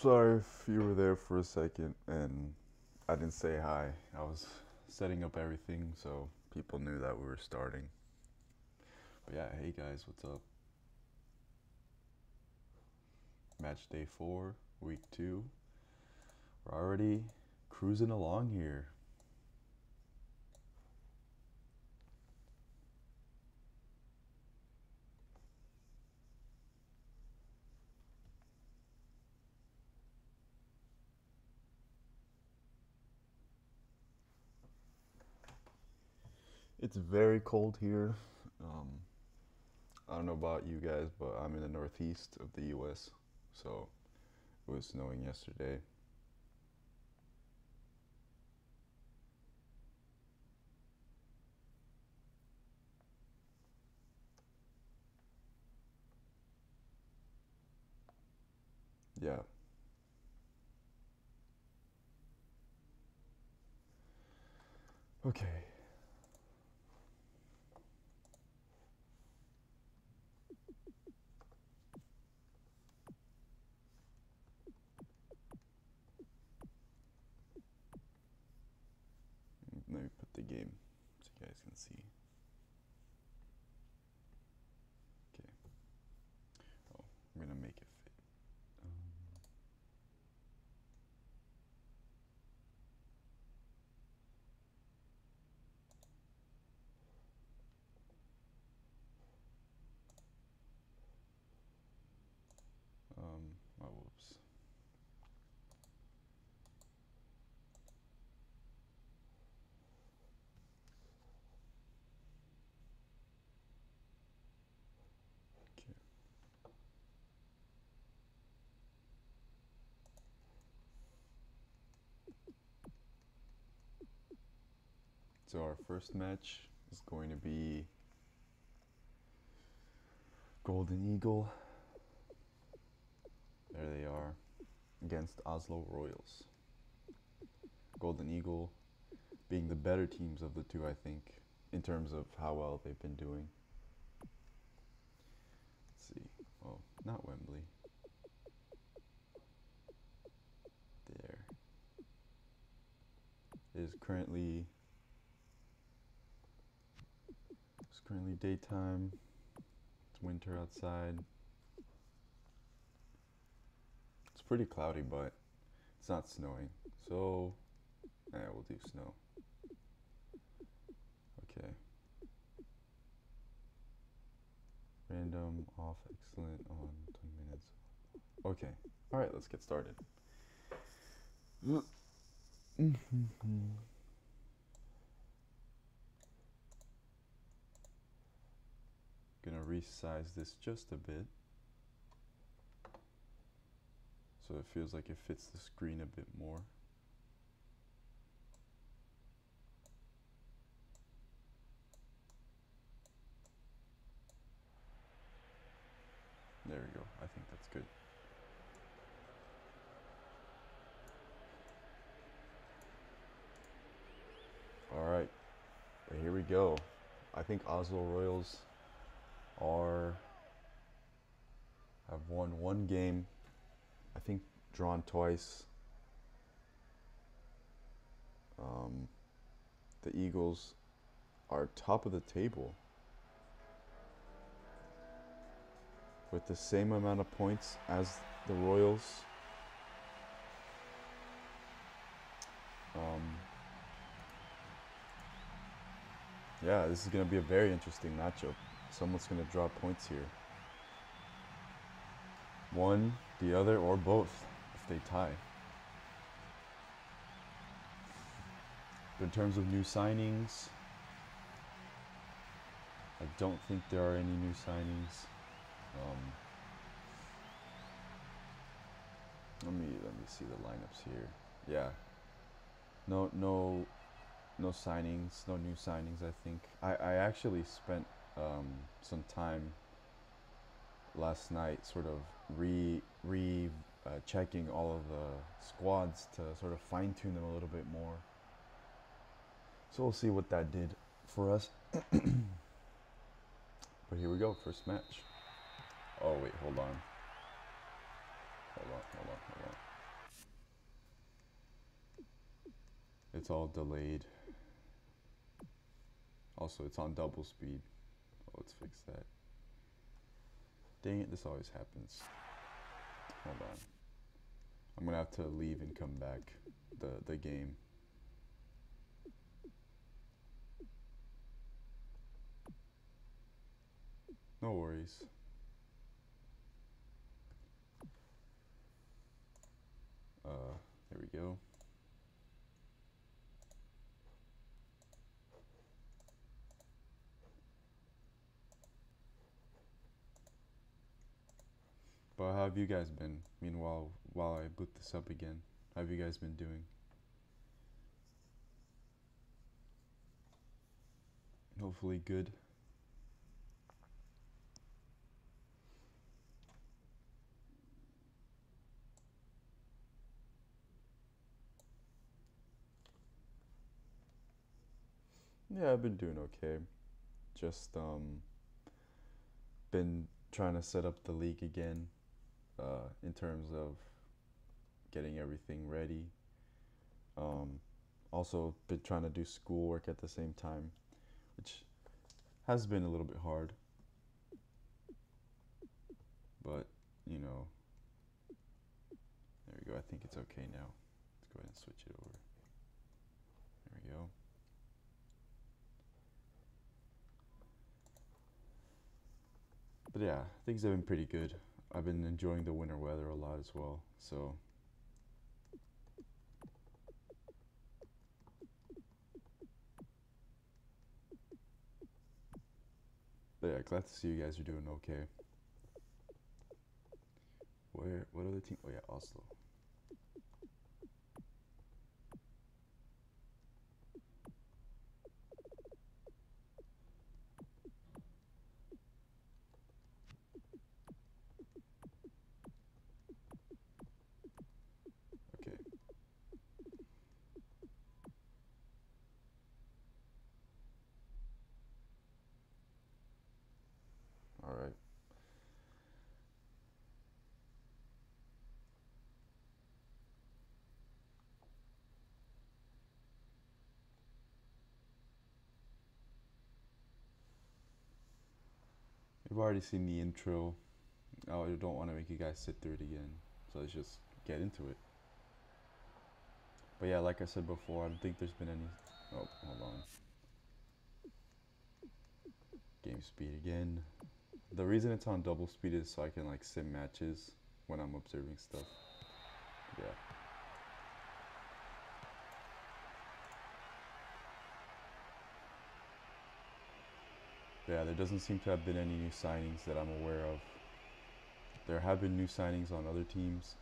sorry if you were there for a second and I didn't say hi. I was setting up everything so people knew that we were starting. But yeah, hey guys, what's up? Match day 4, week 2. We're already cruising along here. It's very cold here. I don't know about you guys, but I'm in the northeast of the US, so it was snowing yesterday. Yeah. Okay. Let me put the game so you guys can see. Okay. Oh, I'm gonna make it fit. Oh, whoops. Okay. So our first match is going to be Golden Eagle. There they are, against Oslo Royals. Golden Eagle being the better teams of the two, I think, in terms of how well they've been doing. Let's see. Oh, not Wembley. There. It is currently daytime. It's winter outside. It's pretty cloudy, but it's not snowing. So, we'll do snow. Okay. Random, off, excellent, on 10 minutes. Okay. Alright, let's get started. Gonna resize this just a bit so it feels like it fits the screen a bit more. There we go. I think that's good. Alright, here we go. I think Oslo Royals have won one game, I think drawn twice. The Eagles are top of the table with the same amount of points as the Royals. Yeah, this is going to be a very interesting matchup. Someone's going to draw points here. One, the other, or both if they tie. But in terms of new signings, I don't think there are any new signings. Let me see the lineups here. Yeah, no signings, no new signings. I think I actually spent some time last night sort of checking all of the squads to sort of fine tune them a little bit more. So we'll see what that did for us. But here we go, first match. Oh wait, hold on. it's all delayed. Also, it's on double speed. Oh, let's fix that. Dang it, this always happens. Hold on. I'm gonna have to leave and come back the game. No worries. There we go. But how have you guys been? Meanwhile, while I boot this up again, how have you guys been doing? Hopefully good. Yeah, I've been doing okay. Just been trying to set up the league again, in terms of getting everything ready. Also been trying to do schoolwork at the same time, which has been a little bit hard. But, you know, there we go. I think it's okay now. Let's go ahead and switch it over. There we go. But yeah, things have been pretty good. I've been enjoying the winter weather a lot as well, so. But yeah, glad to see you guys are doing okay. What other team? Oh yeah, Oslo. Okay. All right. You've already seen the intro. I don't want to make you guys sit through it again, so let's just get into it. But yeah, like I said before, I don't think there's been any. Oh, hold on. Game speed again. The reason it's on double speed is so I can like sim matches when I'm observing stuff. Yeah. Yeah, there doesn't seem to have been any new signings that I'm aware of. There have been new signings on other teams.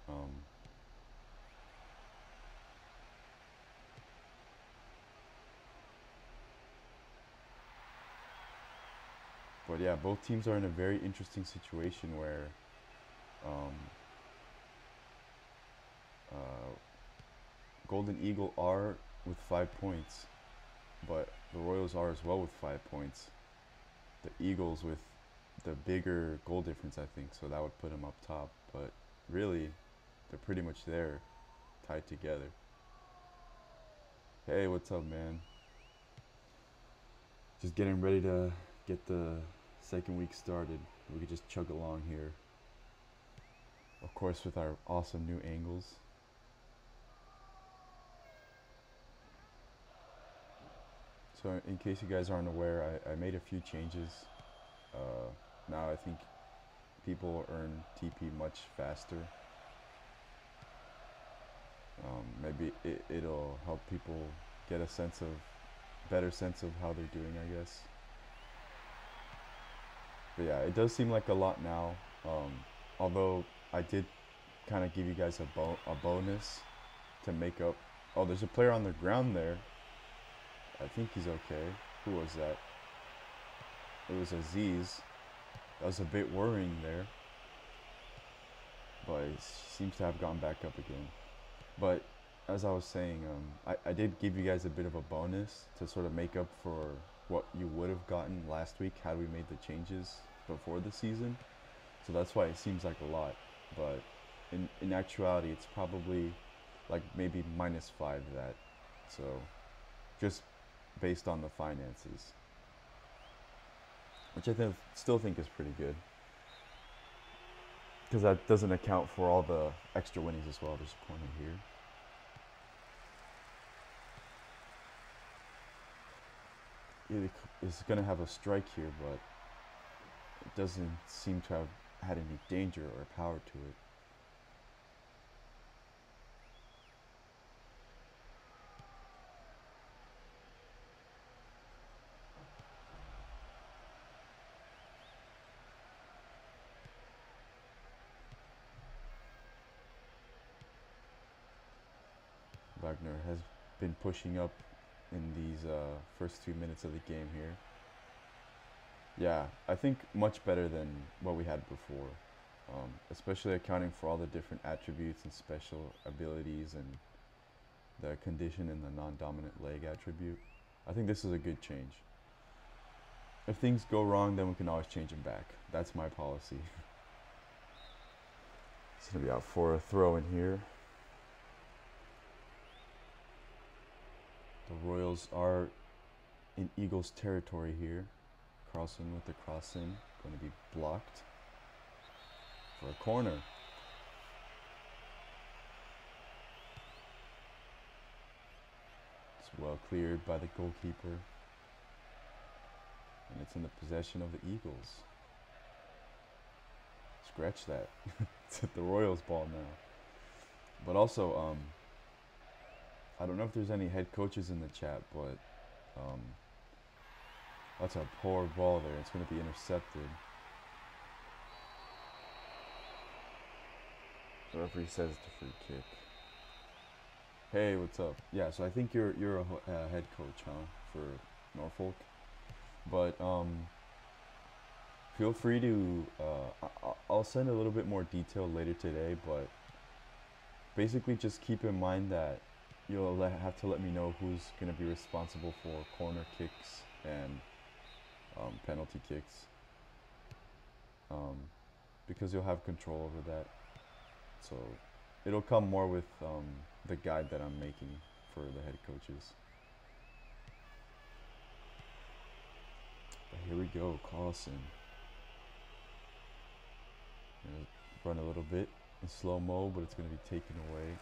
But yeah, both teams are in a very interesting situation where um, Golden Eagle are with 5 points, but the Royals are as well with 5 points. The Eagles with the bigger goal difference, I think, so that would put them up top. But really, they're pretty much there, tied together. Hey, what's up, man? Just getting ready to get the second week started. We could just chug along here. Of course, with our awesome new angles. So in case you guys aren't aware, I made a few changes. Now I think people earn TP much faster. Maybe it'll help people get a better sense of how they're doing, I guess. But yeah, it does seem like a lot now. Although I did kind of give you guys a bonus to make up. Oh, there's a player on the ground there. I think he's okay. Who was that? It was Aziz. That was a bit worrying there. But he seems to have gone back up again. But as I was saying, I did give you guys a bit of a bonus to sort of make up for what you would have gotten last week had we made the changes before the season. So that's why it seems like a lot. But in actuality, it's probably like maybe -5 of that. So just based on the finances, which I still think is pretty good, because that doesn't account for all the extra winnings as well. There's a corner here. It is going to have a strike here, but it doesn't seem to have had any danger or power to it. Wagner has been pushing up in these first 2 minutes of the game here. Yeah, I think much better than what we had before, especially accounting for all the different attributes and special abilities and the condition and the non-dominant leg attribute. I think this is a good change. If things go wrong, then we can always change them back. That's my policy. It's going to be out for a throw in here. The Royals are in Eagles territory here. Carlson with the cross in, going to be blocked for a corner. It's well cleared by the goalkeeper, and it's in the possession of the Eagles. Scratch that. It's the Royals ball now. But also, I don't know if there's any head coaches in the chat, but that's a poor ball there. It's going to be intercepted. The referee says it's a free kick. Hey, what's up? Yeah, so I think you're a head coach, huh, for Norfolk. But feel free to. I'll send a little bit more detail later today, but basically just keep in mind that you'll have to let me know who's going to be responsible for corner kicks and penalty kicks, because you'll have control over that. So it'll come more with the guide that I'm making for the head coaches. But here we go, Carlson. Run a little bit in slow-mo, but it's going to be taken away.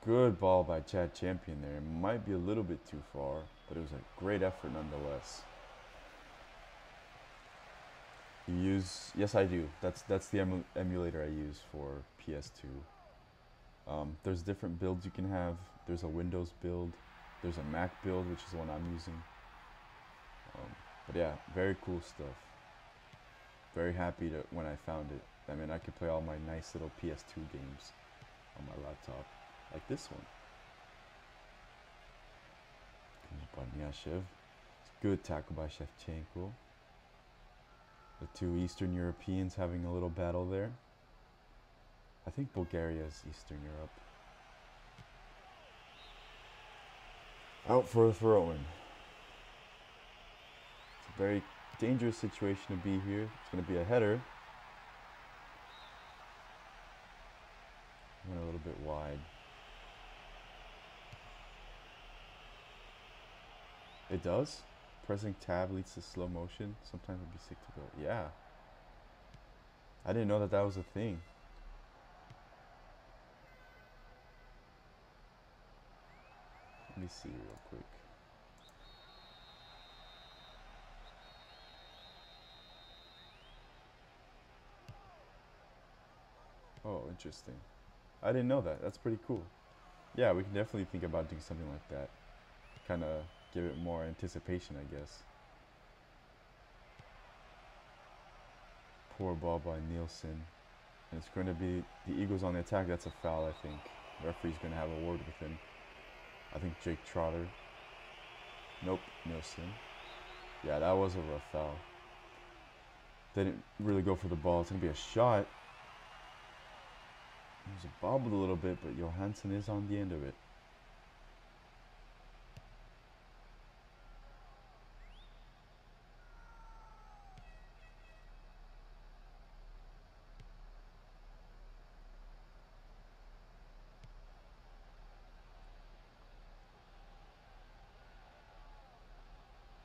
Good ball by Chad Champion there. It might be a little bit too far, but it was a great effort nonetheless. You use, yes I do. That's the emulator I use for PS2. There's different builds you can have. There's a Windows build. There's a Mac build, which is the one I'm using. But yeah, very cool stuff. Very happy when I found it. I mean, I could play all my nice little PS2 games on my laptop. Like this one. It's good tackle by Shevchenko. The two Eastern Europeans having a little battle there. I think Bulgaria is Eastern Europe. Out for a throw-in. It's a very dangerous situation to be here. It's going to be a header. Went a little bit wide. It does? Pressing tab leads to slow motion. Sometimes it'd be sick to go. Yeah. I didn't know that was a thing. Let me see real quick. Oh, interesting. I didn't know that. That's pretty cool. Yeah, we can definitely think about doing something like that. Kind of give it more anticipation, I guess. Poor ball by Nielsen. And it's going to be the Eagles on the attack. That's a foul, I think. The referee's going to have a word with him. I think Jake Trotter. Nope, Nielsen. Yeah, that was a rough foul. They didn't really go for the ball. It's going to be a shot. It was bobbled a little bit, but Johansson is on the end of it.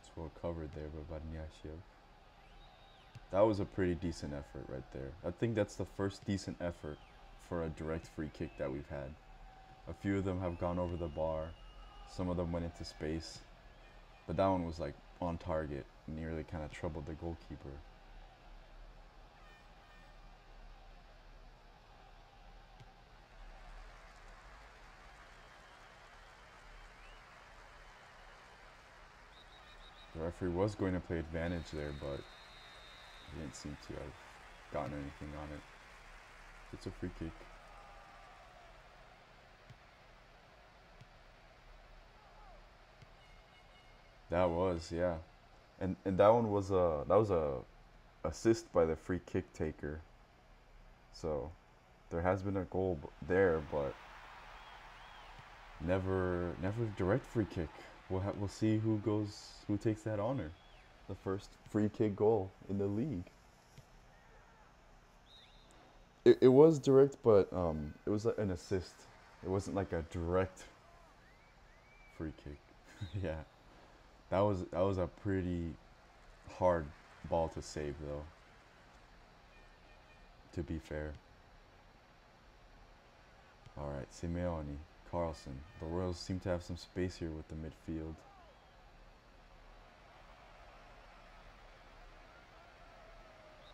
It's well covered there by Barniashiev. That was a pretty decent effort right there. I think that's the first decent effort for a direct free kick that we've had. A few of them have gone over the bar. Some of them went into space. But that one was like on target. Nearly kind of troubled the goalkeeper. The referee was going to play advantage there, but he didn't seem to have gotten anything on it. It's a free kick. That was, yeah. And that one was a assist by the free kick taker. So there has been a goal there, but never direct free kick. We'll see who takes that honor. The first free kick goal in the league. It was direct, but it was an assist. It wasn't like a direct free kick. Yeah, that was a pretty hard ball to save, though. To be fair. All right, Simeone, Carlson. The Royals seem to have some space here with the midfield.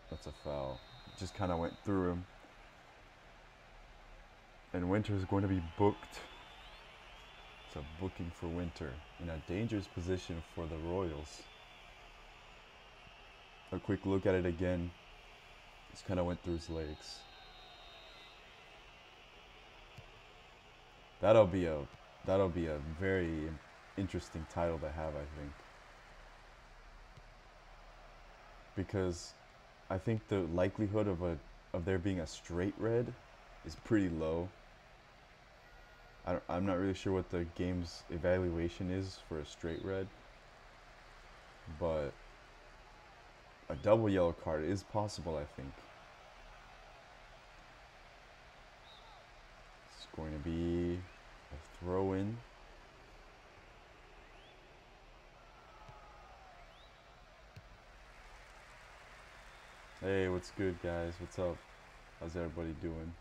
That's a foul. Just kind of went through him. And Winter's going to be booked. It's a booking for Winter in a dangerous position for the Royals. A quick look at it again. Just kind of went through his legs. That'll be a very interesting title to have, I think. Because I think the likelihood of there being a straight red is pretty low. I'm not really sure what the game's evaluation is for a straight red, but a double yellow card is possible, I think. It's going to be a throw-in. Hey, what's good, guys? What's up? How's everybody doing?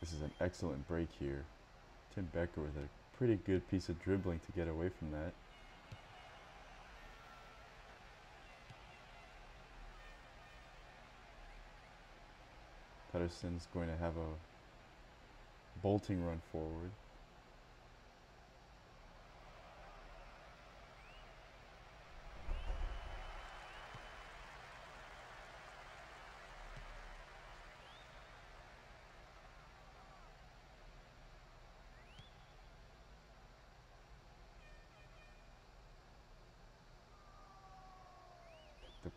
This is an excellent break here. Tim Becker with a pretty good piece of dribbling to get away from that. Pedersen's going to have a bolting run forward.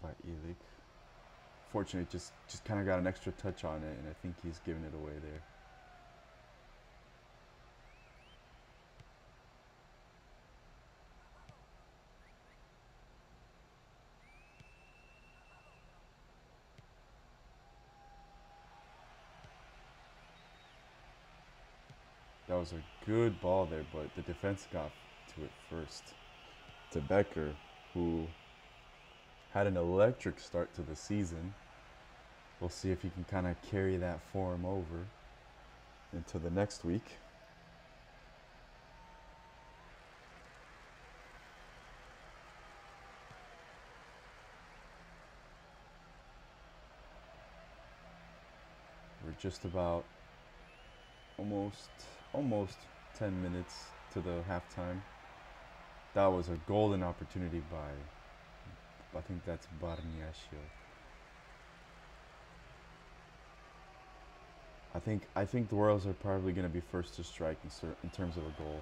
By Elik. Fortunately, just kind of got an extra touch on it, and I think he's giving it away there. That was a good ball there, but the defense got to it first. To Becker, who had an electric start to the season. We'll see if he can kind of carry that form over into the next week. We're just about almost 10 minutes to the halftime. That was a golden opportunity by, I think that's Barniashio. I think the Royals are probably going to be first to strike in terms of a goal.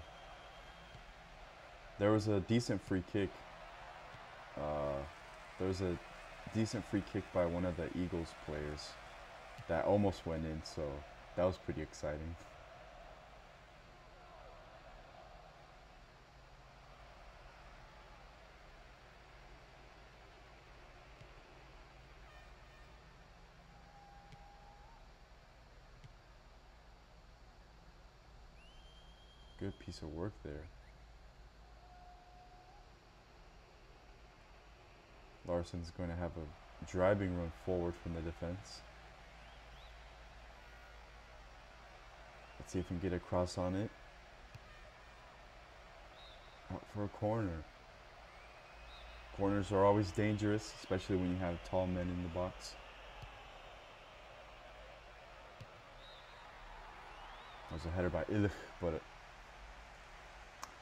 There was a decent free kick. There was a decent free kick by one of the Eagles players that almost went in, so that was pretty exciting. Good piece of work there. Larsson's going to have a driving run forward from the defense. Let's see if we can get a cross on it. Out for a corner. Corners are always dangerous, especially when you have tall men in the box. That was a header by Illich, but it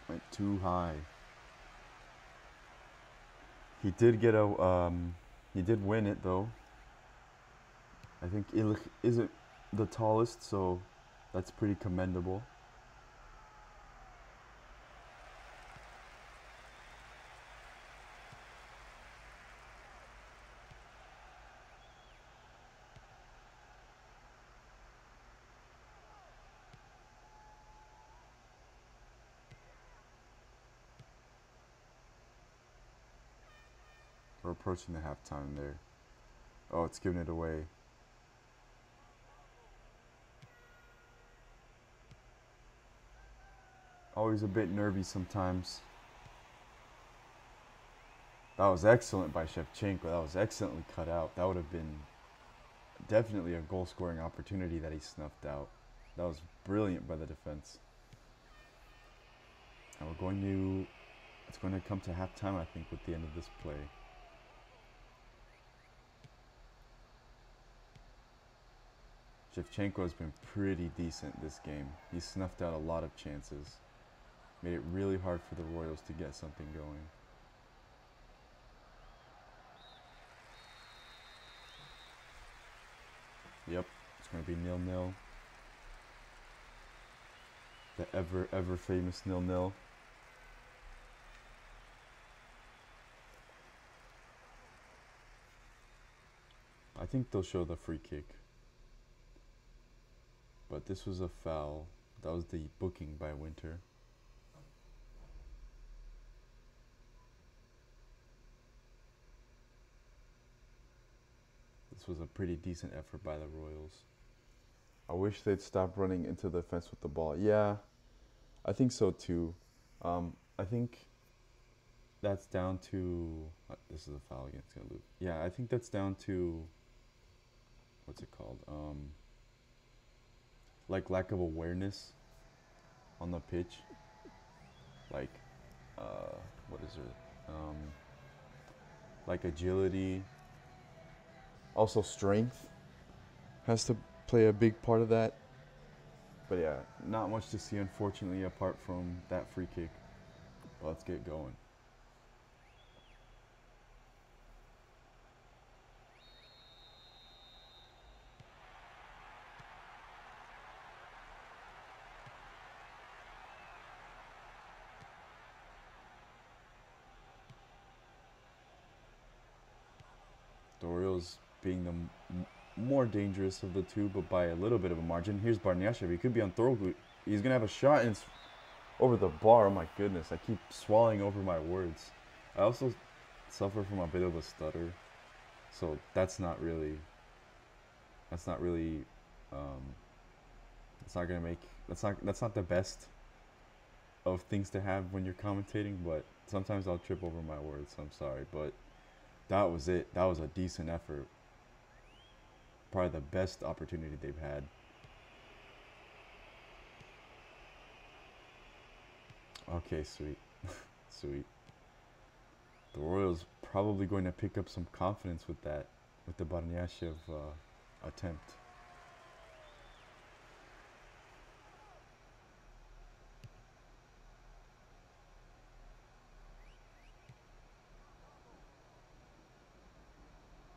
went too high. He did get a, he did win it though. I think Illich isn't the tallest, so that's pretty commendable. We're approaching the halftime there. Oh, it's giving it away. Always a bit nervy sometimes. That was excellent by Shevchenko. That was excellently cut out. That would have been definitely a goal-scoring opportunity that he snuffed out. That was brilliant by the defense. And we're going to, it's going to come to halftime, I think, with the end of this play. Shevchenko has been pretty decent this game. He snuffed out a lot of chances. Made it really hard for the Royals to get something going. Yep, it's going to be 0-0. The ever famous 0-0. I think they'll show the free kick. But this was a foul. That was the booking by Winter. This was a pretty decent effort by the Royals. I wish they'd stop running into the fence with the ball. Yeah, I think so too. I think that's down to... this is a foul against Ghabr. Yeah, I think that's down to... what's it called? Like lack of awareness on the pitch. Like, what is it? Like agility. Also strength has to play a big part of that. But yeah, not much to see unfortunately apart from that free kick. But let's get going. The Orioles being the more dangerous of the two, but by a little bit of a margin. Here's Barniashev. He could be on Thorogood. He's going to have a shot, and it's over the bar. Oh, my goodness. I keep swallowing over my words. I also suffer from a bit of a stutter, so that's not really, it's not going to make, that's not the best of things to have when you're commentating, but sometimes I'll trip over my words, so I'm sorry, but that was it. That was a decent effort. Probably the best opportunity they've had. Okay, sweet. Sweet. The Royals probably going to pick up some confidence with that, with the Barniashev attempt.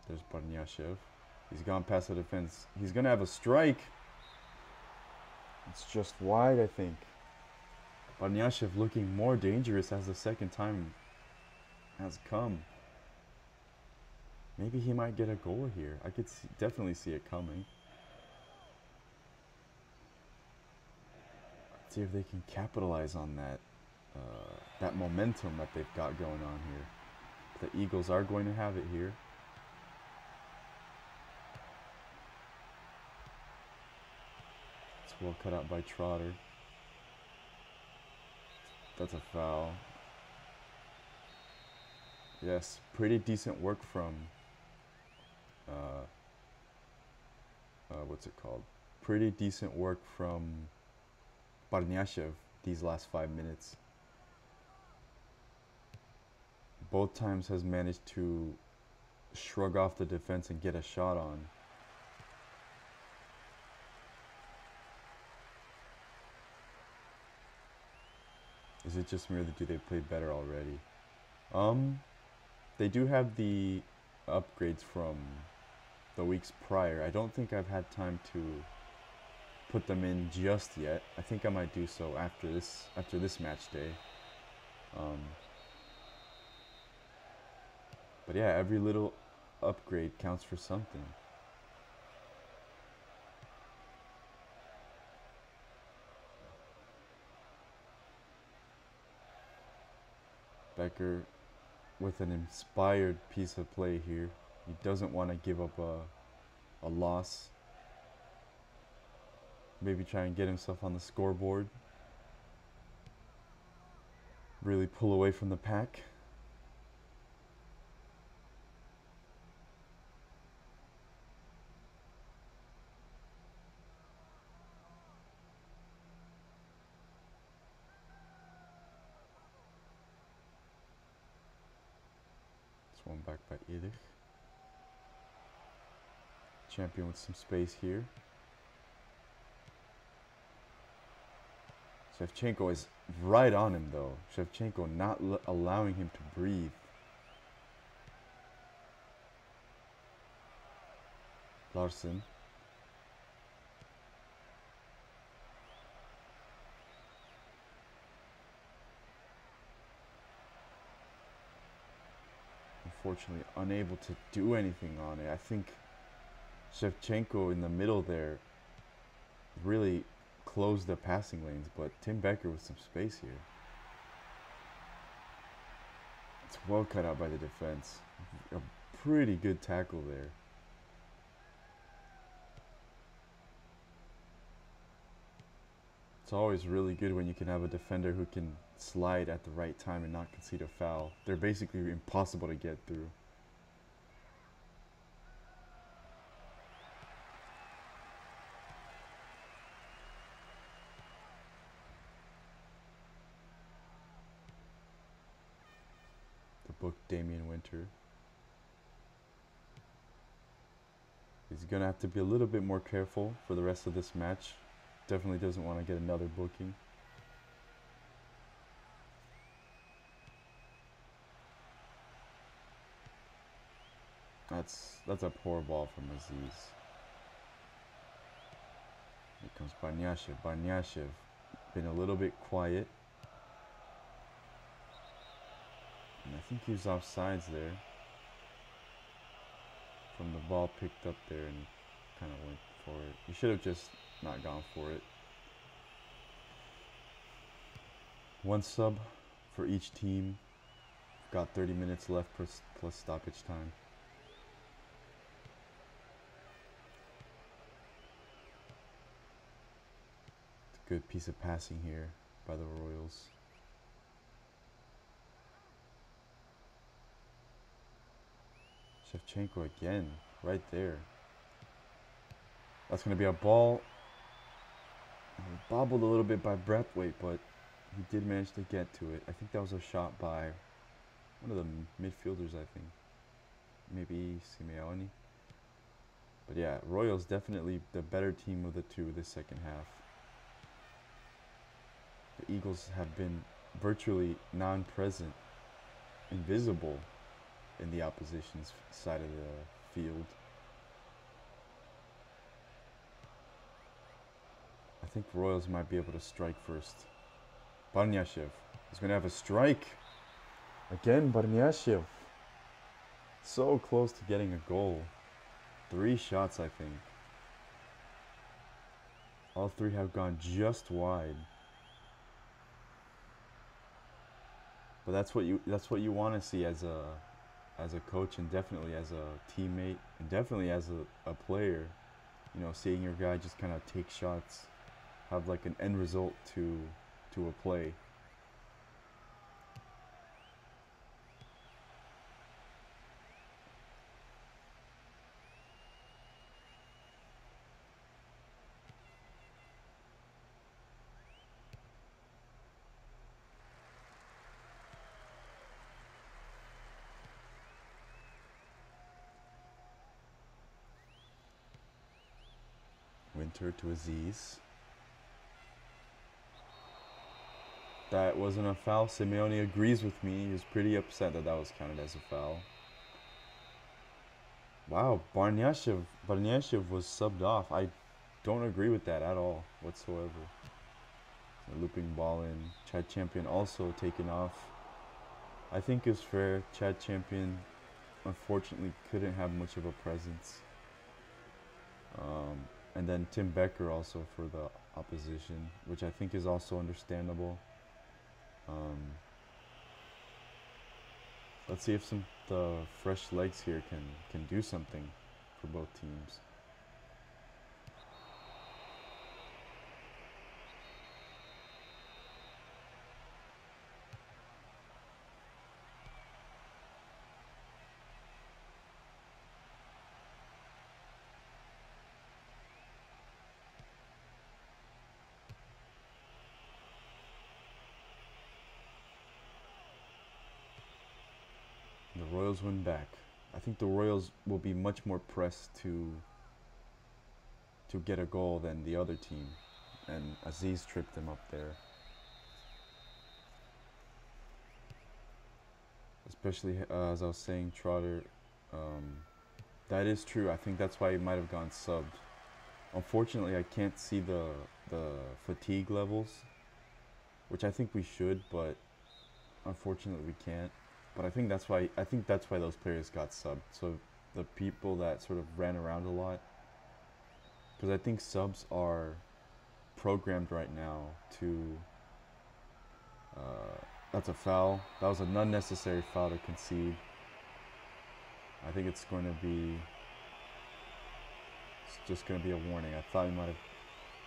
There's Barniashev. He's gone past the defense. He's going to have a strike. It's just wide, I think. Barniashev looking more dangerous as the second time has come. Maybe he might get a goal here. I could definitely see it coming. Let's see if they can capitalize on that that momentum that they've got going on here. The Eagles are going to have it here. It's well cut out by Trotter. That's a foul. Yes, pretty decent work from what's it called? Pretty decent work from Barniashev these last 5 minutes. Both times has managed to shrug off the defense and get a shot on. Is it just me or do they play better already? They do have the upgrades from the weeks prior. I don't think I've had time to put them in just yet. I think I might do so after this match day. But yeah, every little upgrade counts for something. Becker with an inspired piece of play here. He doesn't want to give up a loss. Maybe try and get himself on the scoreboard. Really pull away from the pack. One back by Ezhdehan. Champion with some space here. Shevchenko is right on him though. Shevchenko not allowing him to breathe. Larsen. Unfortunately unable to do anything on it. I think Shevchenko in the middle there really closed the passing lanes, but Tim Becker with some space here. It's well cut out by the defense. A pretty good tackle there. It's always really good when you can have a defender who can slide at the right time and not concede a foul. They're basically impossible to get through. The book Damian Winter. He's going to have to be a little bit more careful for the rest of this match. Definitely doesn't want to get another booking. That's a poor ball from Aziz. Here comes Barniashev. Barniashev been a little bit quiet. And I think he was offsides there. From the ball picked up there and kind of went for it. He should have just not gone for it. One sub for each team. Got 30 minutes left plus stoppage time. It's a good piece of passing here by the Royals. Shevchenko again, right there. That's going to be a ball. Bobbled a little bit by Braithwaite, but he did manage to get to it. I think that was a shot by one of the midfielders, I think. Maybe Simeone. But yeah, Royals definitely the better team of the two this second half. The Eagles have been virtually non-present, invisible in the opposition's side of the field. I think Royals might be able to strike first. Barniashev is going to have a strike. Again, Barniashev. So close to getting a goal. 3 shots, I think. All 3 have gone just wide. But that's what you want to see as a coach, and definitely as a teammate, and definitely as a player. You know, seeing your guy just kind of take shots, have like an end result to a play. Winter to Aziz. That wasn't a foul. Simeone agrees with me. He was pretty upset that that was counted as a foul. Wow, Barniashev was subbed off. I don't agree with that at all whatsoever. A looping ball in. Chad Champion also taken off. I think it's fair. Chad Champion unfortunately couldn't have much of a presence. And then Tim Becker also for the opposition, which I think is also understandable. Let's see if the fresh legs here can do something for both teams. The Royals win back. I think the Royals will be much more pressed to get a goal than the other team, and Aziz tripped them up there. Especially as I was saying, Trotter. That is true. I think that's why he might have gone subbed. Unfortunately, I can't see the fatigue levels, which I think we should, but unfortunately we can't. But I think that's why those players got subbed. So the people that sort of ran around a lot, because I think subs are programmed right now to. That's a foul. That was an unnecessary foul to concede. I think it's going to be. It's just going to be a warning. I thought he might have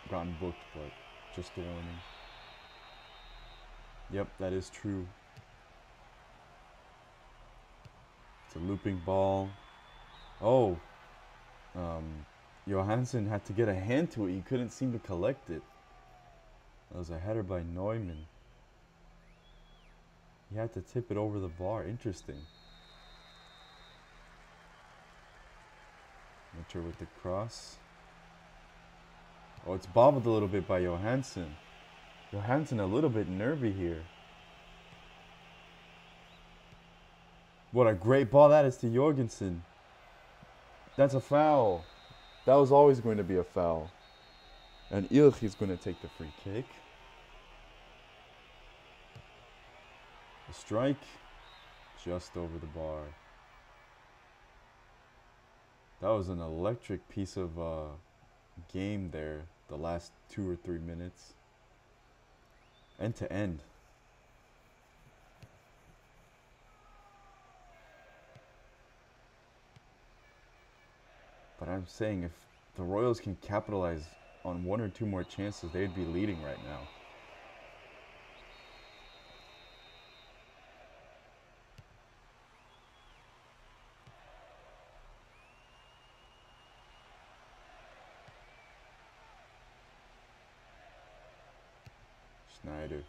gotten booked, but just a warning. Yep, that is true. It's a looping ball. Oh, Johansson had to get a hand to it. He couldn't seem to collect it. That was a header by Neumann. He had to tip it over the bar. Interesting. Winter with the cross. Oh, it's bobbled a little bit by Johansson. Johansson a little bit nervy here. What a great ball that is to Jorgensen. That's a foul. That was always going to be a foul. And Ilch is going to take the free kick. A strike. Just over the bar. That was an electric piece of game there. The last 2 or 3 minutes. End to end. But I'm saying if the Royals can capitalize on 1 or 2 more chances, they'd be leading right now. Schneider.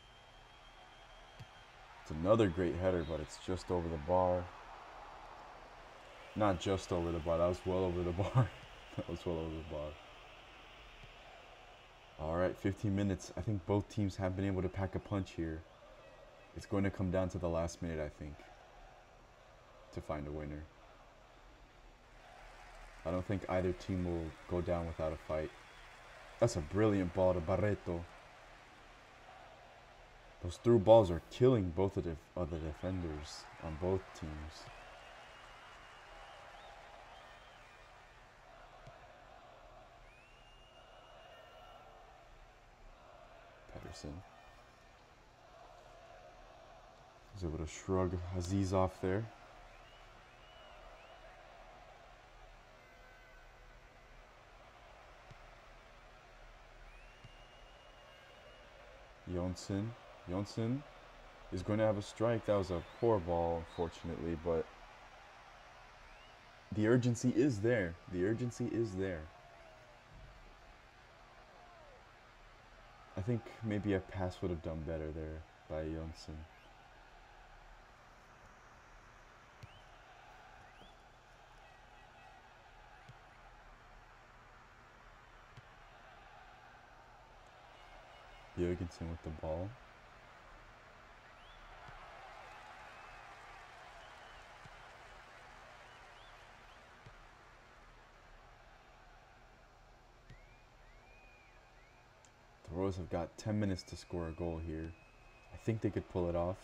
It's another great header, but it's just over the bar. Not just over the bar, that was well over the bar. That was well over the bar. Alright, 15 minutes. I think both teams have been able to pack a punch here. It's going to come down to the last minute, I think, to find a winner. I don't think either team will go down without a fight. That's a brilliant ball to Barreto. Those through balls are killing both of the defenders on both teams. Olafsson. Was able to shrug Aziz off there. Jonsson is going to have a strike. That was a poor ball, unfortunately, but the urgency is there. The urgency is there. I think maybe a pass would have done better there by Jonsson. Jørgensen with the ball. The Royals have got 10 minutes to score a goal here. I think they could pull it off.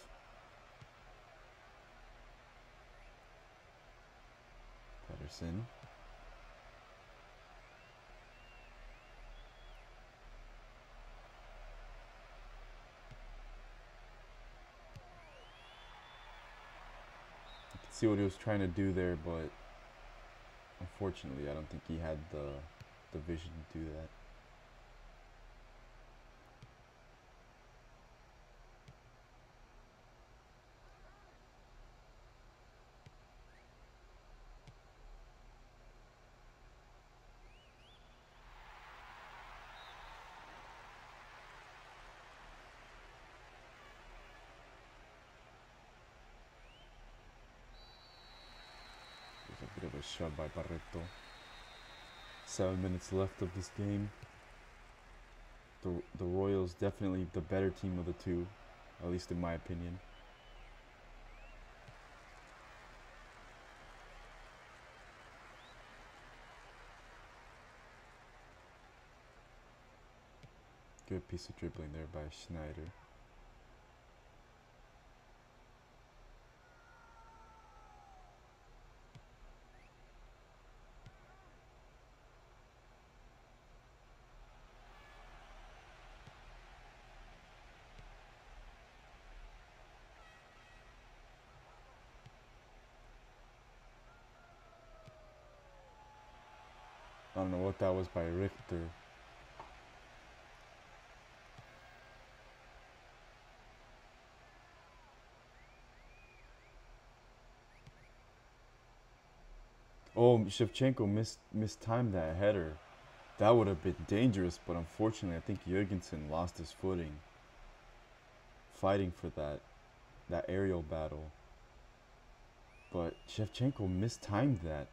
Pedersen. See what he was trying to do there, but unfortunately I don't think he had the vision to do that. A bit of a shot by Barreto. 7 minutes left of this game. The Royals definitely the better team of the two, at least in my opinion. Good piece of dribbling there by Schneider. I don't know what that was by Richter. Oh, Shevchenko mistimed that header. That would have been dangerous, but unfortunately I think Jørgensen lost his footing fighting for that aerial battle. But Shevchenko mistimed that.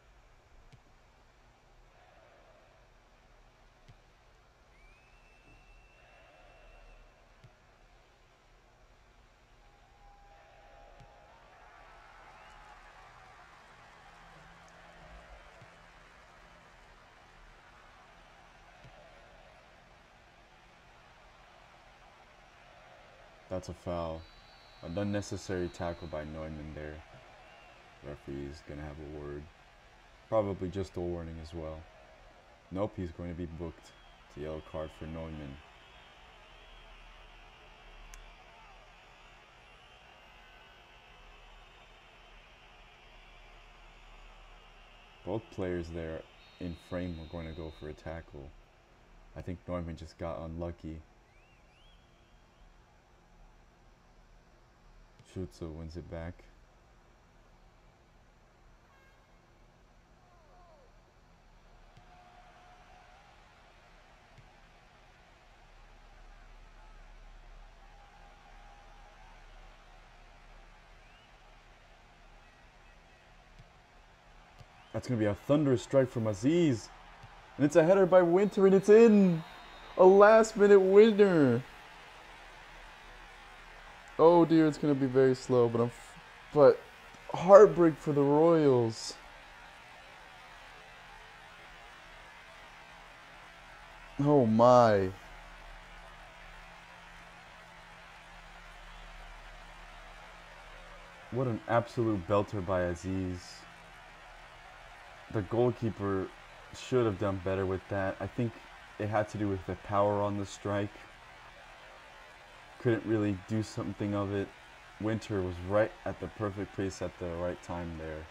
That's a foul. An unnecessary tackle by Neumann there. Referee's gonna have a word. Probably just a warning as well. Nope, he's going to be booked. It's a yellow card for Neumann. Both players there in frame were going to go for a tackle. I think Neumann just got unlucky. Schutze wins it back. That's going to be a thunderous strike from Aziz. And it's a header by Winter, and it's in! A last-minute winner! Oh dear, it's going to be very slow, but heartbreak for the Royals. Oh my. What an absolute belter by Aziz. The goalkeeper should have done better with that. I think it had to do with the power on the strike. couldn't really do something of it. Winter was right at the perfect place at the right time there.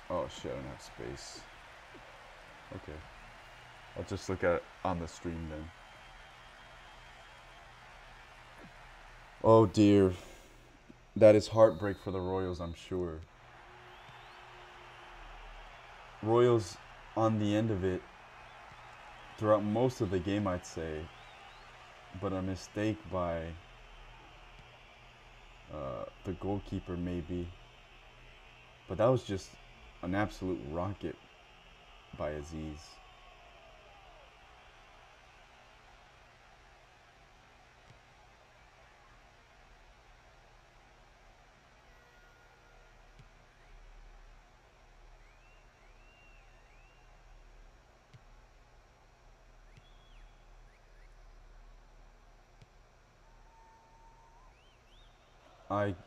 Oh shit, I don't have space. Okay. I'll just look at it on the stream then. Oh dear. That is heartbreak for the Royals, I'm sure. Royals on the end of it throughout most of the game, I'd say. But a mistake by the goalkeeper maybe. But that was just an absolute rocket by Aziz.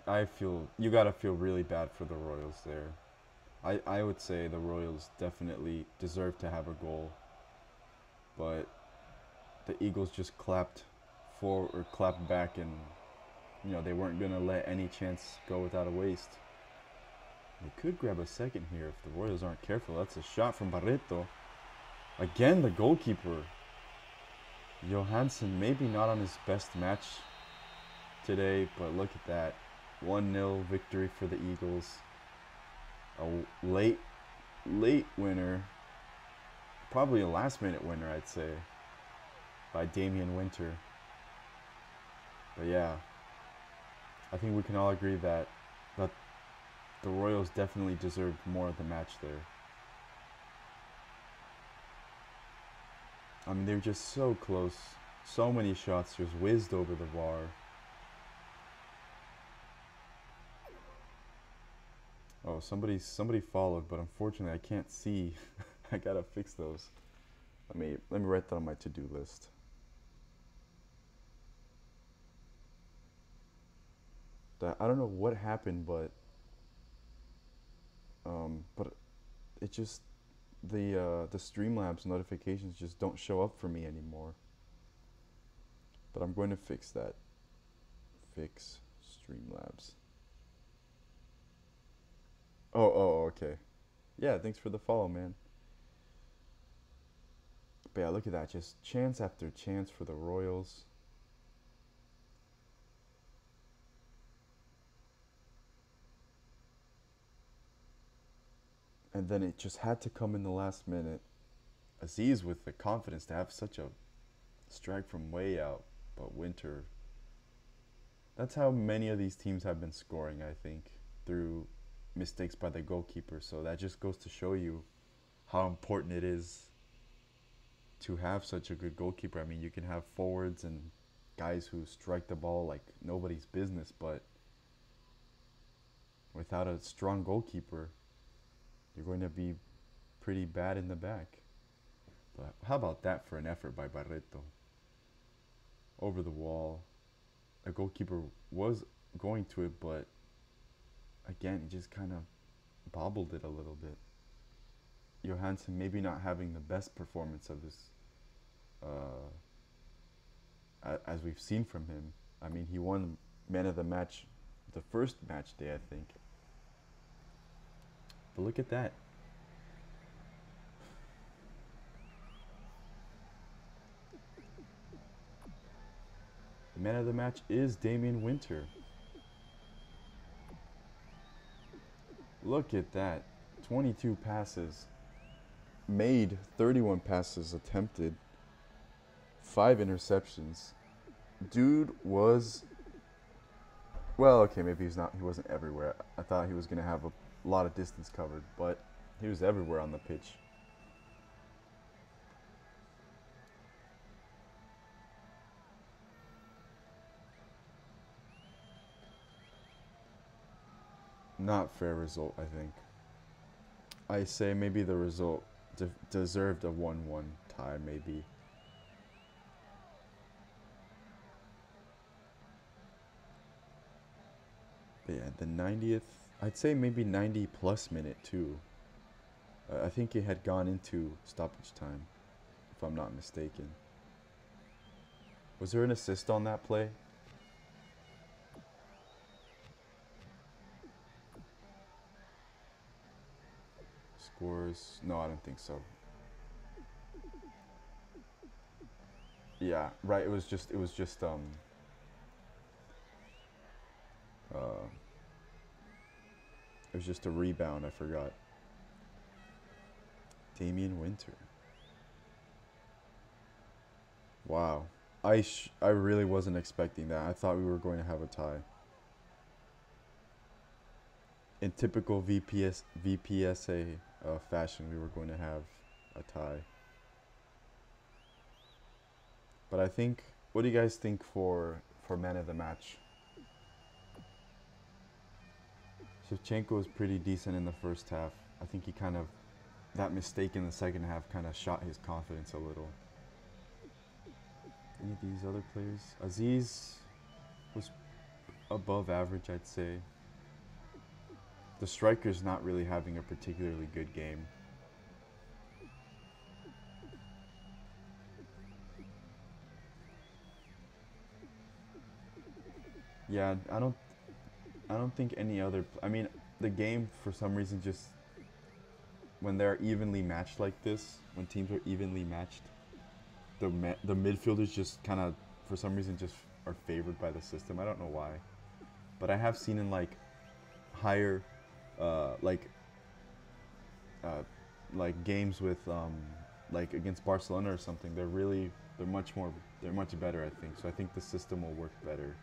I feel you gotta feel really bad for the Royals there. I would say the Royals definitely deserve to have a goal, but the Eagles just clapped back, and they weren't gonna let any chance go without a waste. They could grab a second here if the Royals aren't careful. That's a shot from Barreto. Again, the goalkeeper. Johansson maybe not on his best match today, but look at that. 1-0 victory for the Eagles. A late winner. Probably a last-minute winner, I'd say, by Damian Winter. But yeah, I think we can all agree that the Royals definitely deserved more of the match there. I mean, they were just so close. So many shots just whizzed over the bar. Oh, somebody followed, but unfortunately I can't see. I gotta fix those. Let me write that on my to-do list. I don't know what happened, but it just the Streamlabs notifications just don't show up for me anymore. But I'm going to fix that. Fix Streamlabs. Oh, okay. Yeah, thanks for the follow, man. But yeah, look at that. Just chance after chance for the Royals. And then it just had to come in the last minute. Aziz with the confidence to have such a strike from way out. But Winter. That's how many of these teams have been scoring, I think, through mistakes by the goalkeeper. So that just goes to show you how important it is to have such a good goalkeeper. I mean, you can have forwards and guys who strike the ball like nobody's business, but without a strong goalkeeper, you're going to be pretty bad in the back. But how about that for an effort by Barreto? Over the wall. The goalkeeper was going to it, but again, he just kind of bobbled it a little bit. Johansson maybe not having the best performance of this, as we've seen from him. I mean, he won man of the match the first match day, I think. But look at that. The man of the match is Damian Winter. Look at that. 22 passes made, 31 passes attempted, 5 interceptions. Dude was, well, okay, maybe he wasn't everywhere. I thought he was going to have a lot of distance covered, but he was everywhere on the pitch. Not fair result, I think. I say maybe the result deserved a 1-1 tie, maybe. But yeah, the 90th, I'd say maybe 90 plus minute too. I think it had gone into stoppage time, if I'm not mistaken. Was there an assist on that play? Scores? No, I don't think so. Yeah, right. It was just uh, it was just a rebound. I forgot. Damian Winter. Wow. I really wasn't expecting that. I thought we were going to have a tie. In typical VPESA fashion, we were going to have a tie. But I think, what do you guys think for man of the match? Shevchenko was pretty decent in the first half. I think he kind of, that mistake in the second half kind of shot his confidence a little. Any of these other players? Aziz was above average, I'd say. The striker's not really having a particularly good game. Yeah, I don't think any other. I mean, the game for some reason just when they're evenly matched like this, when teams are evenly matched, the midfielders just kind of for some reason just are favored by the system. I don't know why, but I have seen in like higher, like games with like against Barcelona or something. They're much better. I think so. I think the system will work better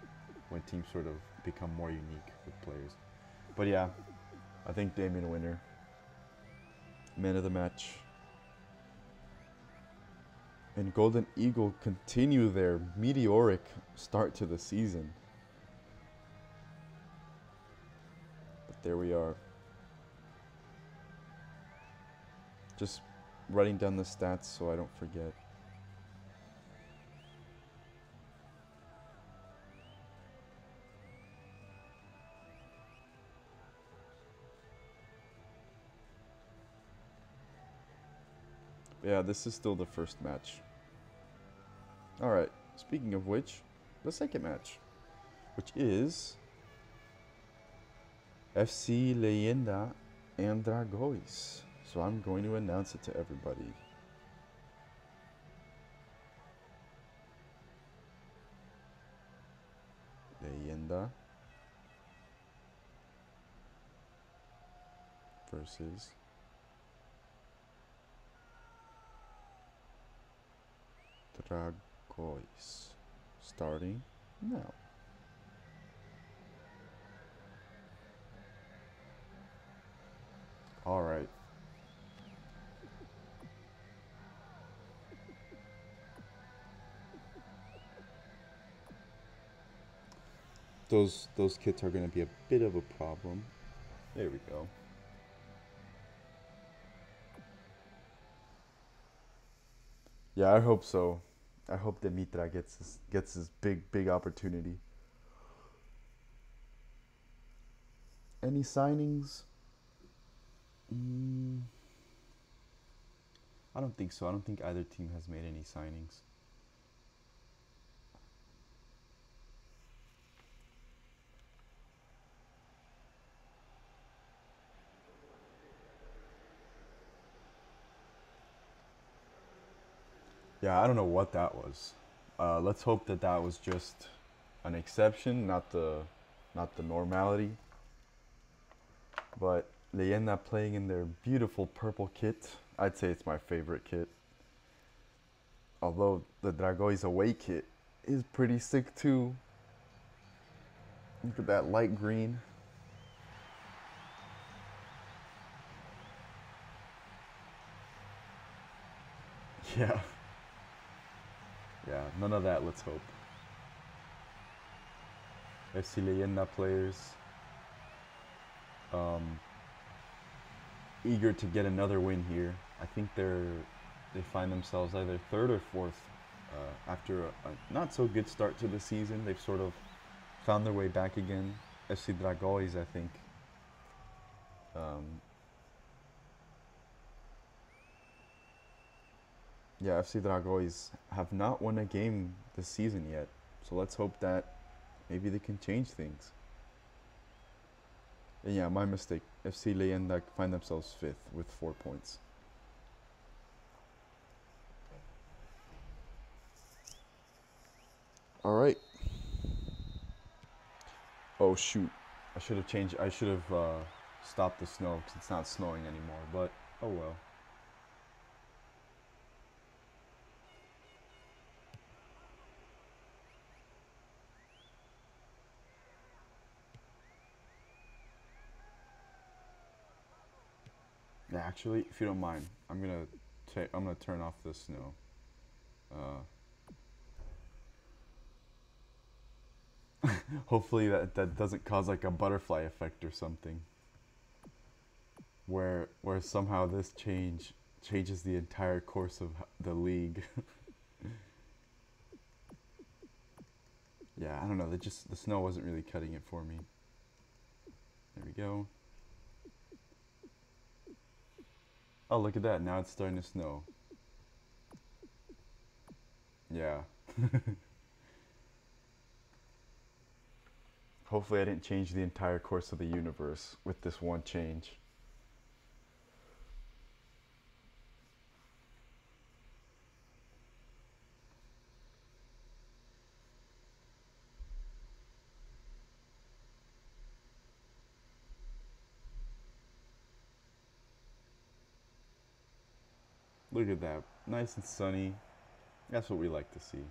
when teams sort of become more unique with players. But yeah, I think Damian Winter, man of the match. And Golden Eagle continue their meteoric start to the season. But there we are. Just writing down the stats so I don't forget. Yeah, this is still the first match. Alright, speaking of which, the second match, which is FC Leyenda and Dragões. So I'm going to announce it to everybody. Leyenda versus Dragões. Starting now. All right. Those kits are going to be a bit of a problem. There we go. Yeah, I hope so. I hope that Mitra gets his big opportunity. Any signings? I don't think so. I don't think either team has made any signings. Yeah, I don't know what that was. Let's hope that that was just an exception, not the normality. But Leyenda playing in their beautiful purple kit. I'd say it's my favorite kit. Although the Dragões away kit is pretty sick too. Look at that light green. Yeah. Yeah, none of that, let's hope. FC Leyenda players. Eager to get another win here. I think they find themselves either third or fourth after a not so good start to the season. They've sort of found their way back again. FC Dragões, I think, Um, yeah, FC Dragões have not won a game this season yet, so let's hope that maybe they can change things. And yeah, my mistake. FC Leyenda find themselves fifth with 4 points. All right. Oh shoot! I should have changed. I should have stopped the snow because it's not snowing anymore. But oh well. Yeah, actually, if you don't mind, I'm gonna turn off the snow. Hopefully that doesn't cause like a butterfly effect or something, where somehow this changes the entire course of the league. Yeah, I don't know. The snow wasn't really cutting it for me. There we go. Oh, look at that! Now it's starting to snow. Yeah. Hopefully I didn't change the entire course of the universe with this one change. Look at that. Nice and sunny. That's what we like to see.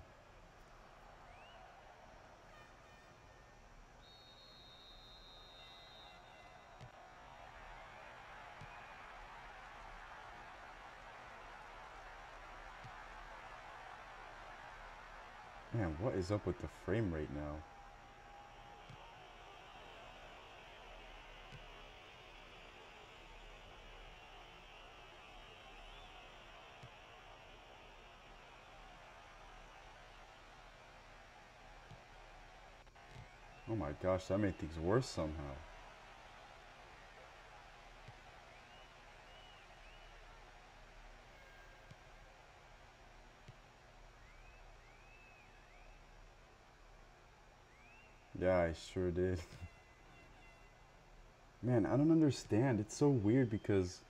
Man, what is up with the frame rate now? Oh my gosh, that made things worse somehow. Yeah, I sure did. Man, I don't understand. It's so weird because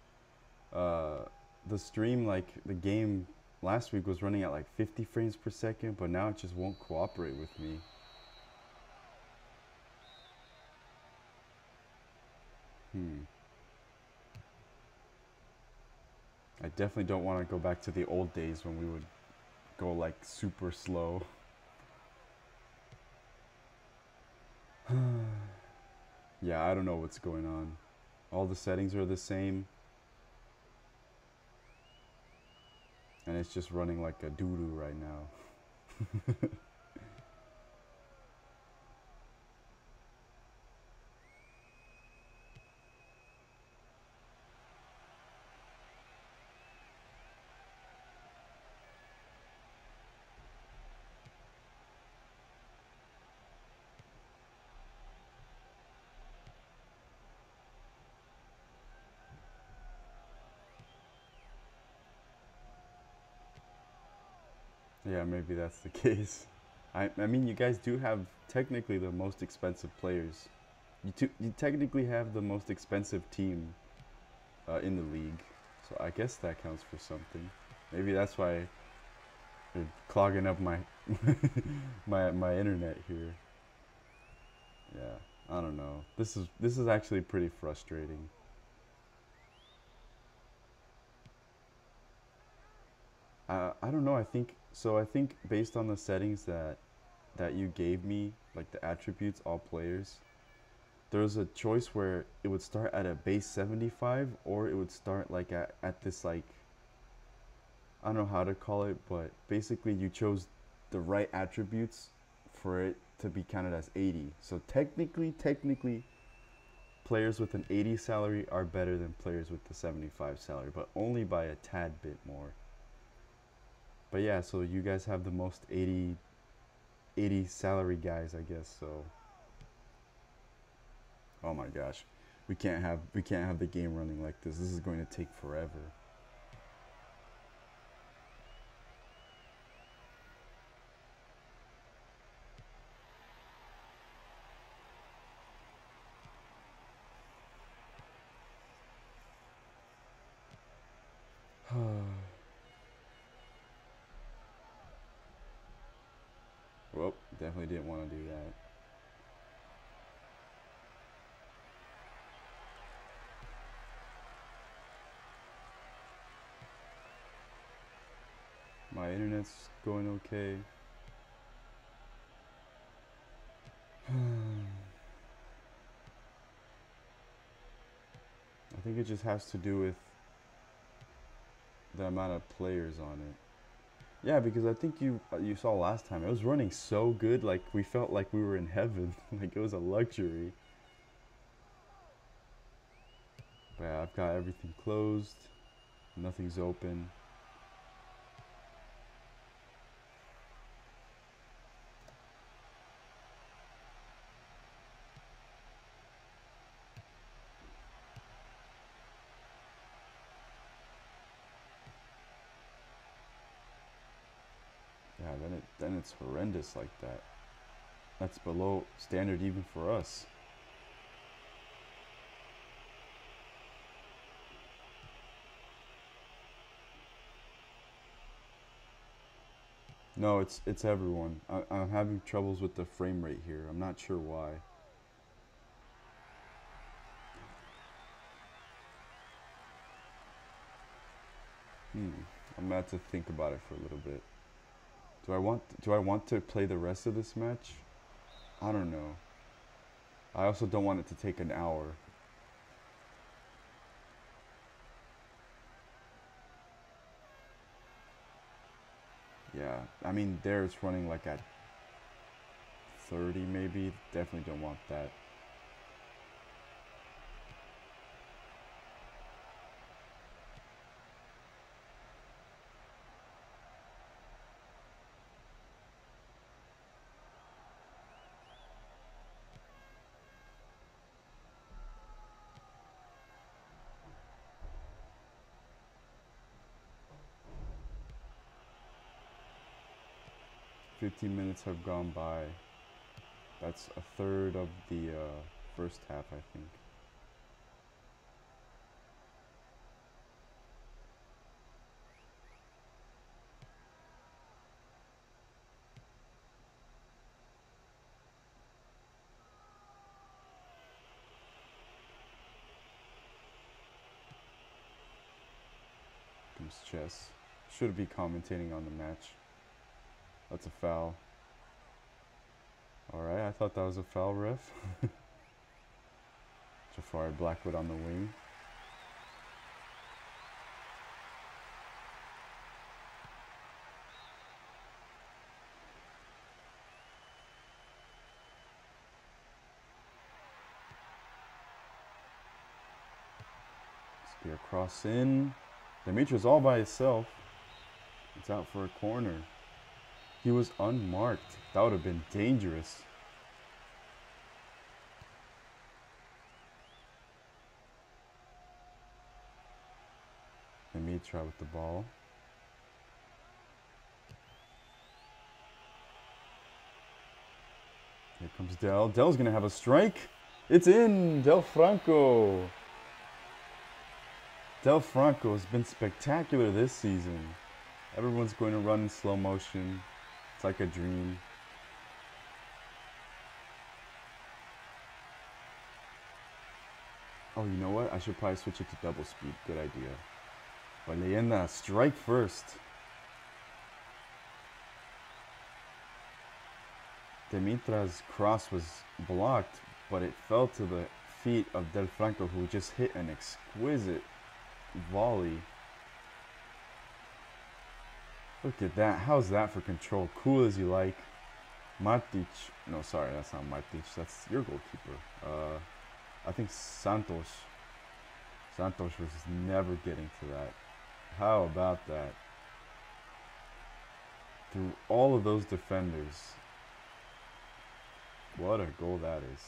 uh, the stream, like the game last week was running at like 50 frames per second, but now it just won't cooperate with me. Hmm. I definitely don't want to go back to the old days when we would go like super slow. Yeah, I don't know what's going on. All the settings are the same, and it's just running like a doo-doo right now. Yeah, maybe that's the case. I mean, you guys do have technically the most expensive players. You technically have the most expensive team in the league, so I guess that counts for something. Maybe that's why you're clogging up my my internet here. Yeah, I don't know. This is actually pretty frustrating. I don't know. I think so. I think based on the settings that you gave me, like the attributes, all players, there was a choice where it would start at a base 75, or it would start like at this like, I don't know how to call it, but basically you chose the right attributes for it to be counted as 80. So technically, players with an 80 salary are better than players with the 75 salary, but only by a tad bit more. But yeah, so you guys have the most 80 salary guys, I guess. So, oh my gosh, We can't have the game running like this. This is going to take forever. Well, definitely didn't want to do that. My internet's going okay. I think it just has to do with the amount of players on it. Yeah, because I think you saw last time it was running so good, like we felt like we were in heaven, like it was a luxury. But yeah, I've got everything closed, nothing's open. Yeah, then it's horrendous like that. That's below standard even for us. No, it's everyone. I'm having troubles with the frame rate here. I'm not sure why. I'm gonna have to think about it for a little bit. Do I want to play the rest of this match? I don't know. I also don't want it to take an hour. Yeah, I mean there it's running like at 30 maybe. Definitely don't want that. "15 minutes have gone by." That's a third of the first half, I think. Comes chess. Should be commentating on the match. That's a foul. Alright, I thought that was a foul, ref. Jafari Blackwood on the wing. Spear cross in. Dimitri's all by himself. It's out for a corner. He was unmarked. That would have been dangerous. Dimitra with the ball. Here comes Del. Del's going to have a strike. It's in. Del Franco. Del Franco has been spectacular this season. Everyone's going to run in slow motion. It's like a dream. Oh, you know what? I should probably switch it to double speed. Good idea. But Leyenda, strike first. Dimitra's cross was blocked, but it fell to the feet of Del Franco, who just hit an exquisite volley. Look at that. How's that for control? Cool as you like. Matic. No, sorry, that's not Matic. That's your goalkeeper. I think Santos. Santos was never getting to that. How about that? Through all of those defenders. What a goal that is.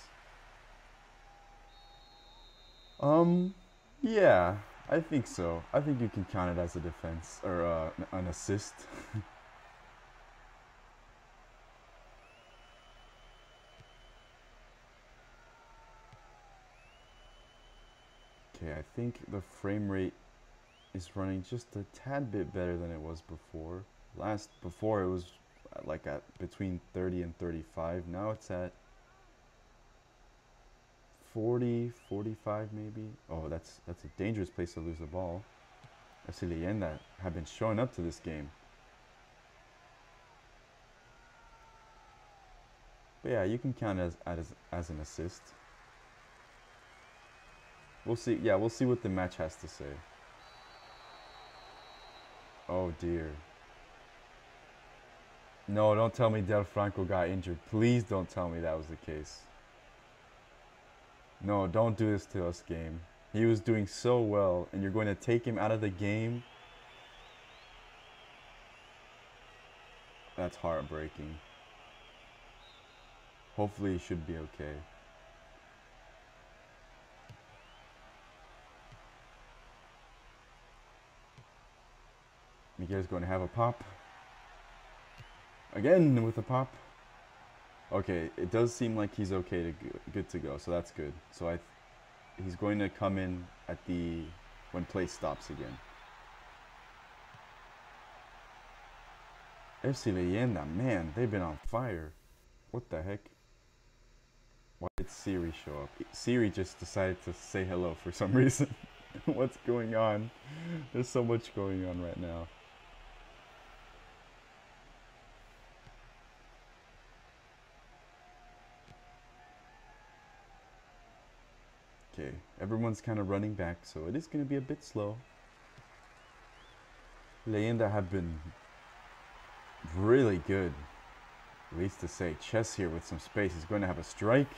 Um, yeah, I think so. I think you can count it as a defense or an assist. Okay, I think the frame rate is running just a tad bit better than it was before. Before it was like at between 30 and 35. Now it's at 40, 45 maybe. Oh, that's a dangerous place to lose the ball. FC Leyenda have been showing up to this game. But yeah, you can count it as an assist. We'll see. Yeah, we'll see what the match has to say. Oh dear. No, don't tell me Del Franco got injured. Please don't tell me that was the case. No, don't do this to us, game. He was doing so well, and you're going to take him out of the game? That's heartbreaking. Hopefully he should be okay. Miguel's going to have a pop. Again with a pop. Okay, it does seem like he's okay to good to go, so that's good. So he's going to come in at when play stops again. FC Leyenda, man, they've been on fire. What the heck? Why did Siri show up? Siri just decided to say hello for some reason. What's going on? There's so much going on right now. Okay, everyone's kind of running back, so it is going to be a bit slow. Leyenda have been really good. At least to say. Chess here with some space. He's going to have a strike.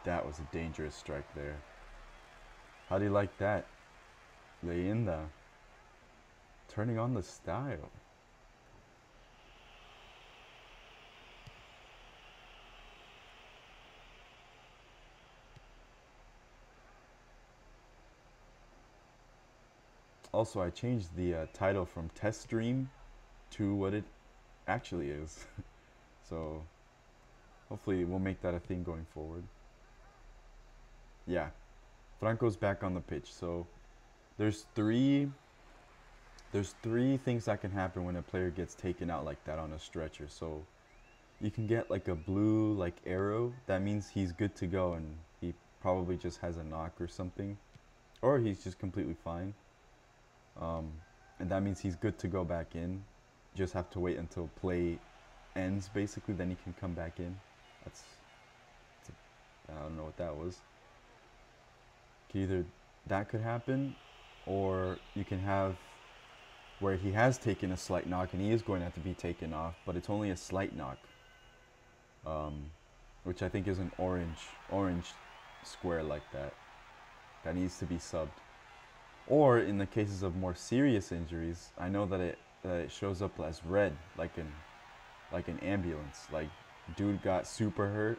That was a dangerous strike there. How do you like that? Leyenda turning on the style. Also, I changed the title from test stream to what it actually is. So, hopefully we'll make that a thing going forward. Yeah, Franco's back on the pitch. So, there's three things that can happen when a player gets taken out like that on a stretcher. So, you can get like a blue like arrow. That means he's good to go and he probably just has a knock or something. Or he's just completely fine. And that means he's good to go back in. Just have to wait until play ends, basically, then he can come back in. I don't know what that was. Either that could happen, or you can have where he has taken a slight knock and he is going to have to be taken off, but it's only a slight knock, which I think is an orange square like that. That needs to be subbed. Or in the cases of more serious injuries, I know that it shows up as red, like an ambulance. Like, dude got super hurt,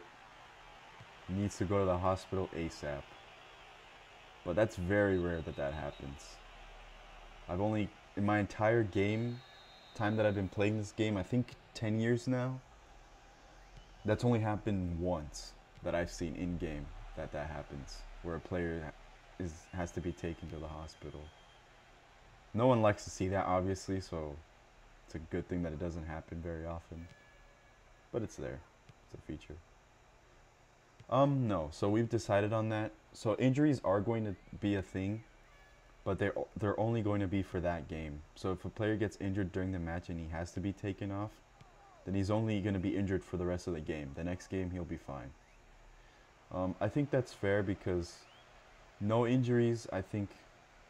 needs to go to the hospital ASAP. But that's very rare that happens. I've only, in my entire time that I've been playing this game, I think 10 years now, that's only happened once that I've seen in game that happens, where a player has to be taken to the hospital. No one likes to see that, obviously, so it's a good thing that it doesn't happen very often. But it's there. It's a feature. No. So we've decided on that. So injuries are going to be a thing, but they're only going to be for that game. So if a player gets injured during the match and he has to be taken off, then he's only going to be injured for the rest of the game. The next game, he'll be fine. I think that's fair because no injuries, I think,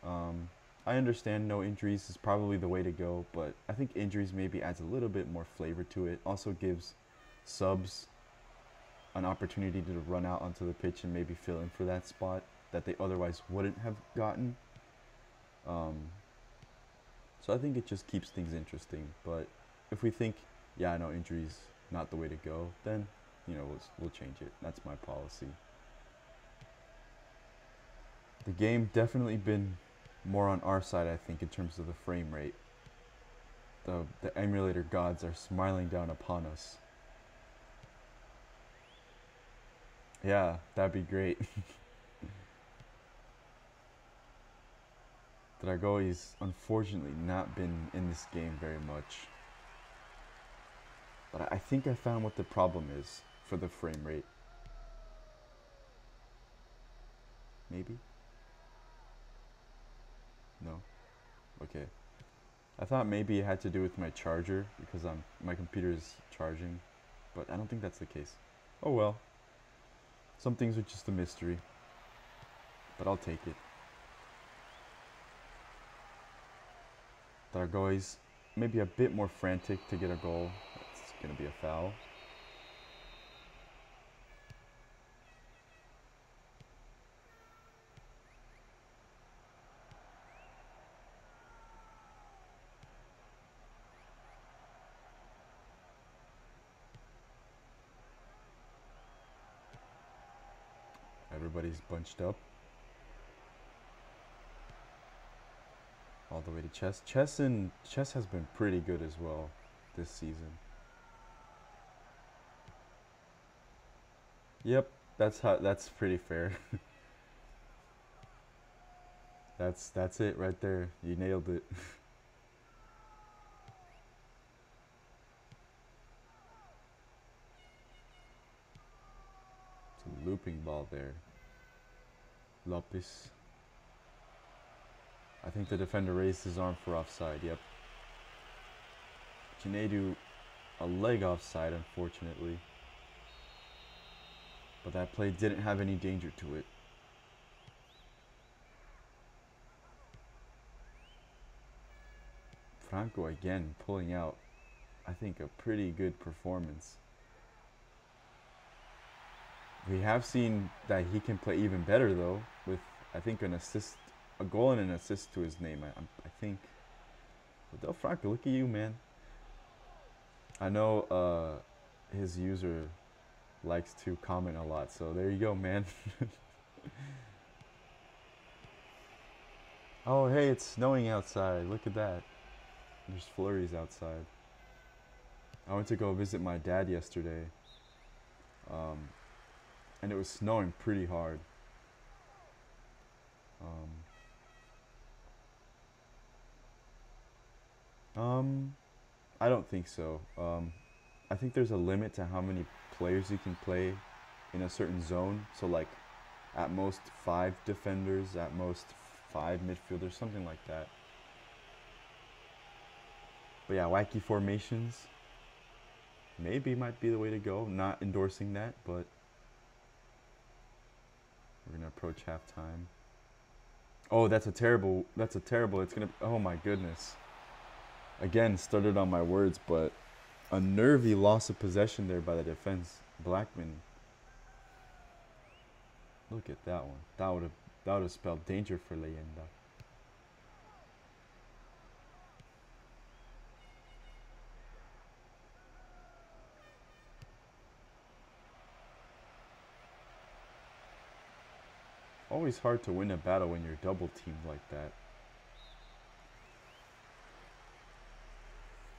I understand no injuries is probably the way to go, but I think injuries maybe adds a little bit more flavor to it. Also gives subs an opportunity to run out onto the pitch and maybe fill in for that spot that they otherwise wouldn't have gotten. So I think it just keeps things interesting. But if we think, yeah, no, injuries not the way to go, then, you know, we'll change it. That's my policy. The game definitely been more on our side, I think, in terms of the frame rate. The emulator gods are smiling down upon us. Yeah, that'd be great. Dragões unfortunately not been in this game very much. But I think I found what the problem is for the frame rate. Maybe? No? Okay. I thought maybe it had to do with my charger because my computer is charging, but I don't think that's the case. Oh well. Some things are just a mystery, but I'll take it. Dragões maybe a bit more frantic to get a goal. That's gonna be a foul. Everybody's bunched up. All the way to Chess. Chess has been pretty good as well this season. Yep, that's pretty fair. That's it right there. You nailed it. It's a looping ball there. Lopes. I think the defender raised his arm for offside. Yep. Chinedu, a leg offside, unfortunately. But that play didn't have any danger to it. Franco again pulling out, I think, a pretty good performance. We have seen that he can play even better though, with I think an assist, a goal and an assist to his name. I think. But Del Franco, look at you, man. I know his user likes to comment a lot, so there you go, man. Oh, hey, it's snowing outside. Look at that. There's flurries outside. I went to go visit my dad yesterday, and it was snowing pretty hard. I don't think so. I think there's a limit to how many players you can play in a certain zone. So like, at most 5 defenders, at most 5 midfielders, something like that. But yeah, wacky formations maybe might be the way to go. Not endorsing that, but we're gonna approach halftime. Oh, it's gonna, oh my goodness. Again, started on my words, but a nervy loss of possession there by the defense. Blackman. Look at that one. That would have spelled danger for Leyenda. Always hard to win a battle when you're double teamed like that.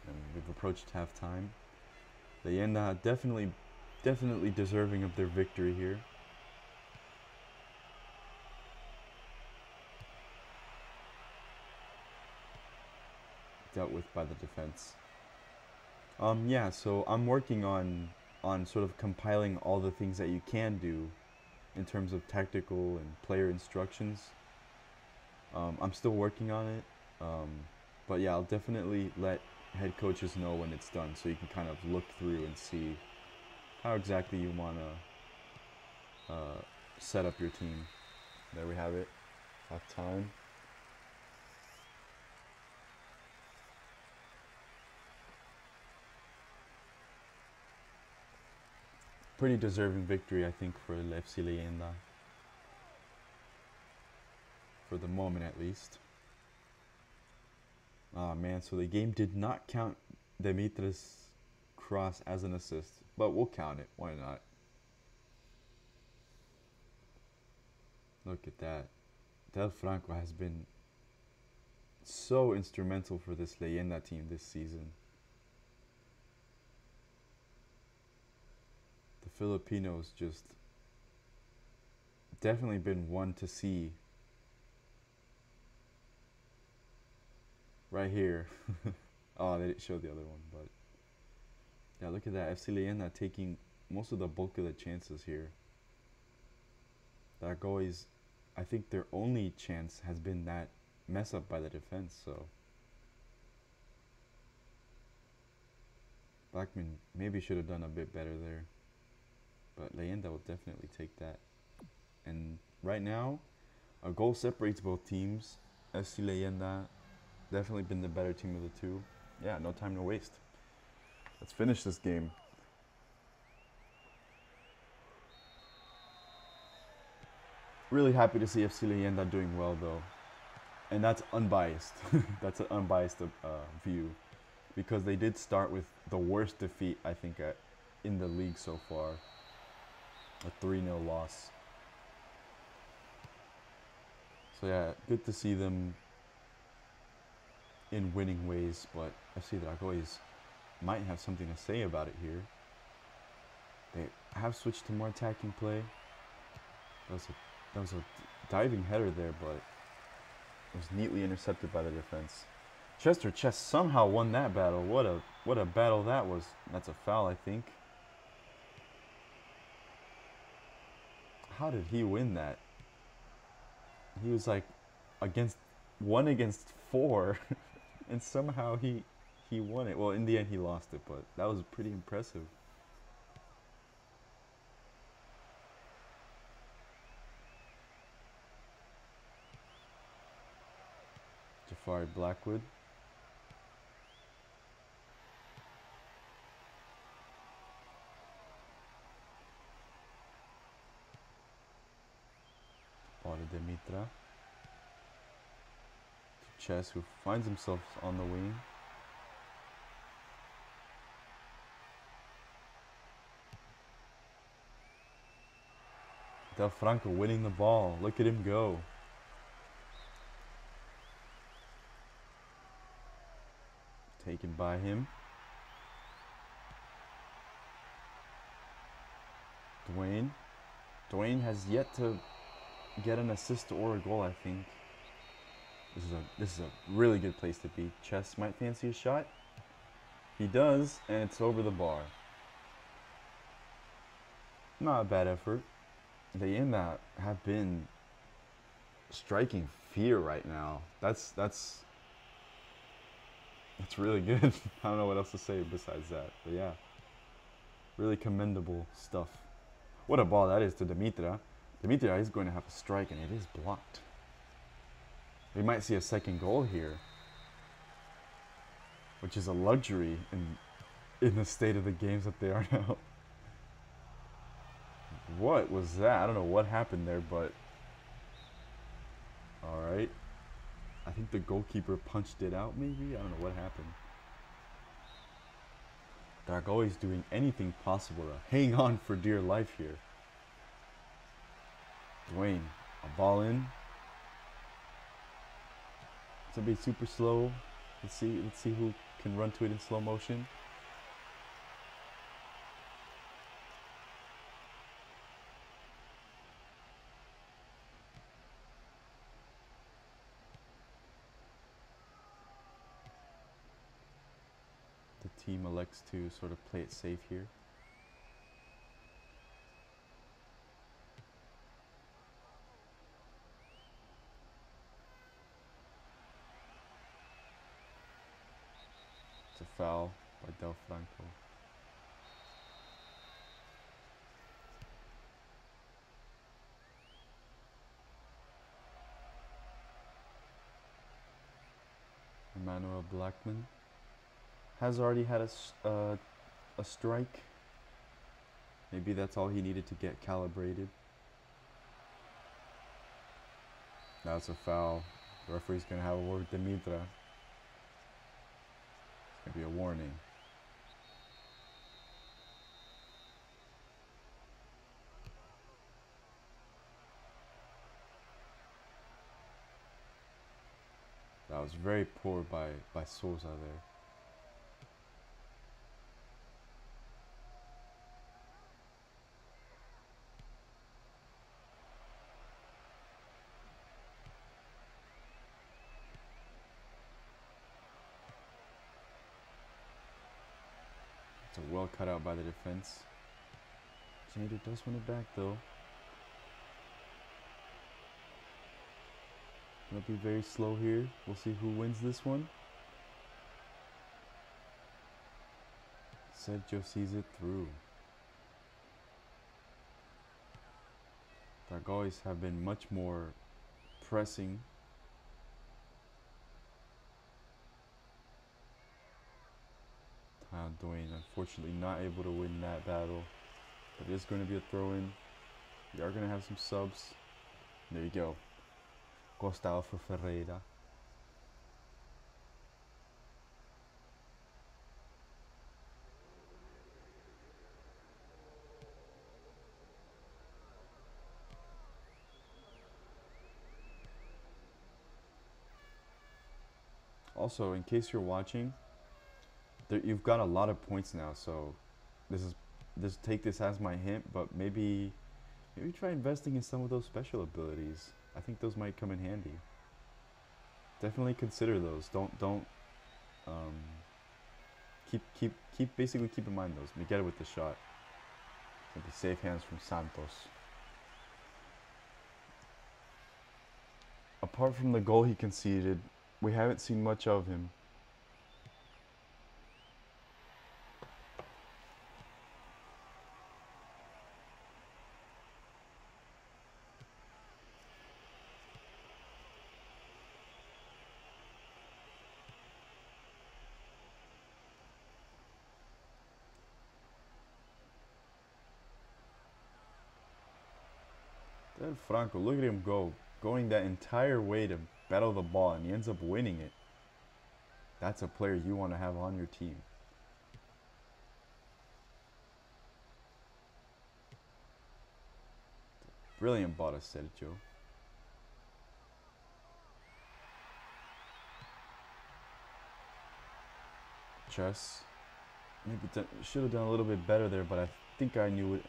And we've approached halftime. Leyenda definitely deserving of their victory here. Dealt with by the defense. Yeah, so I'm working on sort of compiling all the things that you can do in terms of tactical and player instructions. I'm still working on it, but yeah, I'll definitely let head coaches know when it's done, so you can kind of look through and see how exactly you want to set up your team. There we have it, half time. Pretty deserving victory, I think, for FC Leyenda. For the moment, at least. Ah, man, so the game did not count Dimitri's cross as an assist, but we'll count it. Why not? Look at that. Del Franco has been so instrumental for this Leyenda team this season. The Filipinos just definitely been one to see. Right here. Oh, they didn't show the other one, but yeah, look at that. FC Leyenda taking most of the bulk of the chances here. Dragões, I think their only chance has been that mess up by the defense, so Blackman maybe should have done a bit better there. But Leyenda will definitely take that. And right now, a goal separates both teams. FC Leyenda definitely been the better team of the two. Yeah, no time to waste. Let's finish this game. Really happy to see FC Leyenda doing well, though. And that's unbiased. That's an unbiased view. Because they did start with the worst defeat, I think, in the league so far. A 3-0 loss. So yeah, good to see them in winning ways, but FC Dragões might have something to say about it here. They have switched to more attacking play. That was a diving header there, but it was neatly intercepted by the defense. Chester Chess somehow won that battle. What a battle that was. That's a foul, I think. How did he win that? He was like one against 4 and somehow he won it. Well, in the end he lost it, but that was pretty impressive. Jafari Blackwood. Ball to Dimitra. To Chess, who finds himself on the wing. Del Franco winning the ball. Look at him go. Taken by him. Dwayne. Dwayne has yet to get an assist or a goal, I think. This is a really good place to be. Chess might fancy a shot. He does, and it's over the bar. Not a bad effort. Leyenda have been striking fear right now. That's really good. I don't know what else to say besides that. But yeah, really commendable stuff. What a ball that is to Dimitra. Dimitra is going to have a strike, and it is blocked. We might see a second goal here, which is a luxury in the state of the games that they are now. What was that? I don't know what happened there, but all right. I think the goalkeeper punched it out, maybe? I don't know what happened. Dragões doing anything possible to hang on for dear life here. Dwayne, a ball in. It's gonna be super slow. Let's see who can run to it in slow motion. The team elects to sort of play it safe here. It's a foul by Del Franco. Emmanuel Blackman has already had a strike. Maybe that's all he needed to get calibrated. That's a foul. The referee's going to have a word with Dimitra. It's going to be a warning. was very poor by Souza there. It's a well cut out by the defense. Jader does win it back though. Gonna be very slow here. We'll see who wins this one. Sergio sees it through. Dragões have been much more pressing. Dwayne unfortunately not able to win that battle. But it is going to be a throw-in. We are going to have some subs. There you go. Costa for Ferreira. Also, in case you're watching, you've got a lot of points now, so take this as my hint, but maybe try investing in some of those special abilities. I think those might come in handy. Definitely consider those. Don't basically keep in mind those. We get it with the shot. It'll be safe hands from Santos. Apart from the goal he conceded, we haven't seen much of him. Del Franco, look at him go. Going that entire way to battle the ball, and he ends up winning it. That's a player you want to have on your team. Brilliant ball to Sergio. Chess. Maybe should have done a little bit better there, but I think I knew it.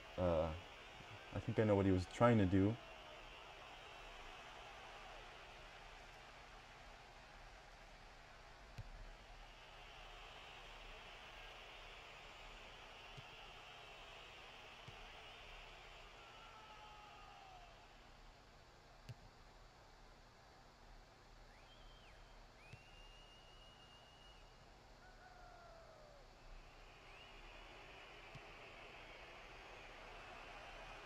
I think I know what he was trying to do.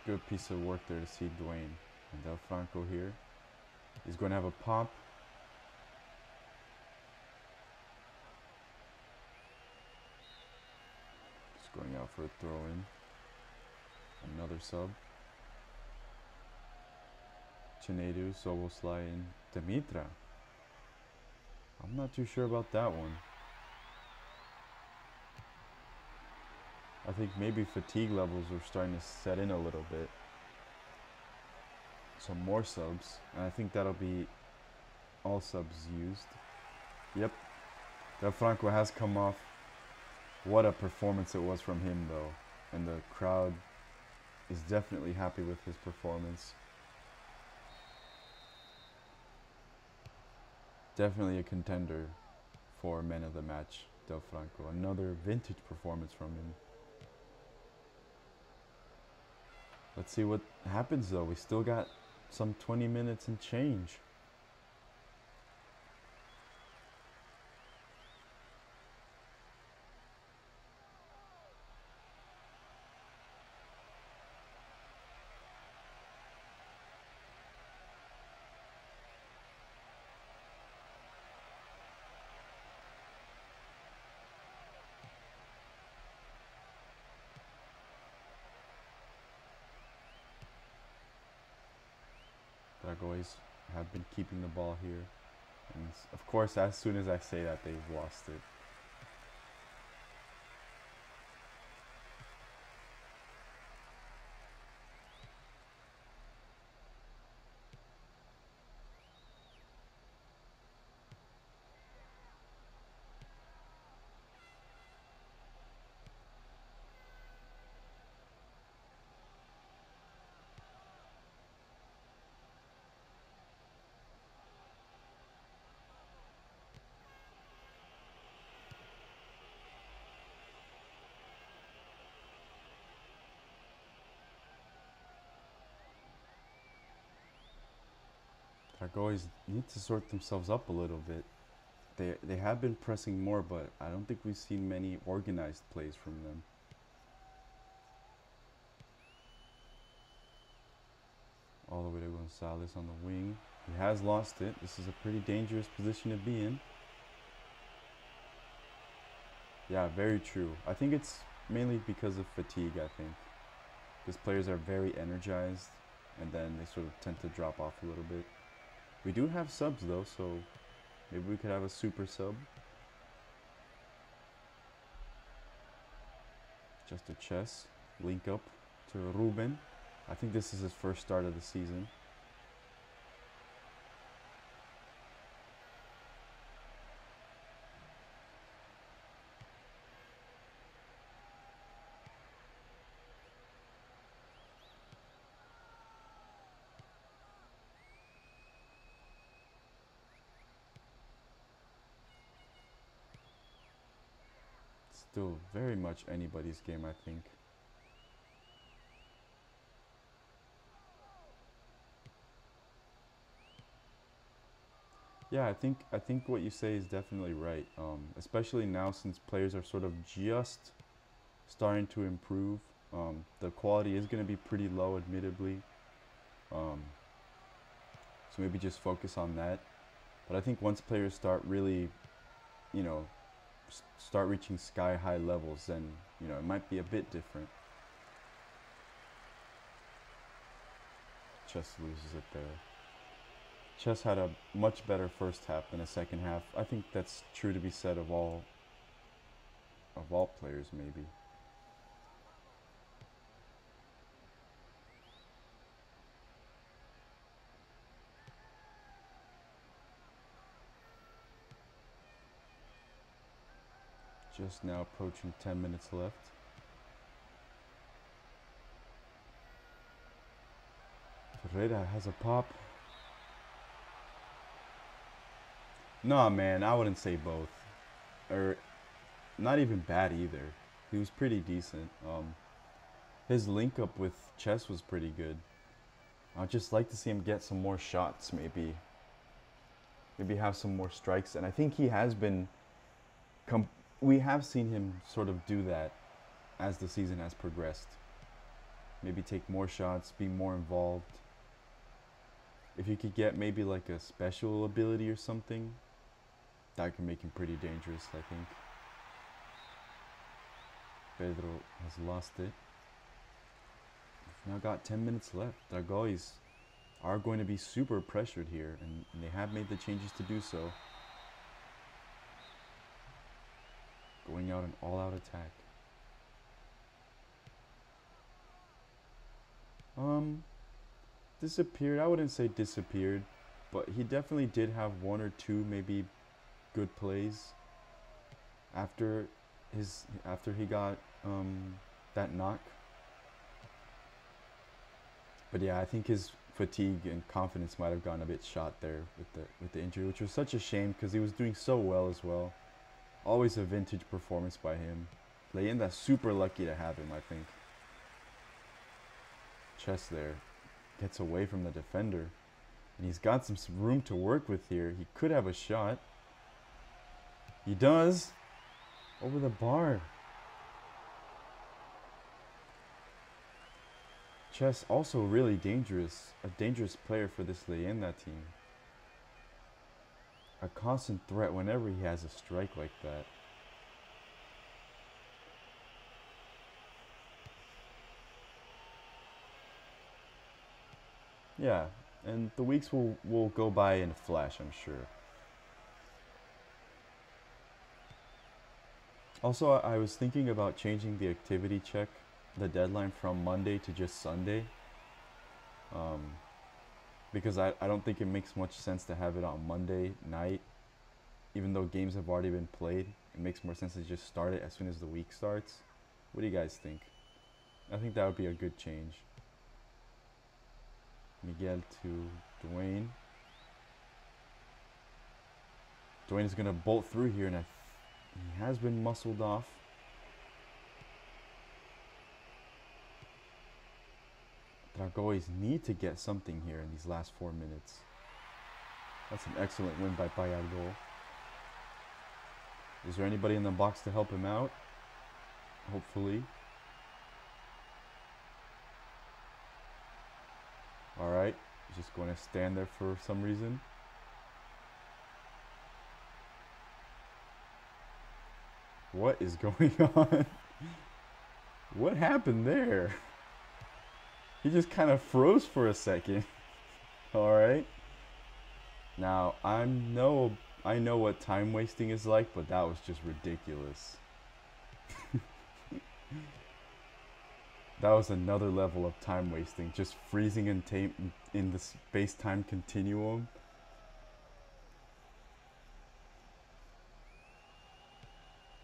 Good piece of work there to see Dwayne. And Del Franco here. He's going to have a pop. Just going out for a throw in. Another sub. Chinedu, Soboslai, and Dimitra. I'm not too sure about that one. I think maybe fatigue levels are starting to set in a little bit. Some more subs, and I think that'll be all subs used. Yep, Del Franco has come off. What a performance it was from him though, and the crowd is definitely happy with his performance. Definitely a contender for man of the match, Del Franco. Another vintage performance from him. Let's see what happens though. We still got some 20 minutes and change. Dragões have been keeping the ball here, and of course as soon as I say that, they've lost it. Dragões need to sort themselves up a little bit. They have been pressing more, but I don't think we've seen many organized plays from them. All the way to Gonzalez on the wing. He has lost it. This is a pretty dangerous position to be in. Yeah, very true. I think it's mainly because of fatigue, I think. Because players are very energized, and then they sort of tend to drop off a little bit. We do have subs, though, so maybe we could have a super sub. Just a chess. Link up to Ruben. I think this is his first start of the season. Still very much anybody's game, I think. Yeah, I think what you say is definitely right. Especially now since players are sort of just starting to improve. The quality is going to be pretty low, admittedly. So maybe just focus on that. But I think once players start really, you know, start reaching sky high levels, then, you know, it might be a bit different. Chess loses it there. Chess had a much better first half than a second half. I think that's true to be said of all players, maybe. Just now approaching 10 minutes left. Ferreira has a pop. Nah, man, I wouldn't say both. Or, not even bad either. He was pretty decent. His link up with Chess was pretty good. I'd just like to see him get some more shots, maybe. Maybe have some more strikes. And I think he has been... we have seen him sort of do that as the season has progressed. Maybe take more shots, be more involved. If you could get maybe like a special ability or something, that can make him pretty dangerous, I think. Pedro has lost it. We've now got 10 minutes left. Dragões are going to be super pressured here, and they have made the changes to do so. Going out an all-out attack. Disappeared. I wouldn't say disappeared, but he definitely did have one or two maybe good plays after he got that knock. But yeah, I think his fatigue and confidence might have gone a bit shot there with the injury, which was such a shame because he was doing so well as well. Always a vintage performance by him. Leyenda super lucky to have him, I think. Chess there. Gets away from the defender. And he's got some room to work with here. He could have a shot. He does. Over the bar. Chess also really dangerous. A dangerous player for this Leyenda team. A constant threat whenever he has a strike like that. Yeah, and the weeks will go by in a flash, I'm sure. Also, I was thinking about changing the activity check, the deadline from Monday to just Sunday. Because I don't think it makes much sense to have it on Monday night. Even though games have already been played, it makes more sense to just start it as soon as the week starts. What do you guys think? I think that would be a good change. Miguel to Dwayne. Dwayne is going to bolt through here, and he has been muscled off. Dragões need to get something here in these last 4 minutes. That's an excellent win by Payardo. Is there anybody in the box to help him out? Hopefully. Alright. He's just going to stand there for some reason. What is going on? What happened there? He just kind of froze for a second. Alright. Now, I know what time wasting is like, but that was just ridiculous. That was another level of time wasting. Just freezing in the space-time continuum.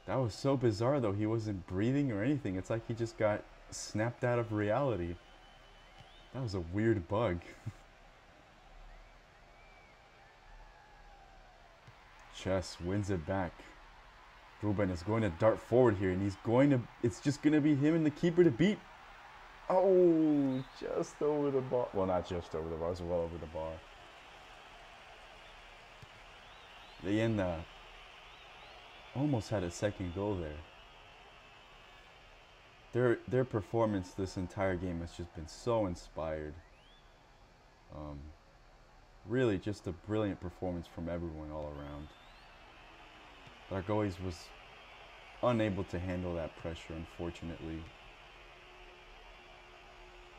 That was so bizarre, though. He wasn't breathing or anything. It's like he just got snapped out of reality. That was a weird bug. Chess wins it back. Ruben is going to dart forward here, and he's going to... It's just going to be him and the keeper to beat. Oh, just over the bar. Well, not just over the bar. It's well over the bar. Leyenda almost had a second goal there. Their performance this entire game has just been so inspired. Really just a brilliant performance from everyone all around. Dragões was unable to handle that pressure, unfortunately.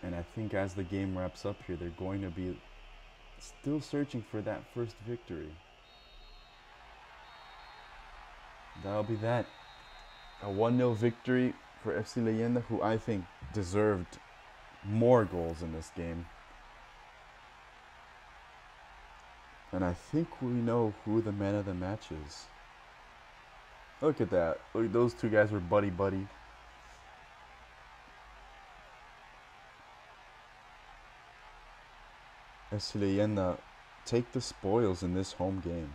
And I think as the game wraps up here, they're going to be still searching for that first victory. That'll be that. A 1-0 victory for FC Leyenda, who I think deserved more goals in this game. And I think we know who the man of the match is. Look at that. Look, those two guys were buddy-buddy. FC Leyenda take the spoils in this home game.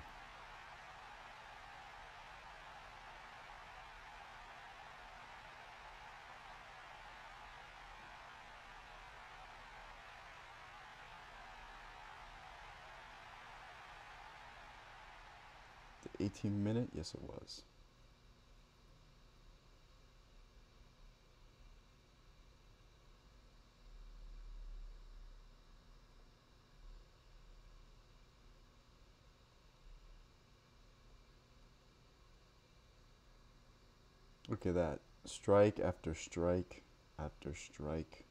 The 18th minute? Yes, it was. Look at that. Strike after strike after strike.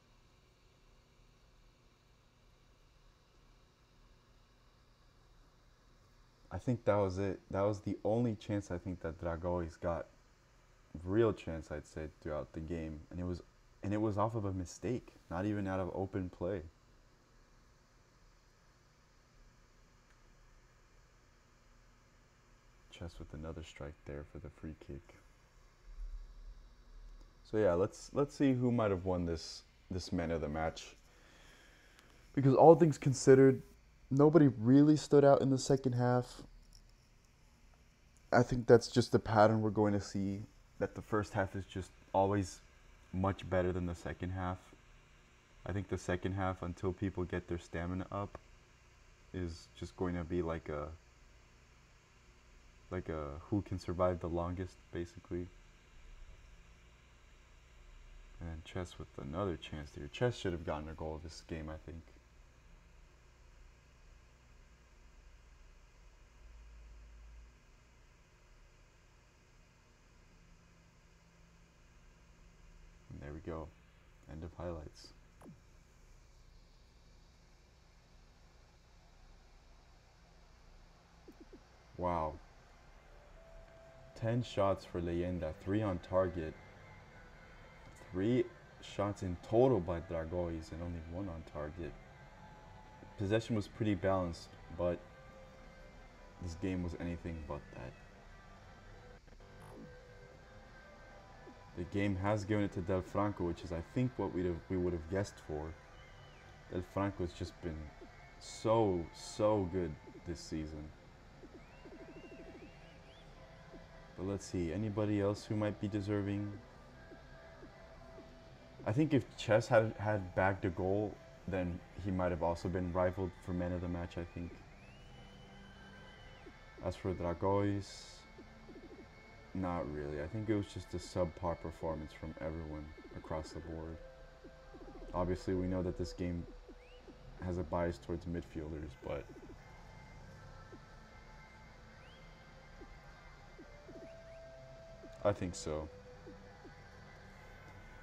I think that was it. That was the only chance I think that Dragões got. Real chance, I'd say, throughout the game. And it was off of a mistake, not even out of open play. Chess with another strike there for the free kick. So yeah, let's see who might have won this man of the match. Because all things considered, nobody really stood out in the second half. I think that's just the pattern we're going to see, that the first half is just always much better than the second half. I think the second half, until people get their stamina up, is just going to be like a who can survive the longest, basically. And Chess with another chance here. Chess should have gotten a goal this game, I think. And there we go. End of highlights. Wow. 10 shots for Leyenda, 3 on target. 3 shots in total by Dragões and only 1 on target. Possession was pretty balanced, but this game was anything but that. The game has given it to Del Franco, which is I think what we would have guessed for. Del Franco has just been so good this season. But let's see, anybody else who might be deserving? I think if Chess had bagged a goal, then he might have also been rivaled for man of the match, I think. As for Dragões, not really. I think it was just a subpar performance from everyone across the board. Obviously, we know that this game has a bias towards midfielders, but I think so.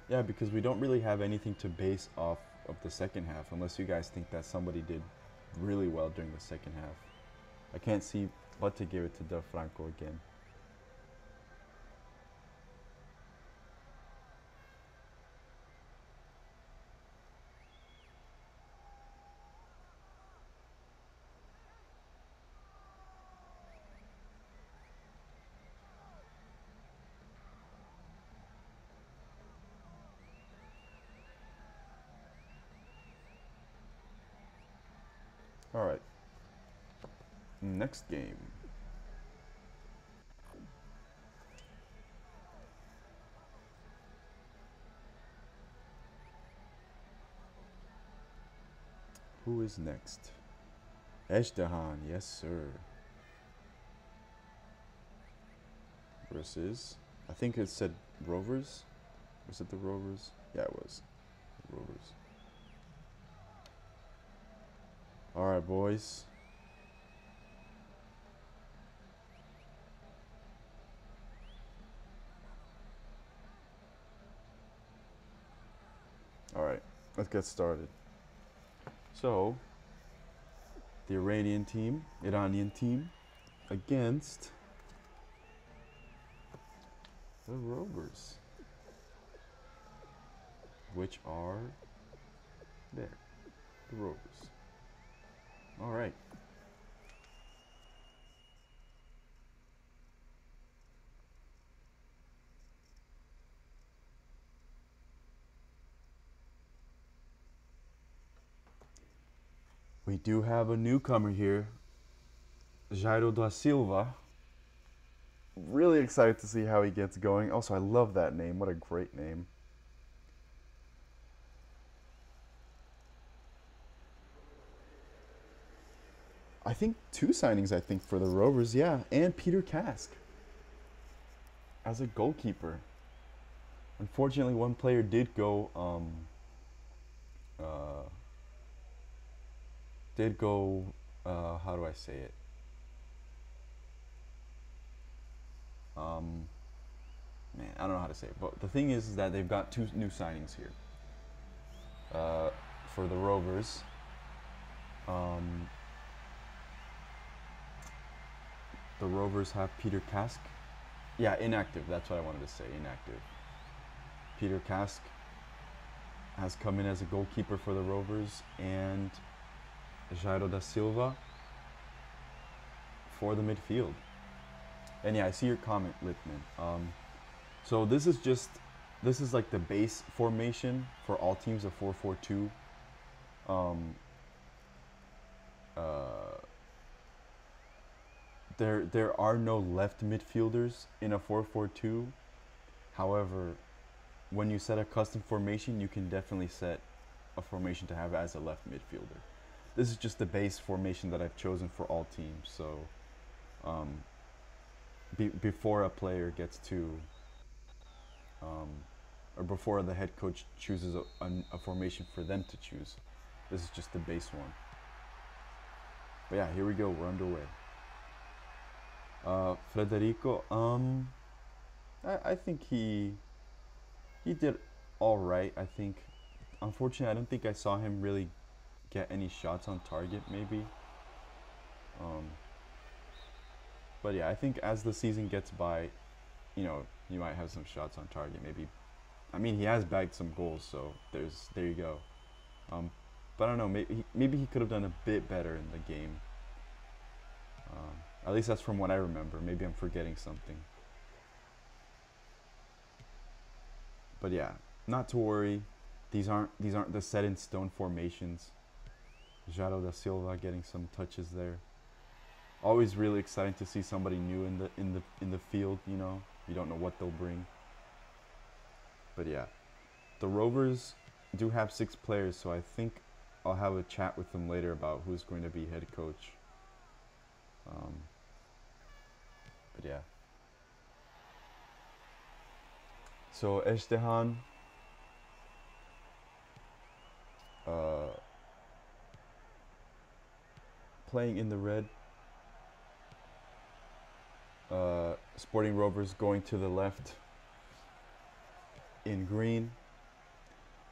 Yeah, because we don't really have anything to base off of the second half, unless you guys think that somebody did really well during the second half. I can't see but to give it to Del Franco again. All right. Next game. Who is next? Ezhdehan, yes sir. Versus, I think it said Rovers. Was it the Rovers? Yeah, it was. Rovers. All right, boys. All right, let's get started. So, the Iranian team against the Rovers, which are there, the Rovers. All right. We do have a newcomer here, Jairo da Silva. Really excited to see how he gets going. Also, I love that name. What a great name. I think 2 signings, I think, for the Rovers, yeah. And Peter Kask as a goalkeeper. Unfortunately, one player did go, how do I say it? Man, I don't know how to say it. But the thing is that they've got 2 new signings here for the Rovers. The Rovers have Peter Kask. Yeah, inactive. That's what I wanted to say. Inactive. Peter Kask has come in as a goalkeeper for the Rovers, and Jairo da Silva for the midfield. And yeah, I see your comment, Littman. So this is like the base formation for all teams of 4-4-2. There are no left midfielders in a 4-4-2. However, when you set a custom formation, you can definitely set a formation to have as a left midfielder. This is just the base formation that I've chosen for all teams. So before a player gets to, or before the head coach chooses a formation for them to choose, this is just the base one. But yeah, here we go. We're underway. Federico, I think he did all right. I think, unfortunately, I don't think I saw him really get any shots on target. Maybe. But yeah, I think as the season gets by, you might have some shots on target. Maybe. I mean, he has bagged some goals, so there you go. But I don't know. Maybe he could have done a bit better in the game. At least that's from what I remember. Maybe I'm forgetting something. But yeah, not to worry. These aren't the set in stone formations. Jairo da Silva getting some touches there. Always really exciting to see somebody new in the field. You don't know what they'll bring. But yeah, the Rovers do have 6 players, so I think I'll have a chat with them later about who's going to be head coach. But yeah. So Ezhdehan, playing in the red. Sporting Rovers going to the left in green.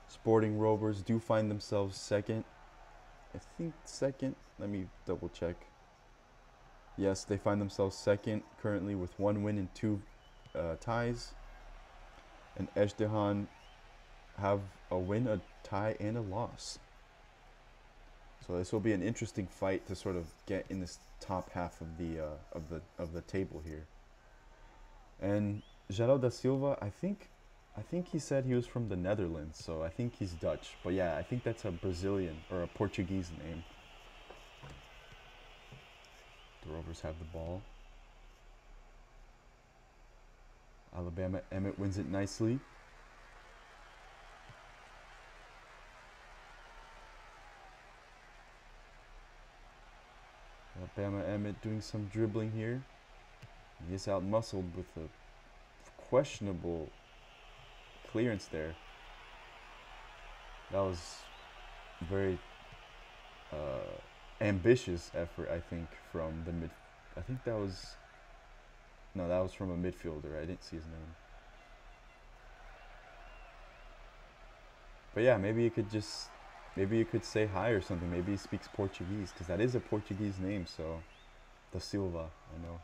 Sporting Rovers do find themselves second. I think second. Let me double check. Yes, they find themselves second currently with 1 win and 2 ties. And Ezhdehan have a win, a tie, and a loss. So this will be an interesting fight to sort of get in this top half of the table here. And Geraldo da Silva, I think he said he was from the Netherlands, so I think he's Dutch. But yeah, I think that's a Brazilian or a Portuguese name. The Rovers have the ball. Alabama Emmett wins it nicely. Alabama Emmett doing some dribbling here. He is out-muscled with a questionable clearance there. That was very ambitious effort, I think, from the mid. I think that was. No, that was from a midfielder. I didn't see his name. But yeah, maybe you could say hi or something. Maybe he speaks Portuguese, because that is a Portuguese name. So, da Silva, I know.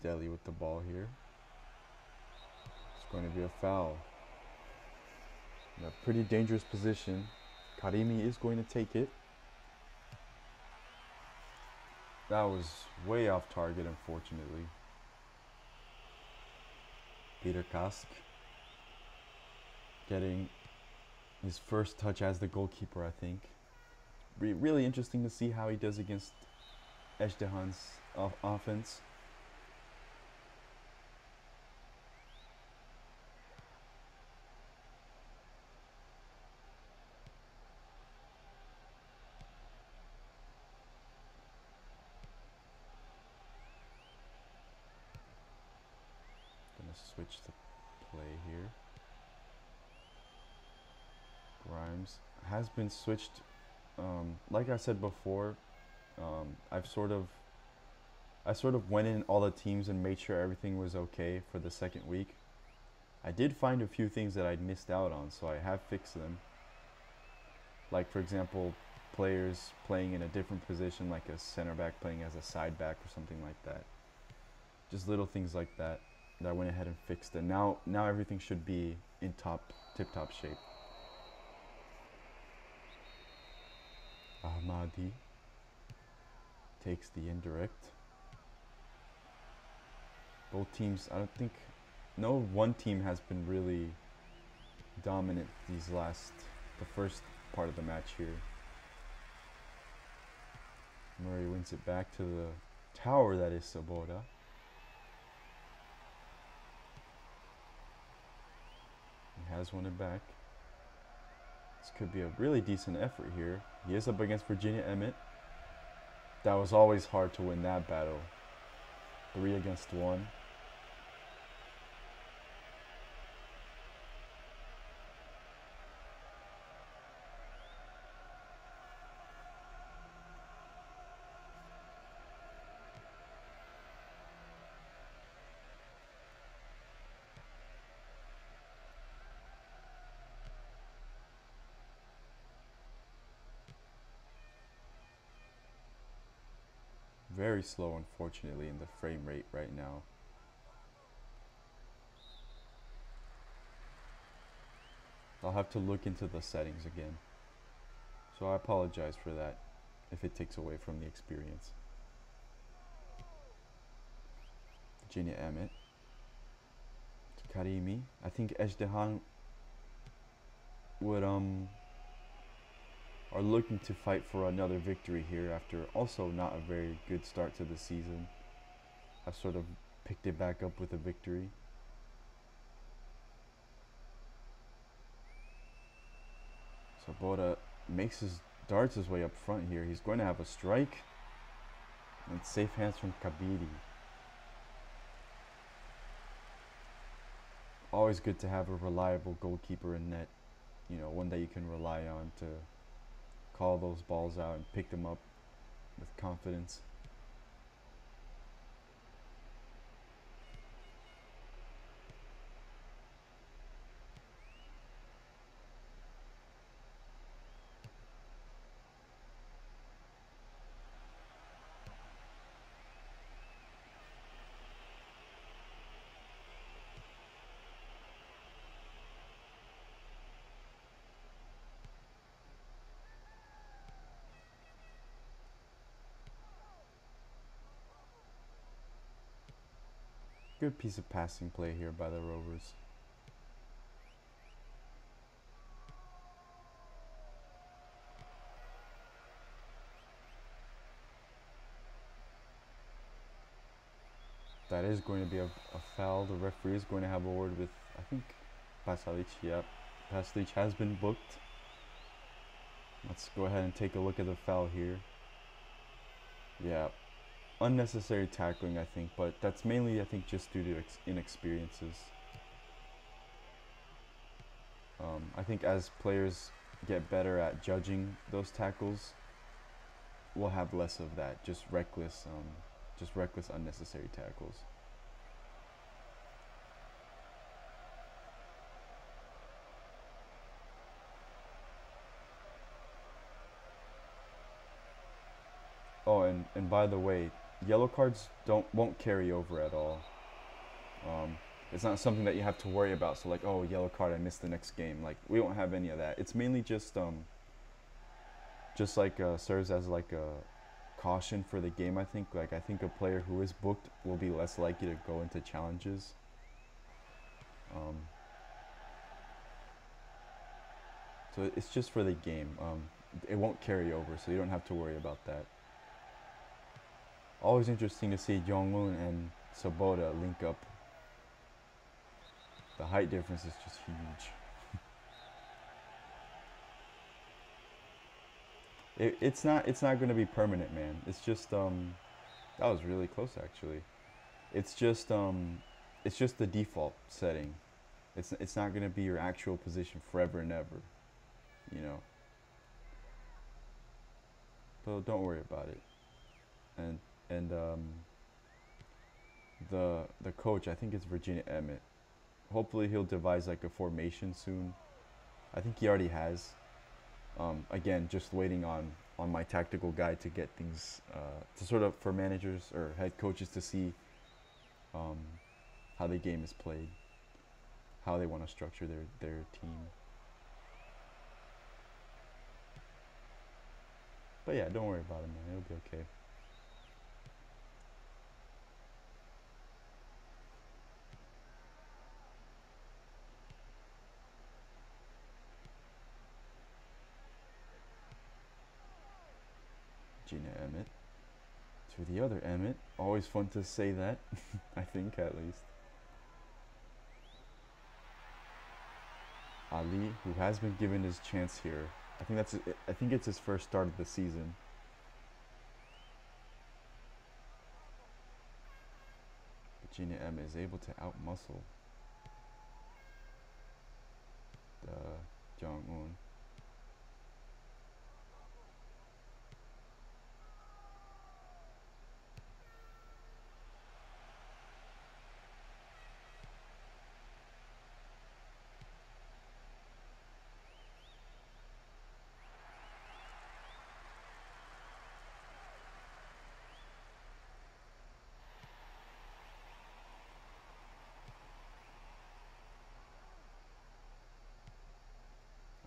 Delhi with the ball here. It's going to be a foul. In a pretty dangerous position. Karimi is going to take it. That was way off target, unfortunately. Peter Kask getting his first touch as the goalkeeper, I think. Really interesting to see how he does against Ezhdehan's offense. Switch the play here. Grimes has been switched. Like I said before, I sort of went in all the teams and made sure everything was okay for the second week. I did find a few things that I'd missed out on, so I have fixed them. Like, for example, players playing in a different position, like a center back playing as a side back or something like that. Just little things like that. I went ahead and fixed it. Now everything should be in tip-top shape. Ahmadi takes the indirect. Both teams, I don't think, no one team has been really dominant the first part of the match here. Murray wins it back to the tower that is Sabota. Has won it back. This could be a really decent effort here. He is up against Virginia Emmett. That was always hard to win that battle. 3 against 1. Very slow, unfortunately, in the frame rate right now. I'll have to look into the settings again. So I apologize for that if it takes away from the experience. Virginia Emmett. To Karimi. I think Ezhdehan would are looking to fight for another victory here after also not a very good start to the season. I've sort of picked it back up with a victory. So Boda darts his way up front here. He's going to have a strike. And safe hands from Kabiri. Always good to have a reliable goalkeeper in net. You know, one that you can rely on to call those balls out and pick them up with confidence. Good piece of passing play here by the Rovers. That is going to be a foul. The referee is going to have a word with, I think, Pasalic. Yep, Pasalic has been booked. Let's go ahead and take a look at the foul here. Yeah, unnecessary tackling, I think, but that's mainly, I think, just due to inexperiences. I think as players get better at judging those tackles, we'll have less of that, just reckless unnecessary tackles. Oh, and by the way, yellow cards won't carry over at all. It's not something that you have to worry about. So like, oh, yellow card, I missed the next game. Like, we don't have any of that. It's mainly just like serves as like a caution for the game. I think a player who is booked will be less likely to go into challenges. So it's just for the game. It won't carry over, so you don't have to worry about that. Always interesting to see Jong-un and Sabota link up. The height difference is just huge. It's not going to be permanent, man. It's just that was really close actually. It's just the default setting. It's not going to be your actual position forever and ever, you know. But don't worry about it. And the coach, I think it's Virginia Emmett. Hopefully he'll devise like a formation soon. I think he already has. Again, just waiting on my tactical guide to get things to sort of for managers or head coaches to see how the game is played, how they want to structure their team. But yeah, don't worry about it, man. It'll be okay. Gina Emmett to the other Emmett. Always fun to say that. I think at least. Ali, who has been given his chance here. I think it's his first start of the season. But Gina Emmett is able to outmuscle the Jong-un.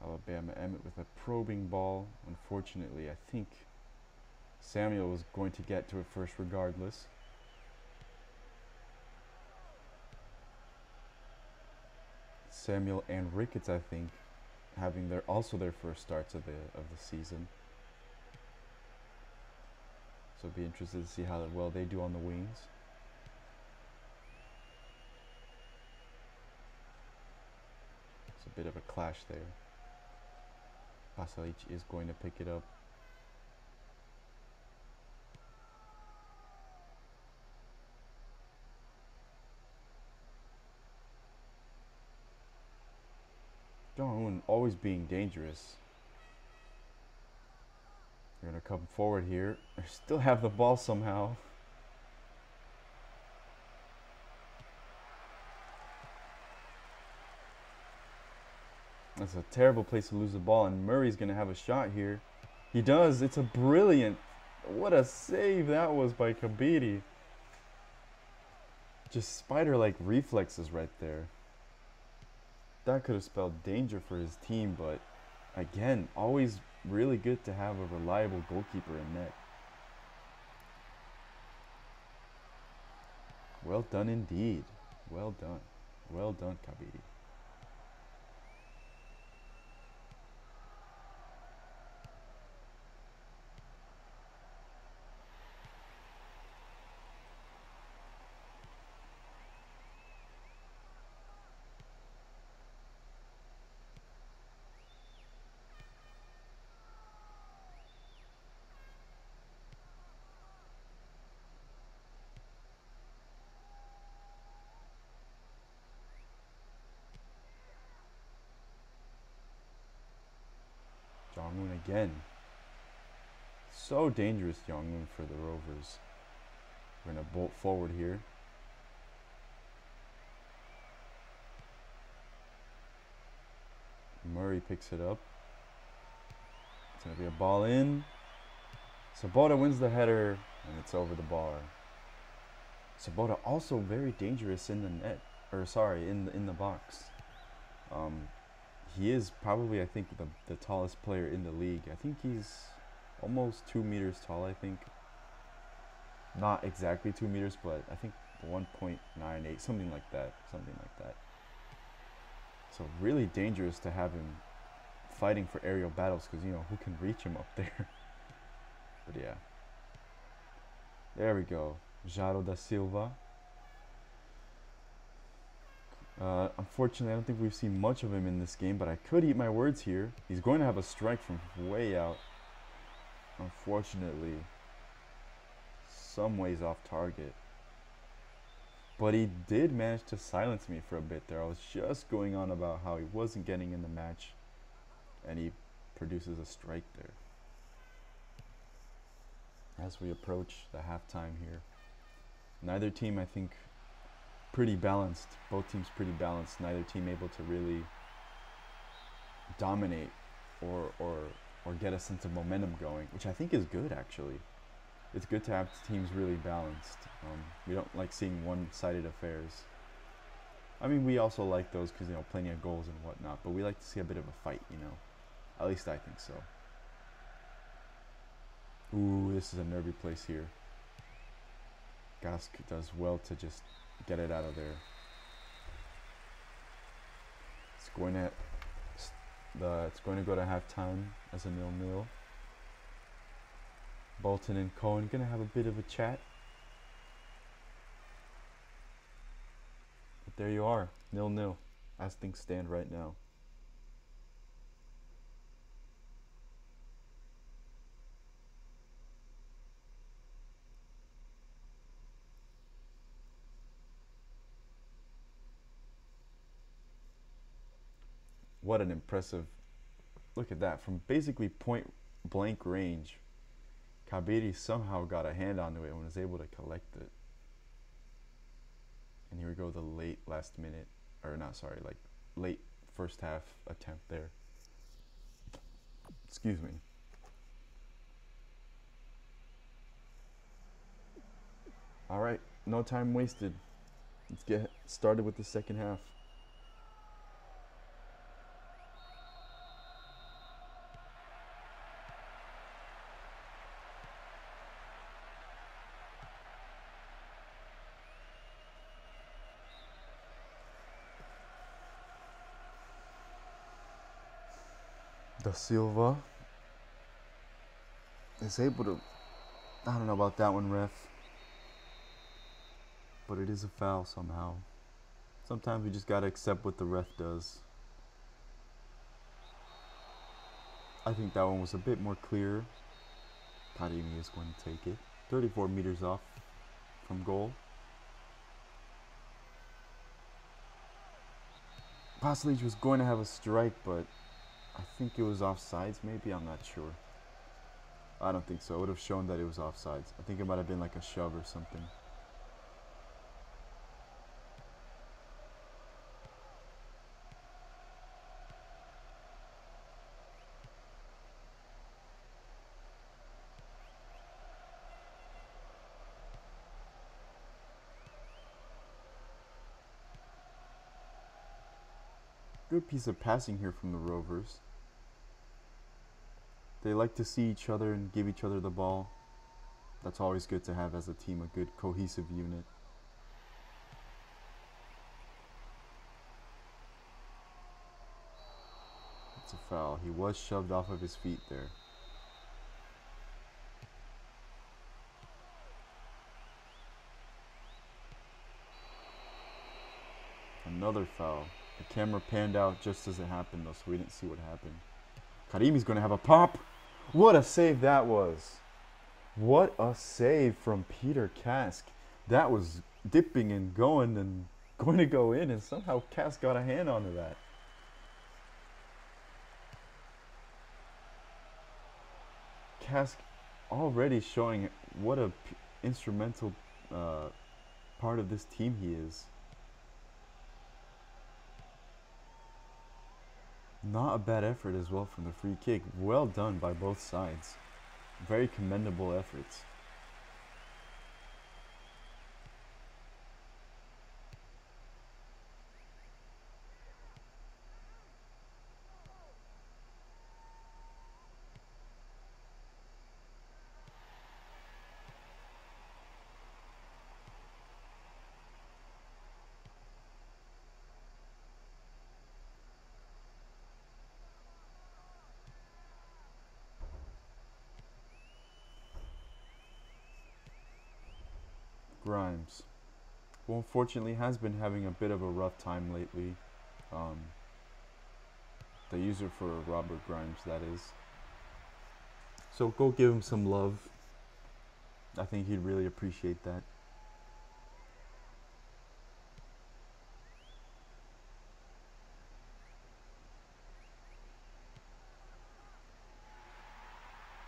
Alabama Emmett with a probing ball. Unfortunately, I think Samuel was going to get to it first regardless. Samuel and Ricketts, I think. having their first starts of the season. So be interested to see how well they do on the wings. It's a bit of a clash there. Pasalic is going to pick it up. Jong-un always being dangerous. They're going to come forward here. They still have the ball somehow. That's a terrible place to lose the ball, and Murray's going to have a shot here. He does. It's a brilliant. What a save that was by Ghabr. Just spider-like reflexes right there. That could have spelled danger for his team, but again, always really good to have a reliable goalkeeper in net. Well done indeed. Well done. Well done, Ghabr. Jong-un again. So dangerous, Jong-un, for the Rovers. We're going to bolt forward here. Murray picks it up. It's going to be a ball in. Sabota wins the header, and it's over the bar. Sabota also very dangerous in the net, or sorry, in the box. He is probably, I think, the tallest player in the league. I think he's almost 2 meters tall, I think. Not exactly 2 meters, but I think 1.98, something like that. So really dangerous to have him fighting for aerial battles, because, you know, who can reach him up there? But yeah. There we go. Jaro da Silva. Unfortunately, I don't think we've seen much of him in this game, but I could eat my words here. He's going to have a strike from way out. Unfortunately, some ways off target. But he did manage to silence me for a bit there. I was just going on about how he wasn't getting in the match, and he produces a strike there. As we approach the halftime here. Neither team, I think, pretty balanced. Both teams pretty balanced. Neither team able to really dominate or get a sense of momentum going, which I think is good, actually. It's good to have teams really balanced. We don't like seeing one-sided affairs. I mean, we also like those because, you know, plenty of goals and whatnot, but we like to see a bit of a fight, you know. At least I think so. Ooh, this is a nervy place here. Gask does well to just get it out of there. It's going to go to halftime as a 0-0. Bolton and Cohen gonna have a bit of a chat. But there you are, 0-0, as things stand right now. What an impressive, look at that, from basically point blank range. Ghabr somehow got a hand onto it and was able to collect it. And here we go, the late last minute, or not, sorry, like late first half attempt there. Excuse me. All right, no time wasted. Let's get started with the second half. Da Silva is able to... I don't know about that one, ref. But it is a foul somehow. Sometimes we just gotta accept what the ref does. I think that one was a bit more clear. Karimi is going to take it. 34 meters off from goal. Pasalic was going to have a strike, but I think it was offsides maybe. I'm not sure. I don't think so. It would have shown that it was offsides. I think it might have been like a shove or something. Good piece of passing here from the Rovers. They like to see each other and give each other the ball. That's always good to have as a team, a good cohesive unit. It's a foul. He was shoved off of his feet there. Another foul. The camera panned out just as it happened though, so we didn't see what happened. Karimi's going to have a pop. What a save that was. What a save from Peter Kask. That was dipping and going to go in, and somehow Kask got a hand onto that. Kask already showing what a instrumental part of this team he is. Not a bad effort as well from the free kick. Well done by both sides. Very commendable efforts. Grimes, who unfortunately has been having a bit of a rough time lately. The user for Robert Grimes, that is. So go give him some love. I think he'd really appreciate that.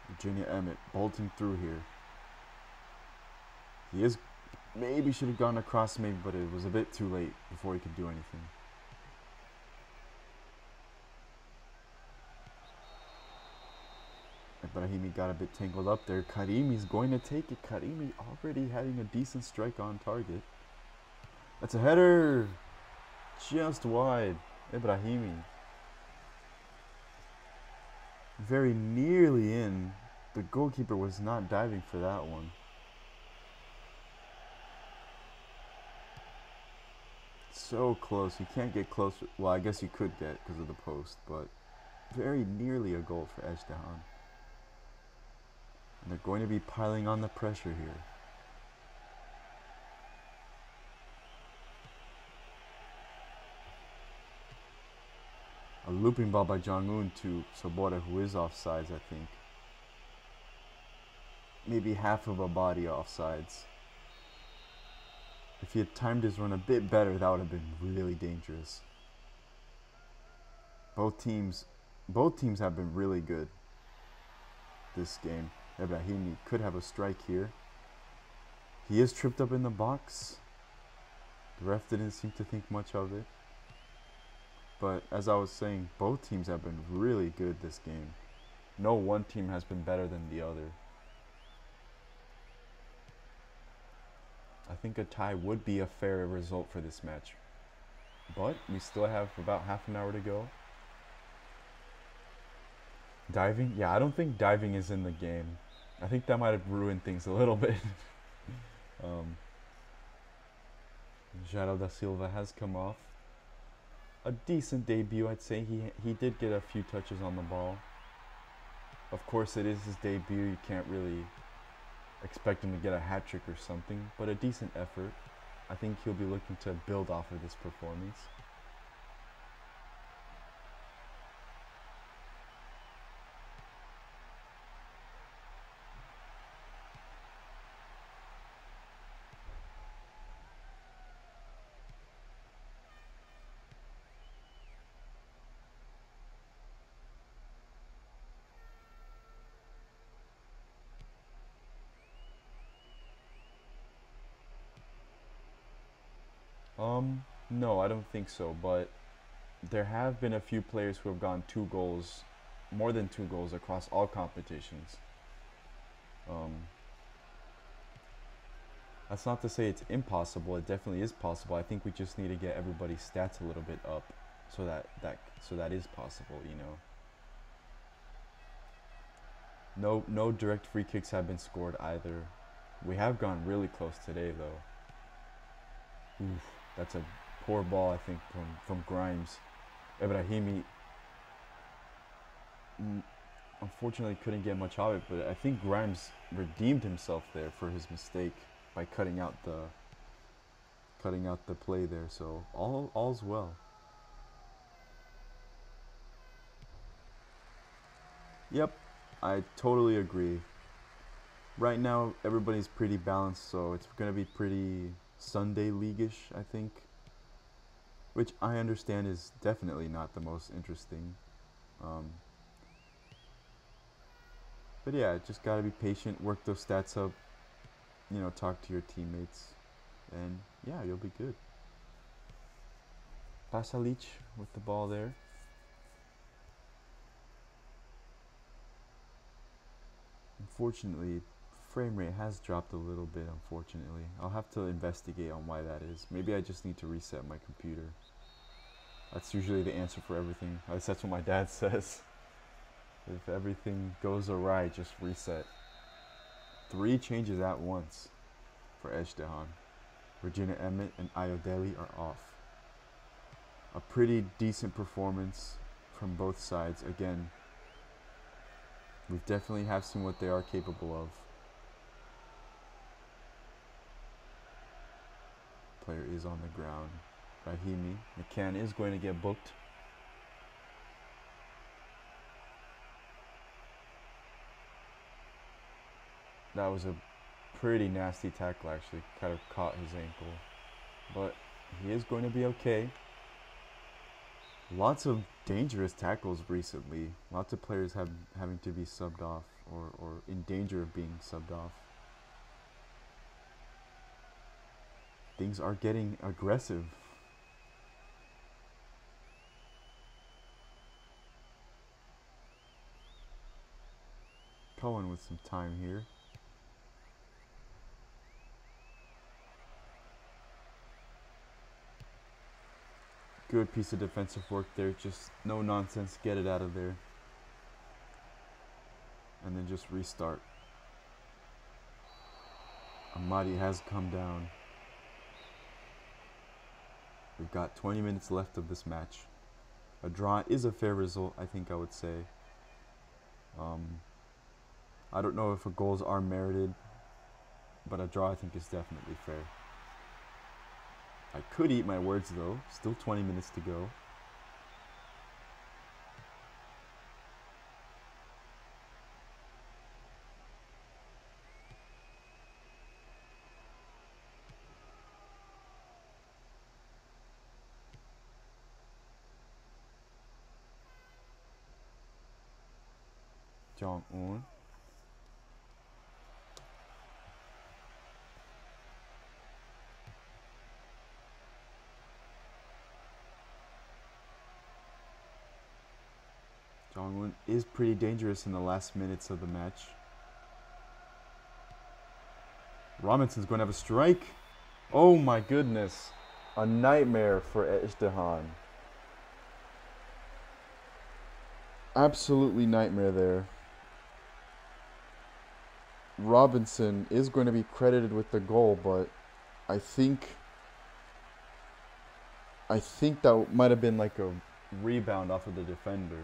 Virginia Emmett bolting through here. He is... Maybe should have gone across maybe, but it was a bit too late before he could do anything. Ibrahimi got a bit tangled up there. Karimi's going to take it. Karimi already having a decent strike on target. That's a header. Just wide. Ibrahimi. Very nearly in. The goalkeeper was not diving for that one. So close. You can't get close. Well, I guess you could get because of the post, but very nearly a goal for Ezhdehan. And they're going to be piling on the pressure here. A looping ball by Jong-un to Sobora, who is offsides, I think. Maybe half of a body offsides. If he had timed his run a bit better, that would have been really dangerous. Both teams have been really good this game. Ibrahimi could have a strike here. He is tripped up in the box. The ref didn't seem to think much of it. But as I was saying, both teams have been really good this game. No one team has been better than the other. I think a tie would be a fair result for this match. But we still have about half an hour to go. Diving? Yeah, I don't think diving is in the game. I think that might have ruined things a little bit. Jaro da Silva has come off. a decent debut, I'd say. He did get a few touches on the ball. Of course, it is his debut. You can't really expect him to get a hat trick or something, but a decent effort. I think he'll be looking to build off of this performance. No, I don't think so, but there have been a few players who have gotten 2 goals, more than 2 goals across all competitions. Um, that's not to say it's impossible. It definitely is possible. I think we just need to get everybody's stats a little bit up, so that is possible. You know. No direct free kicks have been scored either. We have gone really close today, though. Oof, that's a poor ball, I think, from Grimes. Ezhdehan unfortunately couldn't get much of it, but I think Grimes redeemed himself there for his mistake by cutting out the play there. So all's well. Yep, I totally agree. Right now, everybody's pretty balanced, so it's gonna be pretty Sunday league-ish, I think. Which I understand is definitely not the most interesting. But yeah, just gotta be patient, work those stats up, talk to your teammates, and yeah, you'll be good. Pasalic with the ball there. Unfortunately, frame rate has dropped a little bit, unfortunately. I'll have to investigate on why that is. Maybe I just need to reset my computer. That's usually the answer for everything. At least that's what my dad says. If everything goes awry, just reset. 3 changes at once for Ezhdehan. Regina Emmett and Ayodele are off. A pretty decent performance from both sides. Again, we definitely have seen what they are capable of. Player is on the ground. Rahimi. McCann is going to get booked. That was a pretty nasty tackle, actually. Kind of caught his ankle. But he is going to be okay. Lots of dangerous tackles recently. Lots of players having to be subbed off or in danger of being subbed off. Things are getting aggressive. Cohen with some time here. Good piece of defensive work there. Just no nonsense. Get it out of there. And then just restart. Amadi has come down. We've got 20 minutes left of this match. A draw is a fair result, I think I would say. I don't know if goals are merited, but a draw I think is definitely fair. I could eat my words though. Still 20 minutes to go. Jong-un. Jong-un is pretty dangerous in the last minutes of the match. Robinson's going to have a strike. Oh my goodness. A nightmare for Ezhdehan. Absolutely nightmare there. Robinson is going to be credited with the goal, but I think I think that might have been like a rebound off of the defender.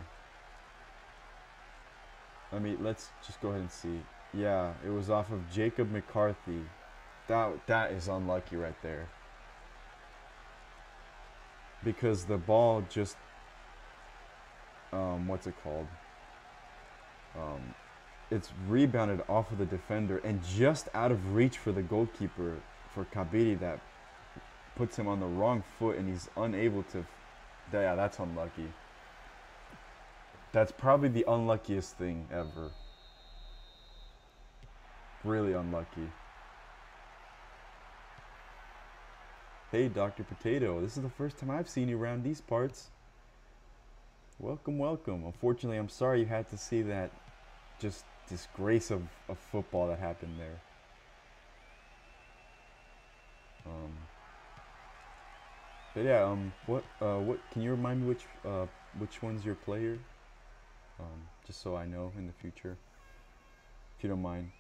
I mean, let's just go ahead and see. Yeah, it was off of Jacob McCarthy. That is unlucky right there. Because the ball just what's it called? It's rebounded off of the defender and just out of reach for the goalkeeper for Ghabr. That puts him on the wrong foot and he's unable to. Yeah, that's unlucky. That's probably the unluckiest thing ever. Really unlucky. Hey, Dr. Potato, this is the first time I've seen you around these parts. Welcome, welcome. Unfortunately, I'm sorry you had to see that just disgrace of football that happened there. But yeah, what can you remind me which one's your player? Just so I know in the future, if you don't mind.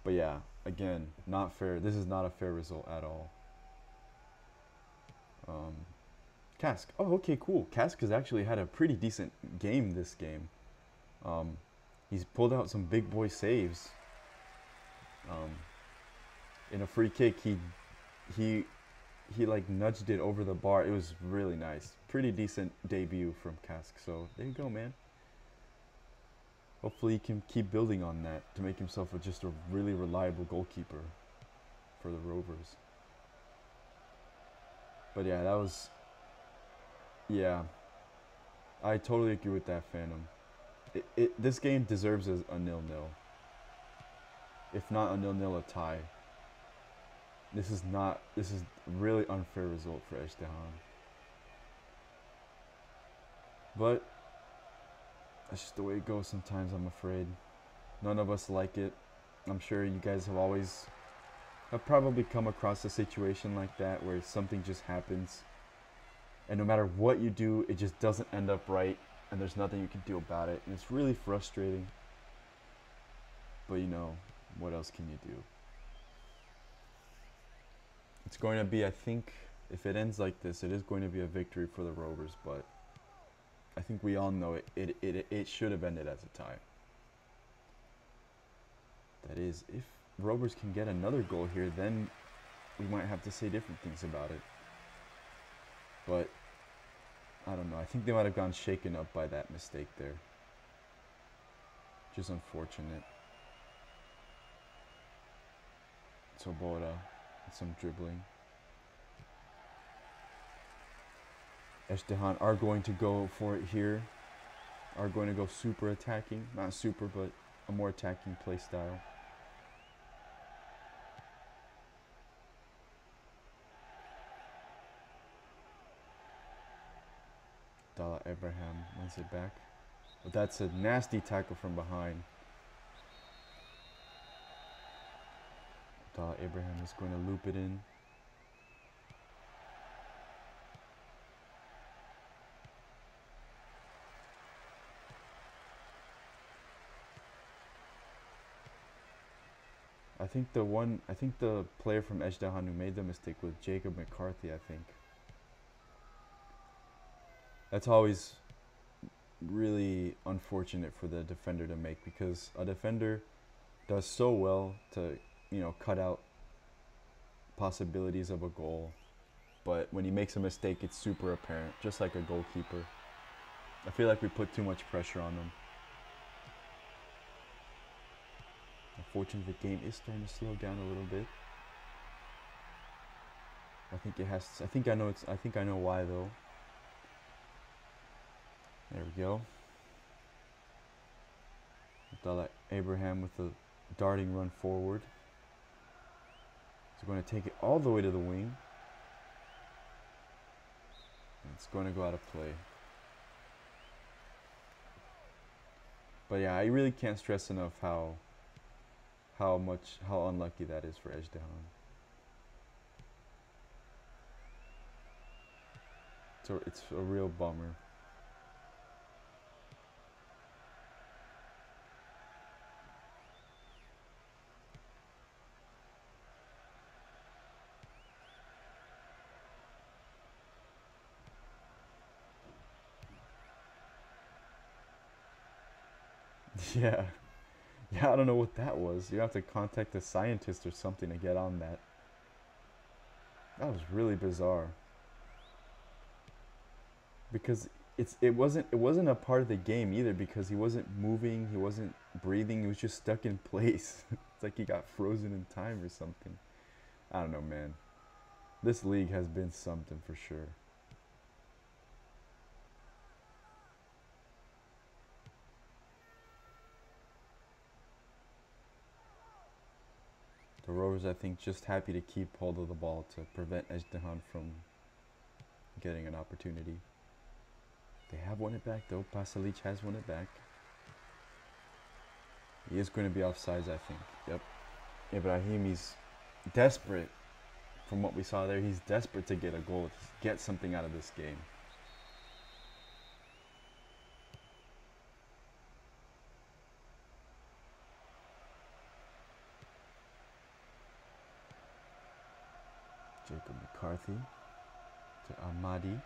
But yeah, again, not fair. This is not a fair result at all. Cask. Oh, okay, cool. Cask has actually had a pretty decent game this game. He's pulled out some big boy saves. In a free kick, he like nudged it over the bar. It was really nice. Pretty decent debut from Cask. So there you go, man. Hopefully he can keep building on that to make himself just a really reliable goalkeeper for the Rovers. But yeah, that was... Yeah. I totally agree with that, Phantom. This game deserves a 0-0. If not a 0-0, a tie. This is really unfair result for Ezhdehan. But that's just the way it goes sometimes, I'm afraid. None of us like it. I'm sure you guys have probably come across a situation like that where something just happens and no matter what you do, it just doesn't end up right and there's nothing you can do about it, and it's really frustrating. But you know, what else can you do? It's going to be, I think, if it ends like this, it is going to be a victory for the Rovers, but I think we all know it should have ended as a tie. That is, if Rovers can get another goal here, then we might have to say different things about it. But I don't know. I think they might have gone shaken up by that mistake there. Just unfortunate. Sobora and some dribbling. Ezhdehan are going to go for it here. Are going to go super attacking. Not super, but a more attacking play style. Abraham wins it back. But that's a nasty tackle from behind. Abraham is going to loop it in. I think the player from Ezhdehan who made the mistake was Jacob McCarthy, I think. That's always really unfortunate for the defender to make, because a defender does so well to, you know, cut out possibilities of a goal, but when he makes a mistake, it's super apparent, just like a goalkeeper. I feel like we put too much pressure on them. Unfortunately, the game is starting to slow down a little bit. I think it has to, I think I know why though. There we go. Abraham with a darting run forward. He's going to take it all the way to the wing. And it's going to go out of play. But yeah, I really can't stress enough how unlucky that is for Ezhdehan. So it's a real bummer. Yeah. Yeah, I don't know what that was. You have to contact a scientist or something to get on that. That was really bizarre. Because it wasn't a part of the game either because he wasn't moving, he wasn't breathing, he was just stuck in place. It's like he got frozen in time or something. I don't know, man. This league has been something for sure. The Rovers, I think, just happy to keep hold of the ball to prevent Ezhdehan from getting an opportunity. They have won it back, though. Pasalic has won it back. He is going to be offsides, I think. Yep. Ibrahimi's desperate. From what we saw there, he's desperate to get a goal, to get something out of this game. Jacob McCarthy to Ahmadi.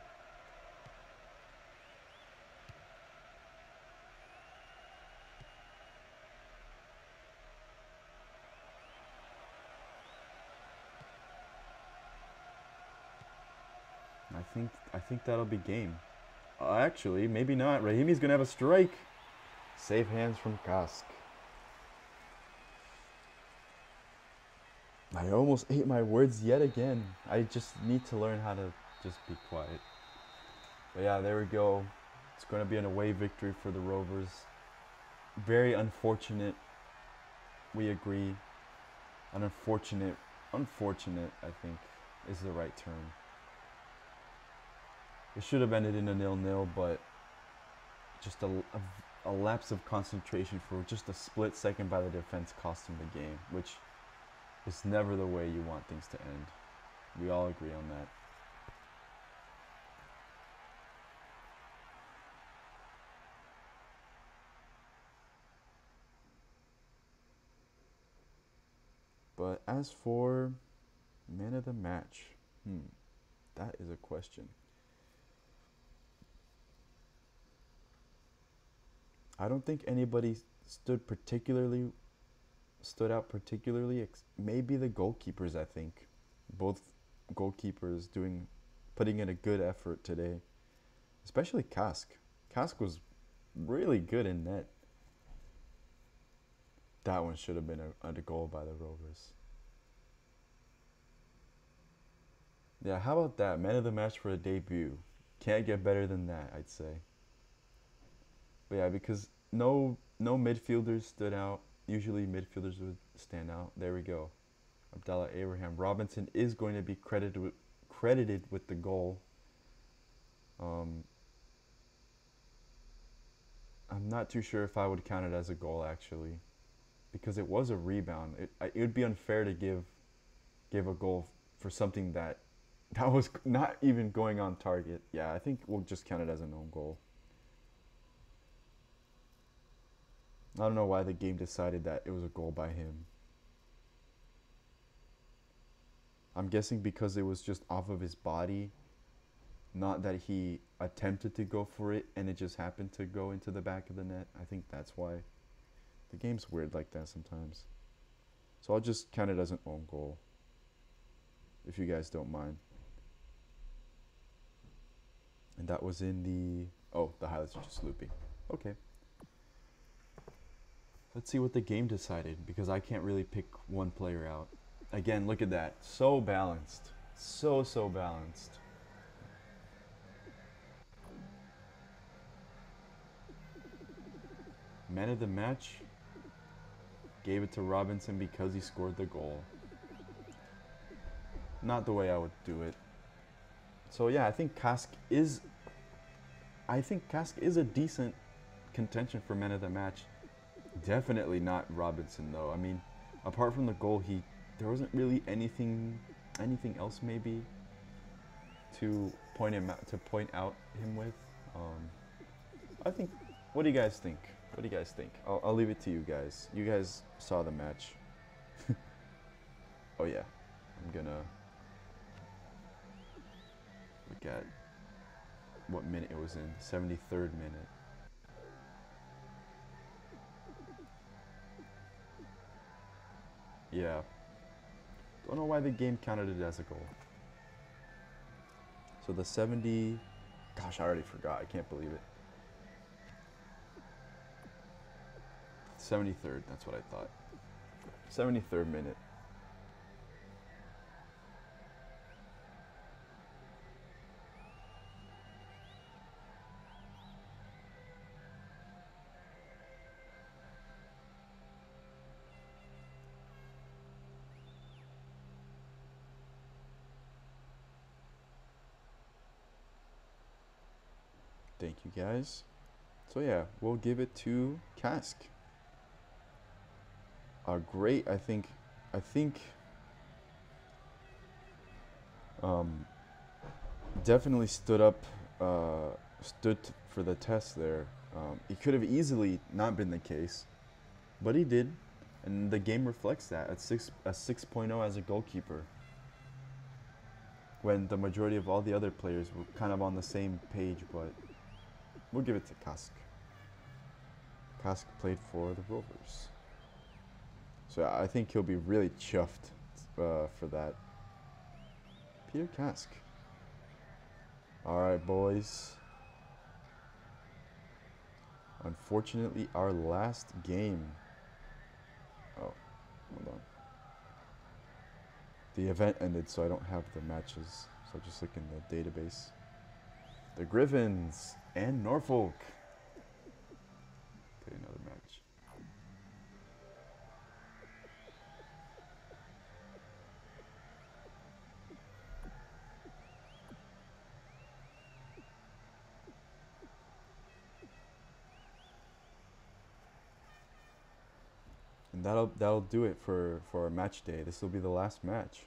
I think that'll be game. Actually, maybe not. Rahimi's gonna have a strike. Save hands from Kask. I almost ate my words yet again. I just need to learn how to just be quiet. But yeah, there we go. It's going to be an away victory for the Rovers. Very unfortunate. We agree. Unfortunate, I think, is the right term. It should have ended in a 0-0, but just a lapse of concentration for just a split second by the defense cost him the game, which is never the way you want things to end. We all agree on that. But as for man of the match, that is a question. I don't think anybody stood out particularly. Maybe the goalkeepers. I think both goalkeepers putting in a good effort today, especially Kask. Kask was really good in net. That one should have been a goal by the Rovers. Yeah, how about that? Man of the match for a debut. Can't get better than that, I'd say. But yeah, because no midfielders stood out. Usually midfielders would stand out. There we go. Abdallah Abraham. Robinson is going to be credited with the goal. I'm not too sure if I would count it as a goal actually, because it was a rebound. It would be unfair to give a goal for something that was not even going on target. Yeah, I think we'll just count it as an own goal. I don't know why the game decided that it was a goal by him. I'm guessing because it was just off of his body, not that he attempted to go for it and it just happened to go into the back of the net. I think that's why. The game's weird like that sometimes. So I'll just count it as an own goal, if you guys don't mind. And that was in the... Oh, the highlights are just looping. Okay. Let's see what the game decided, because I can't really pick one player out. Again, look at that. So balanced. So balanced. Man of the match gave it to Robinson because he scored the goal. Not the way I would do it. So yeah, I think Kask is a decent contention for man of the match. Definitely not Robinson though. I mean, apart from the goal, there wasn't really anything else maybe to point out him with. I think. What do you guys think? I'll leave it to you guys. You guys saw the match. Oh yeah, I'm gonna look at what minute it was in. 73rd minute. Yeah. Don't know why the game counted it as a goal. So the 70... Gosh, I already forgot. I can't believe it. 73rd, that's what I thought. 73rd minute. Thank you, guys. So yeah, we'll give it to Cask. Great, I think definitely stood for the test there. It could have easily not been the case, but he did, and the game reflects that at 6.0 as a goalkeeper. When the majority of all the other players were kind of on the same page, but we'll give it to Cask. Cask played for the Rovers, so I think he'll be really chuffed for that. Peter Cask. All right, boys. Unfortunately, our last game. Oh, hold on. The event ended, so I don't have the matches. So I just look in the database. The Griffins and Norfolk. Okay, another match. And that'll do it for our match day. This will be the last match.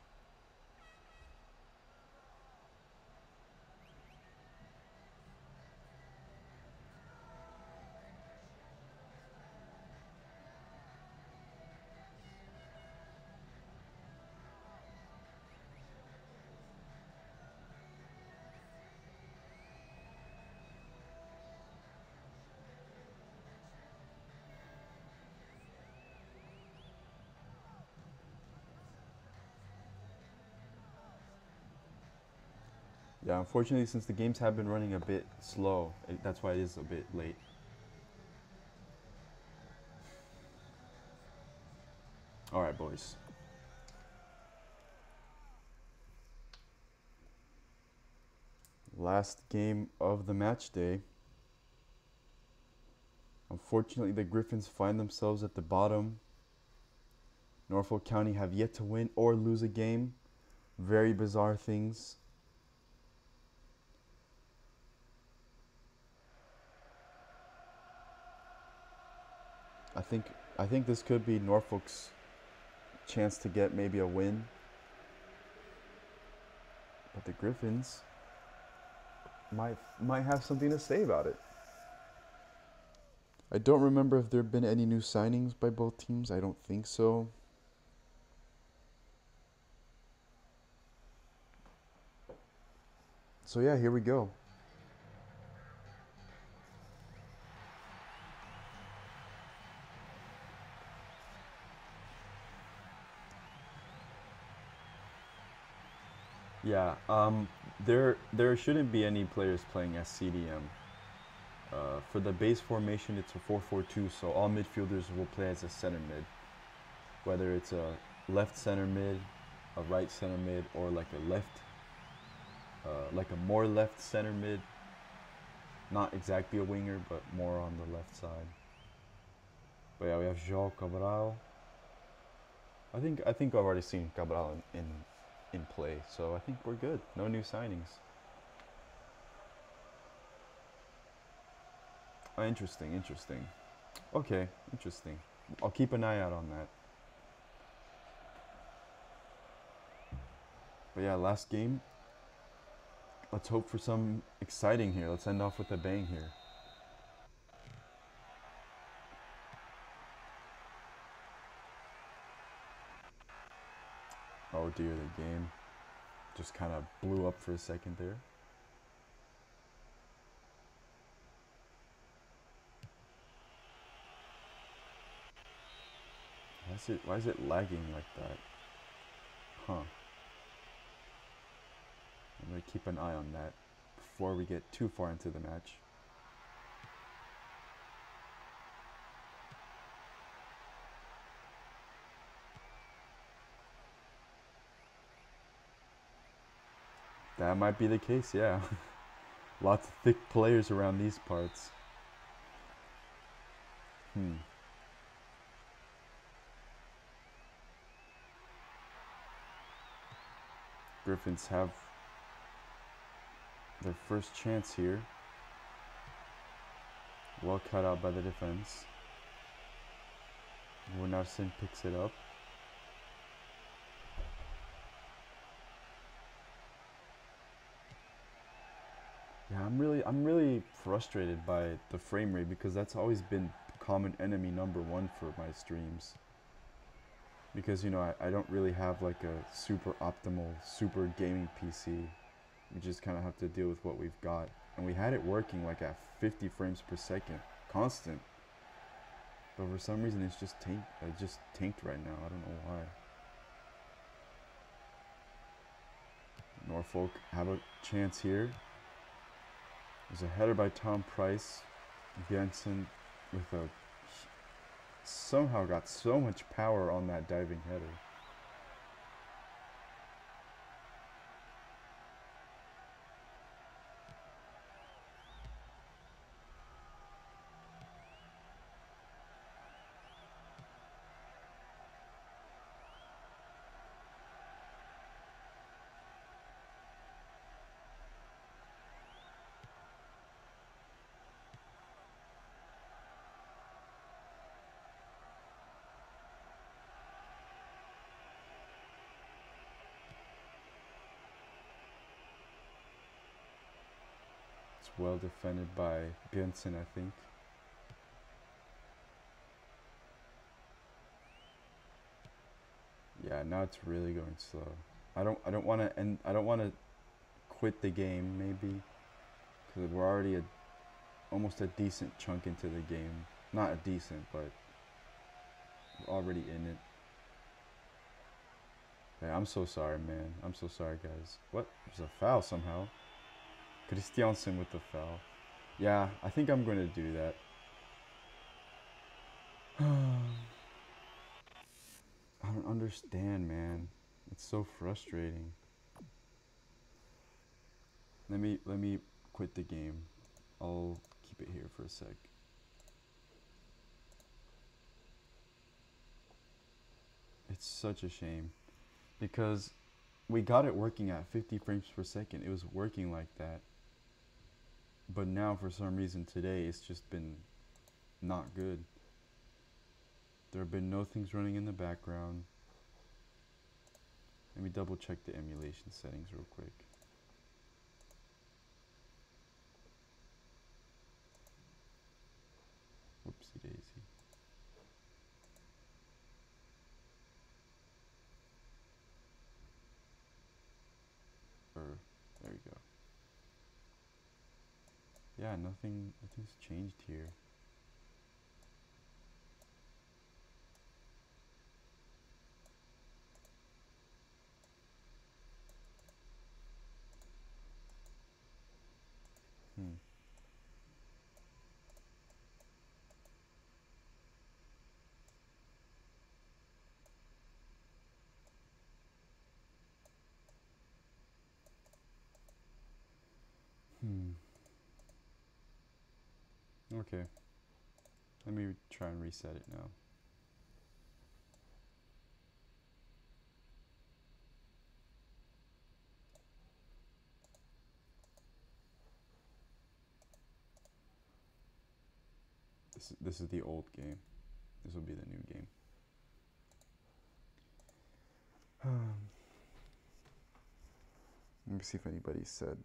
Yeah, unfortunately, since the games have been running a bit slow, that's why it is a bit late. All right, boys. Last game of the match day. Unfortunately, the Griffins find themselves at the bottom. Norfolk County have yet to win or lose a game. Very bizarre things. I think this could be Norfolk's chance to get maybe a win. But the Griffins might have something to say about it. I don't remember if there have been any new signings by both teams. I don't think so. So yeah, here we go. Yeah, there shouldn't be any players playing as CDM. For the base formation, it's a 4-4-2, so all midfielders will play as a center mid. Whether it's a left center mid, a right center mid, or like a more left center mid. Not exactly a winger, but more on the left side. But yeah, we have João Cabral. I think I've already seen Cabral in play, so I think we're good. No new signings. Oh, interesting. Okay, interesting. I'll keep an eye out on that. But yeah, last game. Let's hope for some exciting here. Let's end off with a bang here. Oh dear, the game just kind of blew up for a second there. Why is it lagging like that? Huh. I'm gonna keep an eye on that before we get too far into the match. That might be the case, yeah. Lots of thick players around these parts. Griffins have their first chance here. Well cut out by the defense. Gunnarsson picks it up. Yeah, I'm really frustrated by the frame rate because that's always been common enemy number one for my streams. Because, you know, I don't really have like a super optimal, super gaming PC. We just kind of have to deal with what we've got. And we had it working like at 50 frames per second, constant. But for some reason it's just tanked right now. I don't know why. Norfolk have a chance here. There's a header by Tom Price. Bjornsson with a somehow got so much power on that diving header. Well defended by Bjornsson, I think. Yeah, now it's really going slow. I don't want to quit the game maybe because we're already almost a decent chunk into the game. Not a decent, but we're already in it. Yeah, I'm so sorry, man. I'm so sorry, guys. What? There's a foul somehow. Christiansen with the foul. Yeah, I think I'm going to do that. I don't understand, man. It's so frustrating. Let me quit the game. I'll keep it here for a sec. It's such a shame because we got it working at 50 frames per second. It was working like that. But now, for some reason today, it's just been not good. There have been no things running in the background. Let me double check the emulation settings real quick. Whoopsie daisy. There we go. Yeah, nothing's changed here. Okay. Let me try and reset it now. This is the old game. This will be the new game. Let me see if anybody said.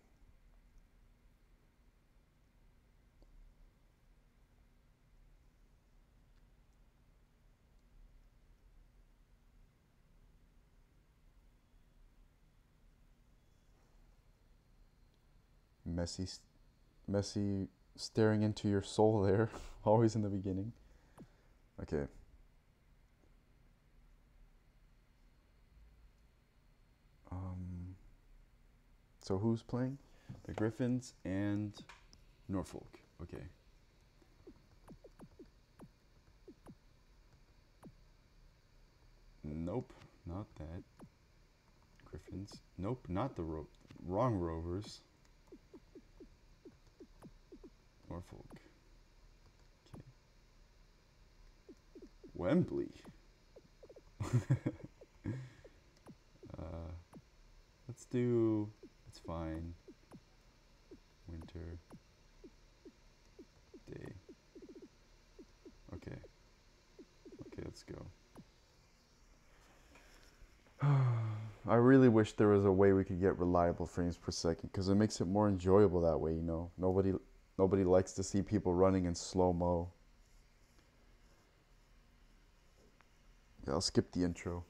Messi staring into your soul there, always in the beginning. Okay. So who's playing? The Griffins and Norfolk. Okay. Nope, not that. Griffins. Nope, not the wrong Rovers. Norfolk. Okay. Wembley. Let's do. It's fine. Winter. Day. Okay. Okay, let's go. I really wish there was a way we could get reliable frames per second, because it makes it more enjoyable that way, you know. Nobody likes to see people running in slow-mo. Yeah, I'll skip the intro.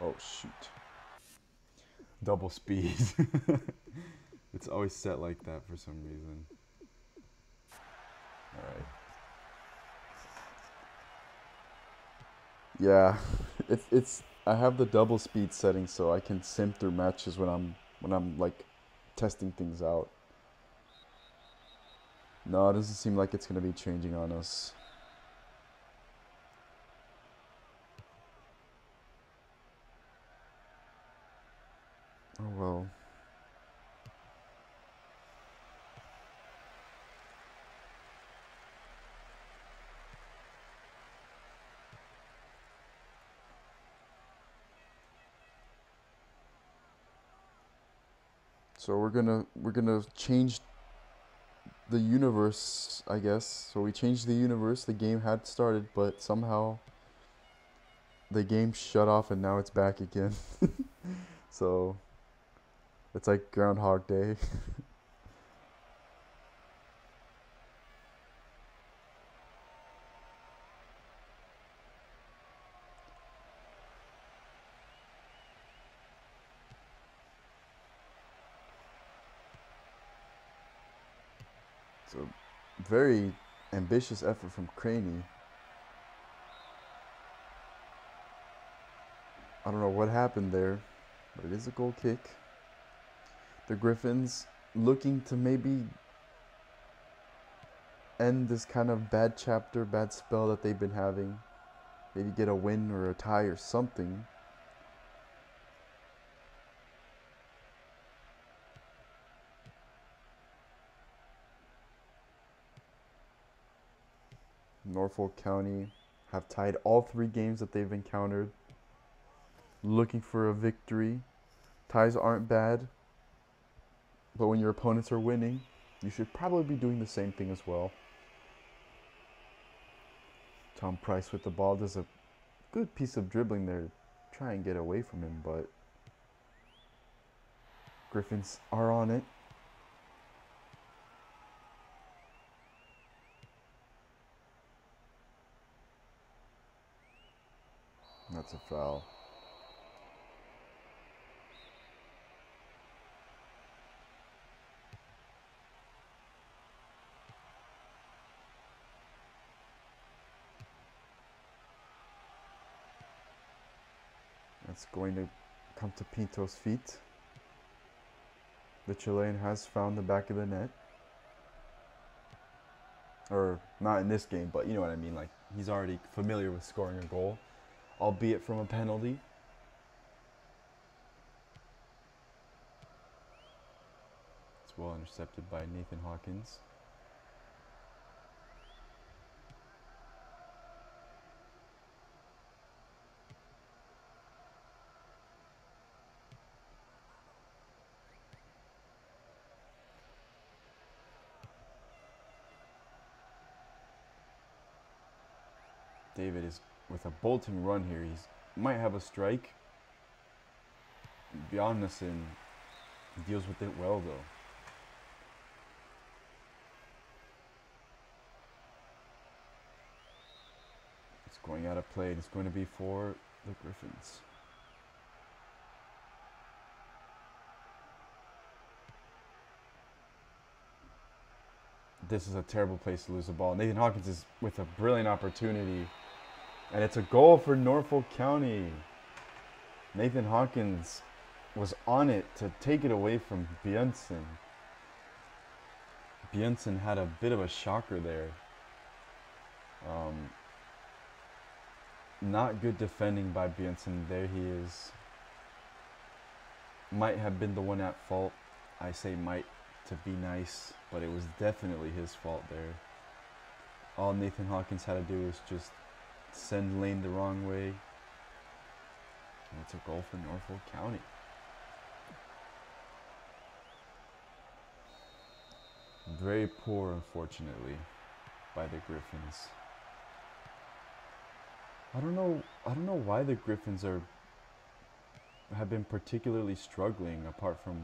Oh, shoot. Double speed. It's always set like that for some reason. Alright. Yeah, it's I have the double speed setting so I can sim through matches when I'm like testing things out. No, it doesn't seem like it's gonna be changing on us. Oh well. So we're gonna change the universe, I guess. So we changed the universe. The game had started, but somehow the game shut off and now it's back again. So it's like Groundhog Day. So very ambitious effort from Craney. I don't know what happened there, but it is a goal kick. The Griffins looking to maybe end this kind of bad chapter, bad spell that they've been having. Maybe get a win or a tie or something. Norfolk County have tied all 3 games that they've encountered. Looking for a victory. Ties aren't bad, but when your opponents are winning, you should probably be doing the same thing as well. Tom Price with the ball does a good piece of dribbling there to try and get away from him, but Griffins are on it. That's a foul. That's going to come to Pinto's feet. The Chilean has found the back of the net. Or not in this game, but you know what I mean. Like, he's already familiar with scoring a goal, albeit from a penalty. It's well intercepted by Nathan Hawkins. David is with a bolting run here. He might have a strike. Bjarnason deals with it well though. It's going out of play. It's going to be for the Griffins. this is a terrible place to lose the ball. Nathan Hawkins is with a brilliant opportunity. And it's a goal for Norfolk County. Nathan Hawkins was on it to take it away from Bjørnsen. Bjørnsen had a bit of a shocker there. Not good defending by Bjørnsen. There he is. Might have been the one at fault. I say might to be nice, but it was definitely his fault there. All Nathan Hawkins had to do was just send Lane the wrong way. And it's a goal for Norfolk County. Very poor, unfortunately, by the Griffins. I don't know why the Griffins have been particularly struggling, apart from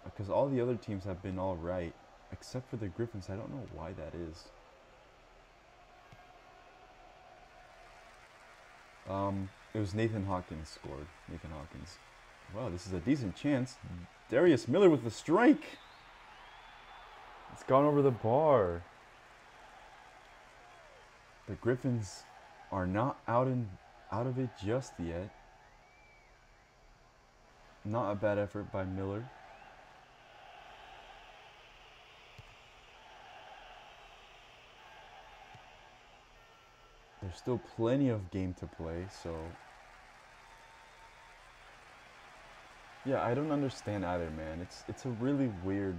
because all the other teams have been all right, except for the Griffins. I don't know why that is. It was Nathan Hawkins scored. Nathan Hawkins. Wow, this is a decent chance. Darius Miller with the strike. It's gone over the bar. The Griffins are not out of it just yet. Not a bad effort by Miller. There's still plenty of game to play, so yeah, I don't understand either, man. It's a really weird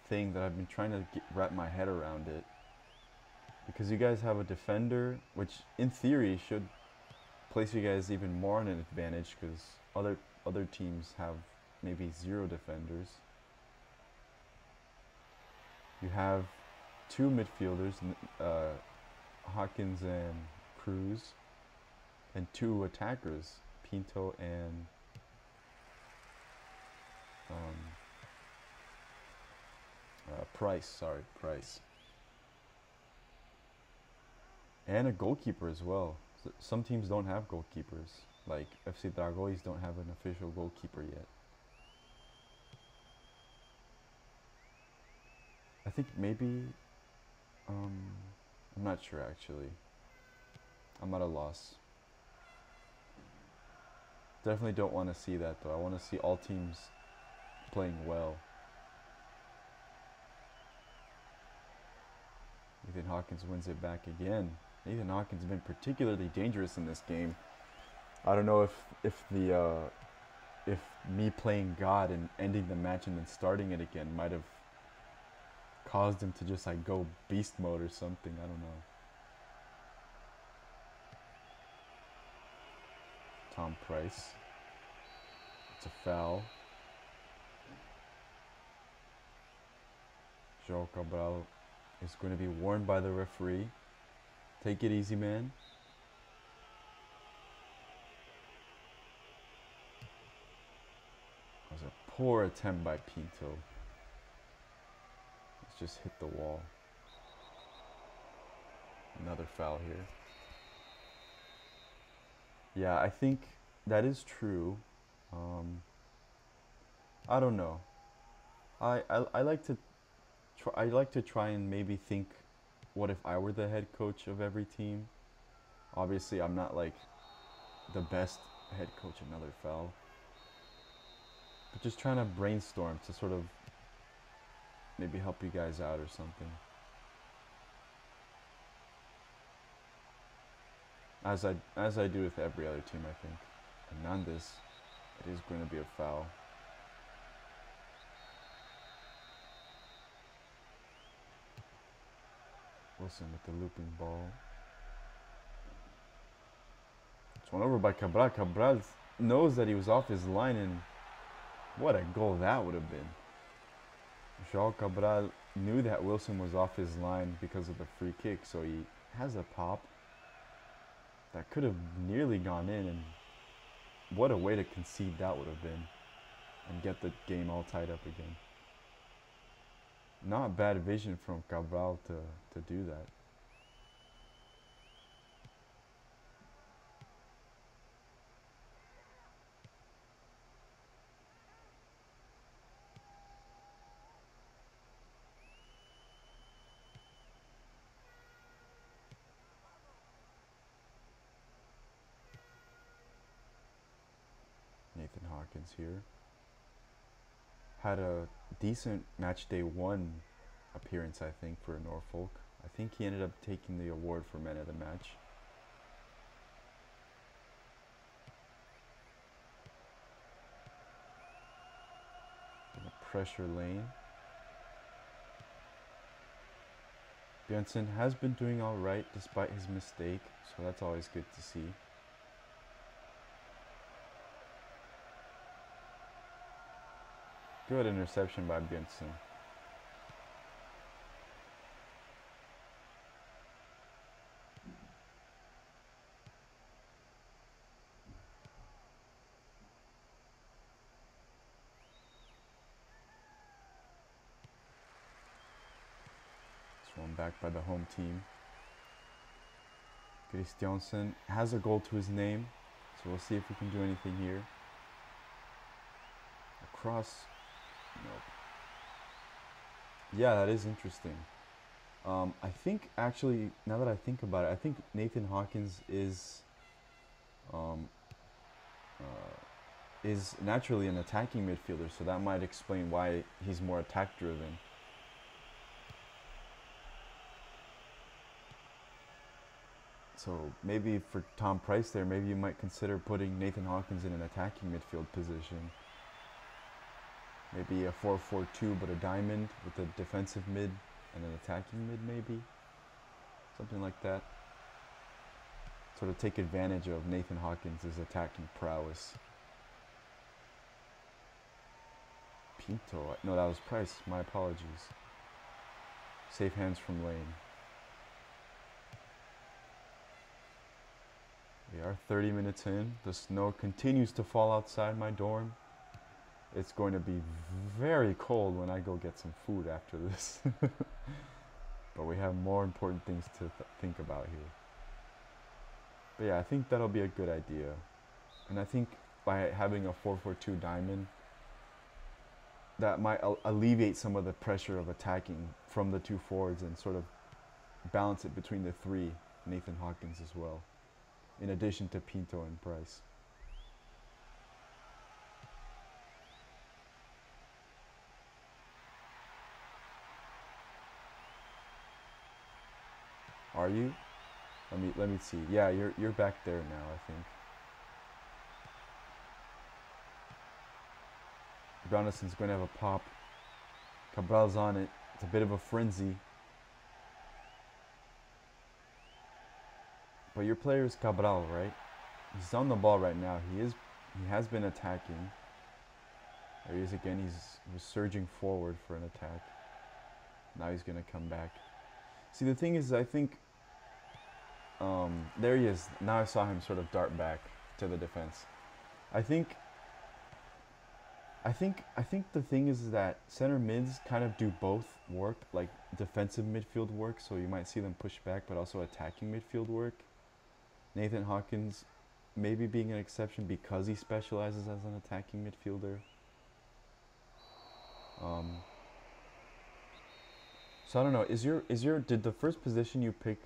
thing that I've been trying to wrap my head around it. Because you guys have a defender, which in theory should place you guys even more on an advantage, because other teams have maybe 0 defenders. You have 2 midfielders, Hawkins and Cruz, and 2 attackers, Pinto and Price. And a goalkeeper as well. Some teams don't have goalkeepers. Like FC Dragões don't have an official goalkeeper yet. I think maybe, I'm not sure actually. I'm at a loss. Definitely don't want to see that though. I want to see all teams playing well. Nathan Hawkins wins it back again. Nathan Hawkins has been particularly dangerous in this game. I don't know if me playing God and ending the match and then starting it again might have caused him to just like go beast mode or something. I don't know. Tom Price. It's a foul. João Cabral is going to be warned by the referee. Take it easy, man. That was a poor attempt by Pinto. Let's just hit the wall. Another foul here. Yeah, I think that is true. I don't know. I like to try and maybe think, what if I were the head coach of every team? Obviously, I'm not like the best head coach. Another foul. But just trying to brainstorm to sort of maybe help you guys out or something. As I do with every other team, I think. Hernandez, it is going to be a foul. Wilson with the looping ball. It's one over by Cabral. Cabral knows that he was off his line, and what a goal that would have been. João Cabral knew that Wilson was off his line because of the free kick, so he has a pop that could have nearly gone in, and what a way to concede that would have been and get the game all tied up again. Not bad vision from Cabral to do that. Hawkins here. Had a decent Matchday 1 appearance, I think, for Norfolk. I think he ended up taking the award for man of the match. In the pressure lane. Björnsson has been doing alright despite his mistake, so that's always good to see. Good interception by Björnsson. One back by the home team. Christiansen has a goal to his name, so we'll see if we can do anything here. Across. Nope. Yeah, that is interesting. I think actually, now that I think about it, I think Nathan Hawkins is naturally an attacking midfielder, so that might explain why he's more attack driven. So maybe for Tom Price there, maybe you might consider putting Nathan Hawkins in an attacking midfield position. Maybe a 4-4-2, but a diamond with a defensive mid and an attacking mid, maybe. Something like that. Sort of take advantage of Nathan Hawkins' attacking prowess. Pinto. No, that was Price. My apologies. Safe hands from Lane. We are 30 minutes in. The snow continues to fall outside my dorm. It's going to be very cold when I go get some food after this. But we have more important things to think about here. But yeah, I think that'll be a good idea. And I think by having a 4-4-2 diamond, that might alleviate some of the pressure of attacking from the two forwards and sort of balance it between the three, Nathan Hawkins as well, in addition to Pinto and Price. Are you? Let me see. Yeah, you're back there now, I think. Jonathan's going to have a pop. Cabral's on it. It's a bit of a frenzy. But your player is Cabral, right? He's on the ball right now. He has been attacking. There he is again. He was surging forward for an attack. Now he's going to come back. See, the thing is, I think there he is. Now I saw him sort of dart back to the defense. I think the thing is that center mids kind of do both work, like defensive midfield work, so you might see them push back, but also attacking midfield work. Nathan Hawkins maybe being an exception because he specializes as an attacking midfielder. So I don't know. Did the first position you pick,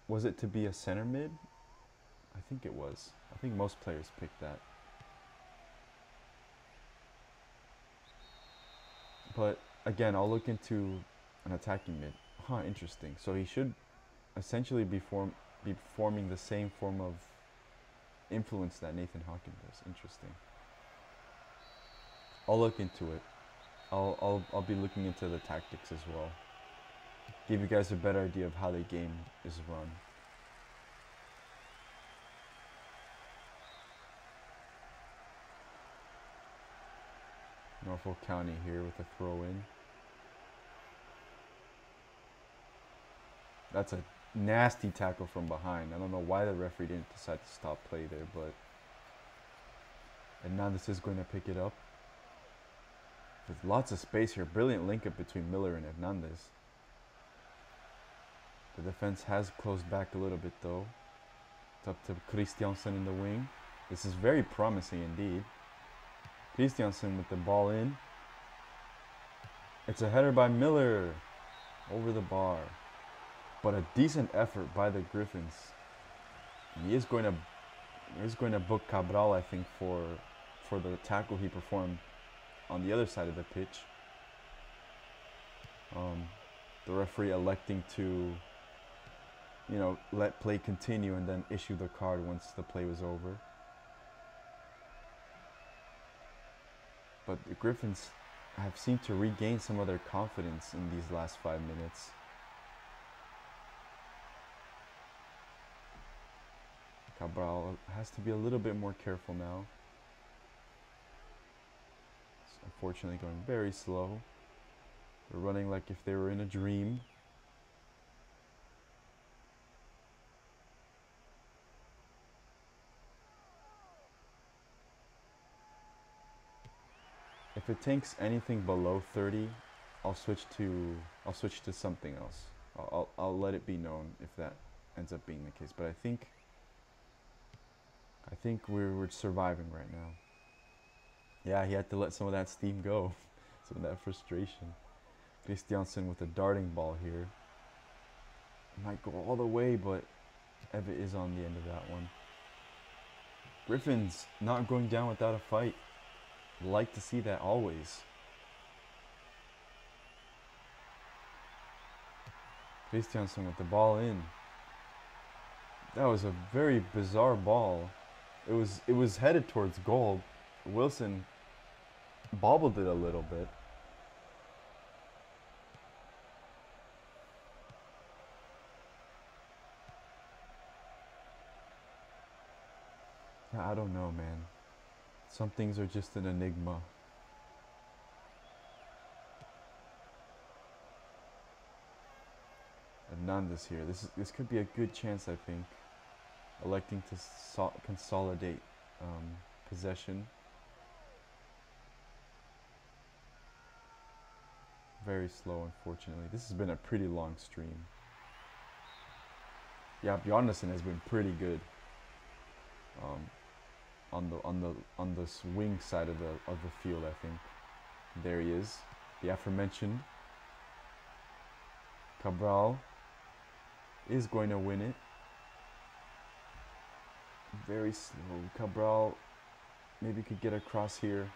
was it to be a center mid? I think it was. I think most players pick that. But again, I'll look into an attacking mid. Huh, interesting. So he should essentially be performing the same form of influence that Nathan Hawkins does. Interesting. I'll look into it. I'll be looking into the tactics as well. Give you guys a better idea of how the game is run. Norfolk County here with a throw in. That's a nasty tackle from behind. I don't know why the referee didn't decide to stop play there, but Hernandez is going to pick it up. With lots of space here. Brilliant link up between Miller and Hernandez. The defense has closed back a little bit though. It's up to Christiansen in the wing. This is very promising indeed. Christiansen with the ball in. It's a header by Miller over the bar. But a decent effort by the Griffins. And he is going to book Cabral, I think, for for the tackle he performed on the other side of the pitch. The referee electing to, you know, let play continue and then issue the card once the play was over. But the Griffins have seemed to regain some of their confidence in these last 5 minutes. Ghabr has to be a little bit more careful now. It's unfortunately going very slow. They're running like if they were in a dream. If it takes anything below 30, I'll switch to something else. I'll let it be known if that ends up being the case. But I think we're surviving right now. Yeah, he had to let some of that steam go, some of that frustration. Christiansen with a darting ball here. Might go all the way, but Eva is on the end of that one. Griffins not going down without a fight. Like to see that always. Christiansen with the ball in. That was a very bizarre ball. It was headed towards goal. Wilson bobbled it a little bit. I don't know, man. Some things are just an enigma. Hernandez here. This could be a good chance, I think. Electing to consolidate possession. Very slow, unfortunately. This has been a pretty long stream. Yeah, Bjarnason has been pretty good. On the wing side of the field, I think. There he is, the aforementioned. Cabral is going to win it. Very slow. Cabral maybe could get across here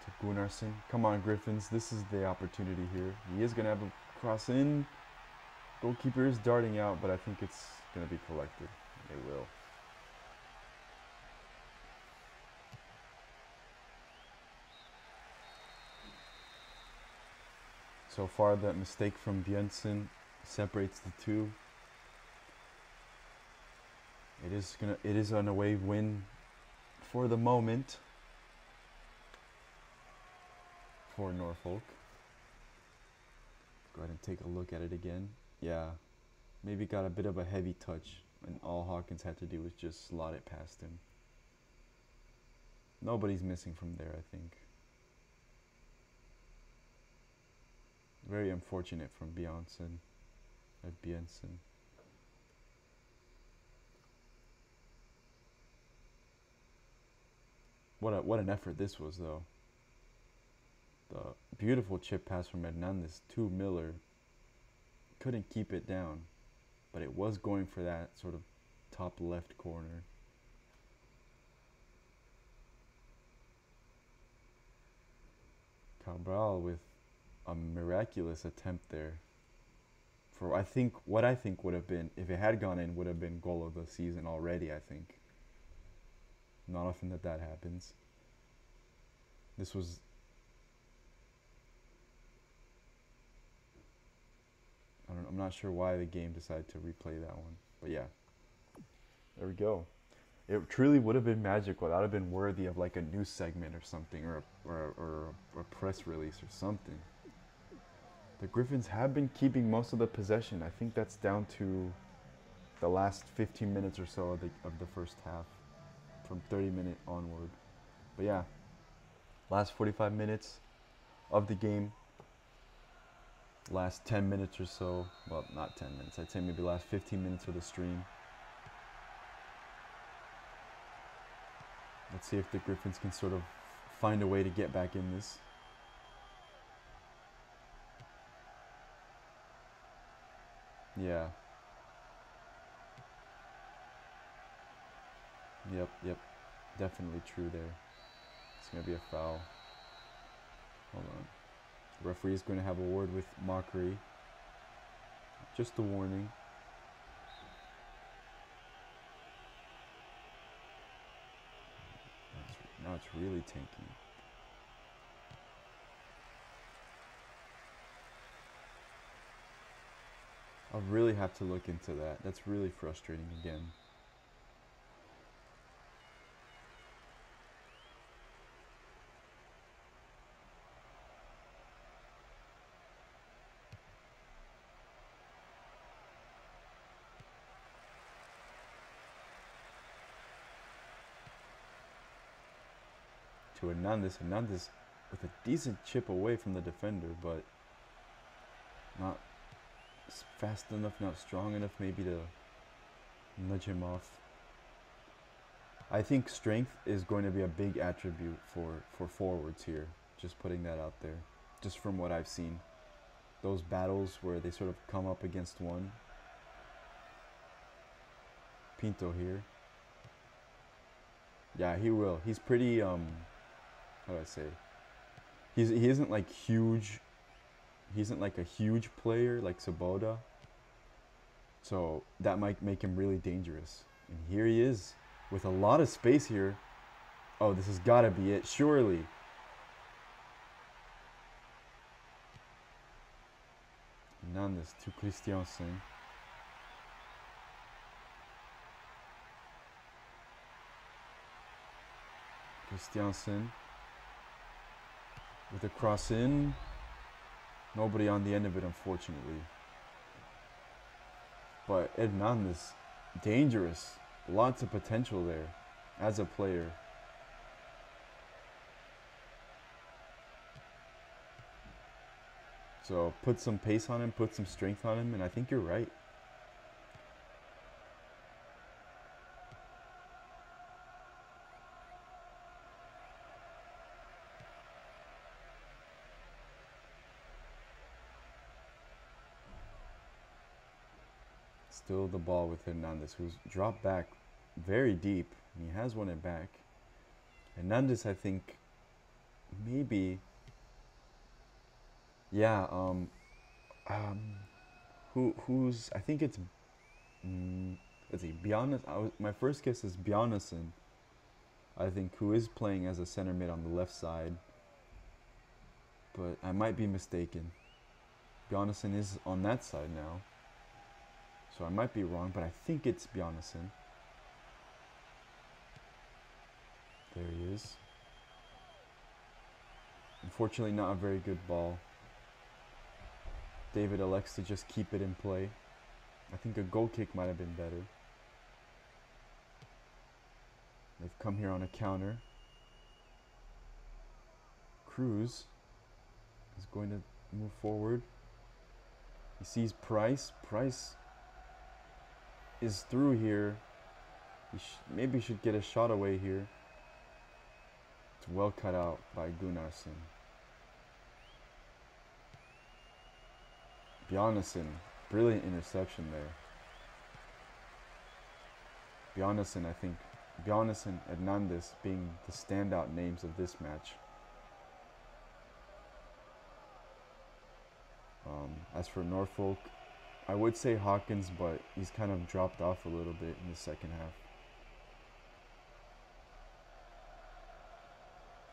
to Gunnarsson. Come on, Griffins. This is the opportunity here. He is going to have a cross in. Goalkeeper is darting out, but I think it's going to be collected. They will. So far, that mistake from Björnsson separates the two. It is an away win for the moment for Norfolk. Go ahead and take a look at it again. Yeah, maybe got a bit of a heavy touch, and all Hawkins had to do was just slot it past him. Nobody's missing from there, I think. Very unfortunate from Björnsson. What an effort this was, though. The beautiful chip pass from Hernandez to Miller. Couldn't keep it down, but it was going for that sort of top left corner. Cabral with a miraculous attempt there. For what I think would have been, if it had gone in, would have been goal of the season already, I think. Not often that happens. This was... I'm not sure why the game decided to replay that one. But yeah, there we go. It truly would have been magical. That would have been worthy of like a news segment or something, or a press release or something. The Griffins have been keeping most of the possession. I think that's down to the last 15 minutes or so of the first half, from 30-minute onward. But yeah, last 45 minutes of the game. Last 10 minutes or so, well, not 10 minutes, I'd say maybe last 15 minutes of the stream. Let's see if the Griffins can sort of find a way to get back in this. Yeah. Yep, yep. Definitely true there. It's going to be a foul. Hold on. Referee is going to have a word with Mockery. Just a warning. Now it's really tanking. I'll really have to look into that. That's really frustrating again. To Hernandez. Hernandez with a decent chip away from the defender, but not fast enough, not strong enough maybe to nudge him off. I think strength is going to be a big attribute for forwards here. Just putting that out there. Just from what I've seen. Those battles where they sort of come up against one. Pinto here. Yeah, he will. He's pretty, how do I say? He isn't like huge. He isn't like a huge player like Saboda. So that might make him really dangerous. And here he is with a lot of space here. Oh, this has got to be it, surely. Hernandez to Christiansen. Christiansen with a cross in. Nobody on the end of it, unfortunately. But Hernandez, dangerous. Lots of potential there as a player. So put some pace on him, put some strength on him, and I think you're right. Still the ball with Hernandez, who's dropped back very deep. And he has won it back. Hernandez, I think, maybe. Yeah. Who's? I think it's. Let's see. My first guess is Bjarnason. I think who is playing as a center mid on the left side. But I might be mistaken. Bjarnason is on that side now. So I might be wrong, but I think it's Bjarnason. There he is. Unfortunately, not a very good ball. David elects to just keep it in play. I think a goal kick might have been better. They've come here on a counter. Cruz is going to move forward. He sees Price. Price is through here. He maybe should get a shot away here. It's well cut out by Gunnarsson. Bjarnason, brilliant interception there. Bjarnason, I think, Bjarnason, Hernandez being the standout names of this match. As for Norfolk, I would say Hawkins, but he's kind of dropped off a little bit in the second half.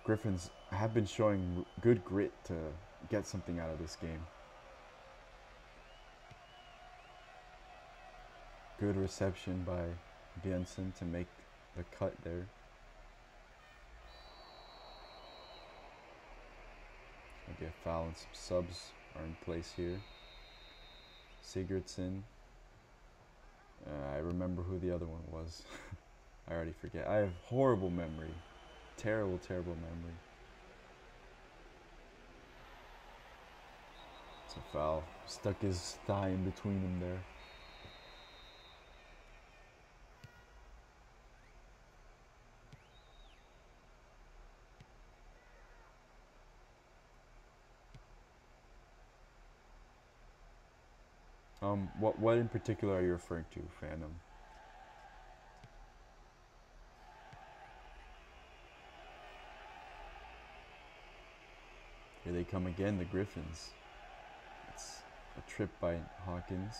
Griffins have been showing good grit to get something out of this game. Good reception by Björnsson to make the cut there. Maybe a foul and some subs are in place here. Sigurdsson. I remember who the other one was. I already forget. I have horrible memory. Terrible, terrible memory. It's a foul. Stuck his thigh in between them there. What in particular are you referring to, Phantom? Here they come again, the Griffins. It's a trip by Hawkins.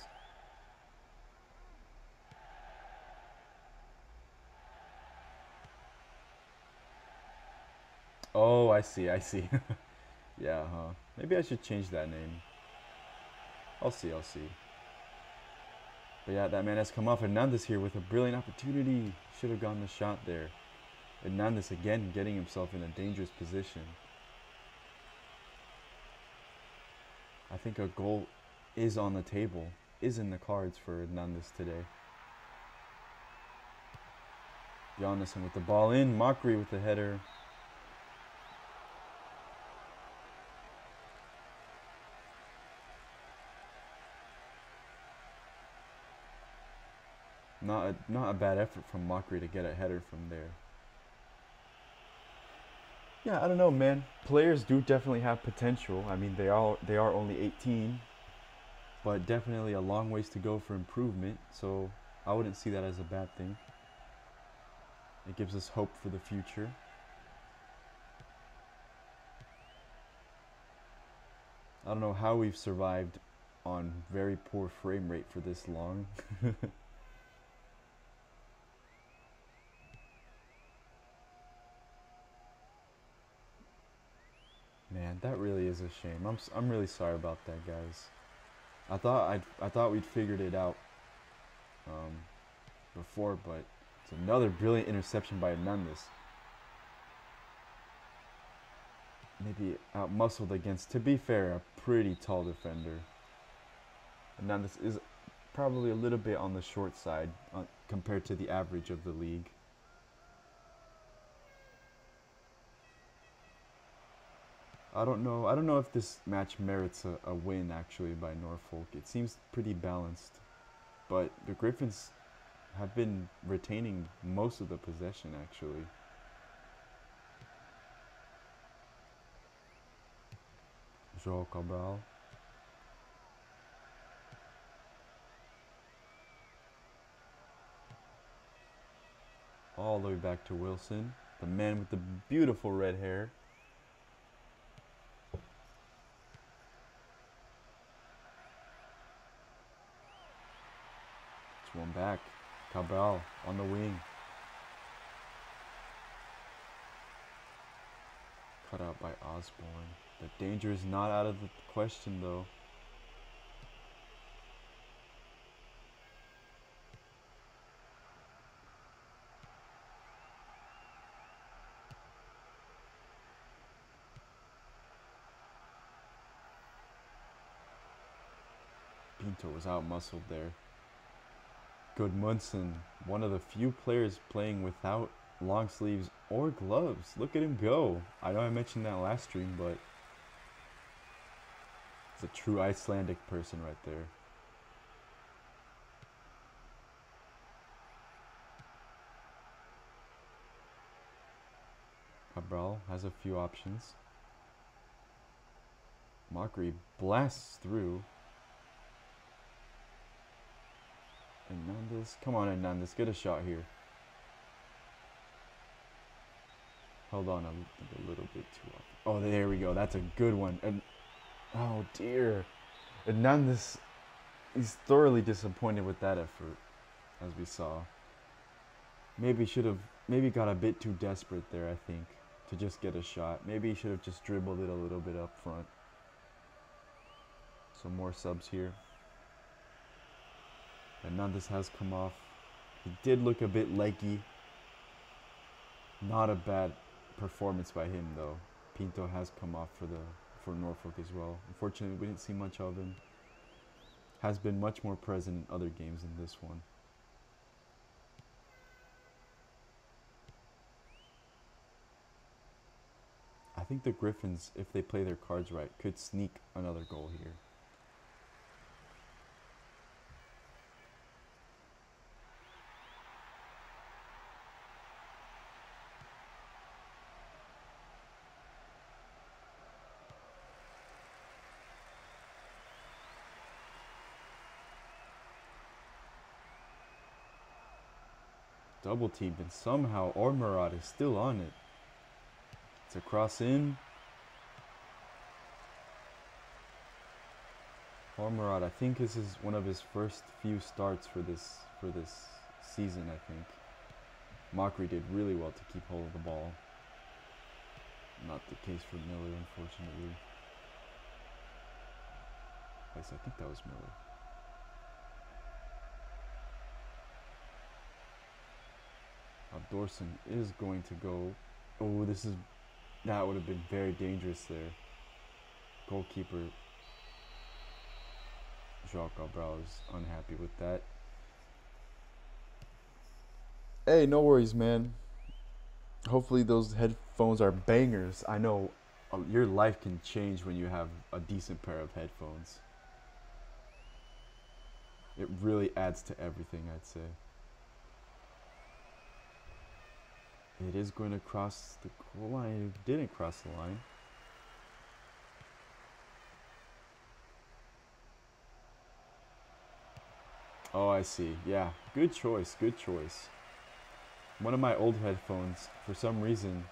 Oh, I see, I see. Yeah, huh. Maybe I should change that name. I'll see, I'll see. But yeah, that man has come off. Hernandez here with a brilliant opportunity. Should have gotten the shot there. Hernandez again getting himself in a dangerous position. I think a goal is on the table, is in the cards for Hernandez today. Giannisson with the ball in. Mockery with the header. Not a bad effort from Mockery to get a header from there. Yeah, I don't know, man. Players do definitely have potential. I mean, they are only 18, but definitely a long ways to go for improvement. So I wouldn't see that as a bad thing. It gives us hope for the future. I don't know how we've survived on very poor frame rate for this long. Man, that really is a shame. I'm really sorry about that, guys. I thought we'd figured it out before, but it's another brilliant interception by Hernandez. Maybe out-muscled against, to be fair, a pretty tall defender. Hernandez is probably a little bit on the short side compared to the average of the league. I don't know if this match merits a win actually by Norfolk. It seems pretty balanced, but the Griffins have been retaining most of the possession actually. Ghabr. All the way back to Wilson, the man with the beautiful red hair. It's one back. Cabral on the wing. Cut out by Osborne. The danger is not out of the question though. Pinto was out-muscled there. Gudmundsson, one of the few players playing without long sleeves or gloves. Look at him go. I know I mentioned that last stream, but it's a true Icelandic person right there. Cabral has a few options. Mockery blasts through. Hernandez, come on Hernandez, get a shot here. Hold on a little bit too often. Oh, there we go. That's a good one. And oh dear, Hernandez, he's thoroughly disappointed with that effort, as we saw. Maybe got a bit too desperate there, I think, to just get a shot. Maybe he should have just dribbled it a little bit up front. Some more subs here. Hernandez has come off. He did look a bit leggy. Not a bad performance by him though. Pinto has come off for Norfolk as well. Unfortunately, we didn't see much of him. Has been much more present in other games than this one. I think the Griffins, if they play their cards right, could sneak another goal here. Double teamed, and somehow Ormerod is still on it. It's a cross in. Ormerod, I think this is one of his first few starts for this season. I think Mockery did really well to keep hold of the ball. Not the case for Miller, unfortunately. At least I think that was Miller. Dorson is going to go. Oh, that would have been very dangerous there. Goalkeeper Jacques Ghabr is unhappy with that. Hey, no worries, man. Hopefully those headphones are bangers. I know your life can change when you have a decent pair of headphones. It really adds to everything, I'd say. It is going to cross the goal line. It didn't cross the line. Oh, I see. Yeah, good choice, good choice. One of my old headphones, for some reason,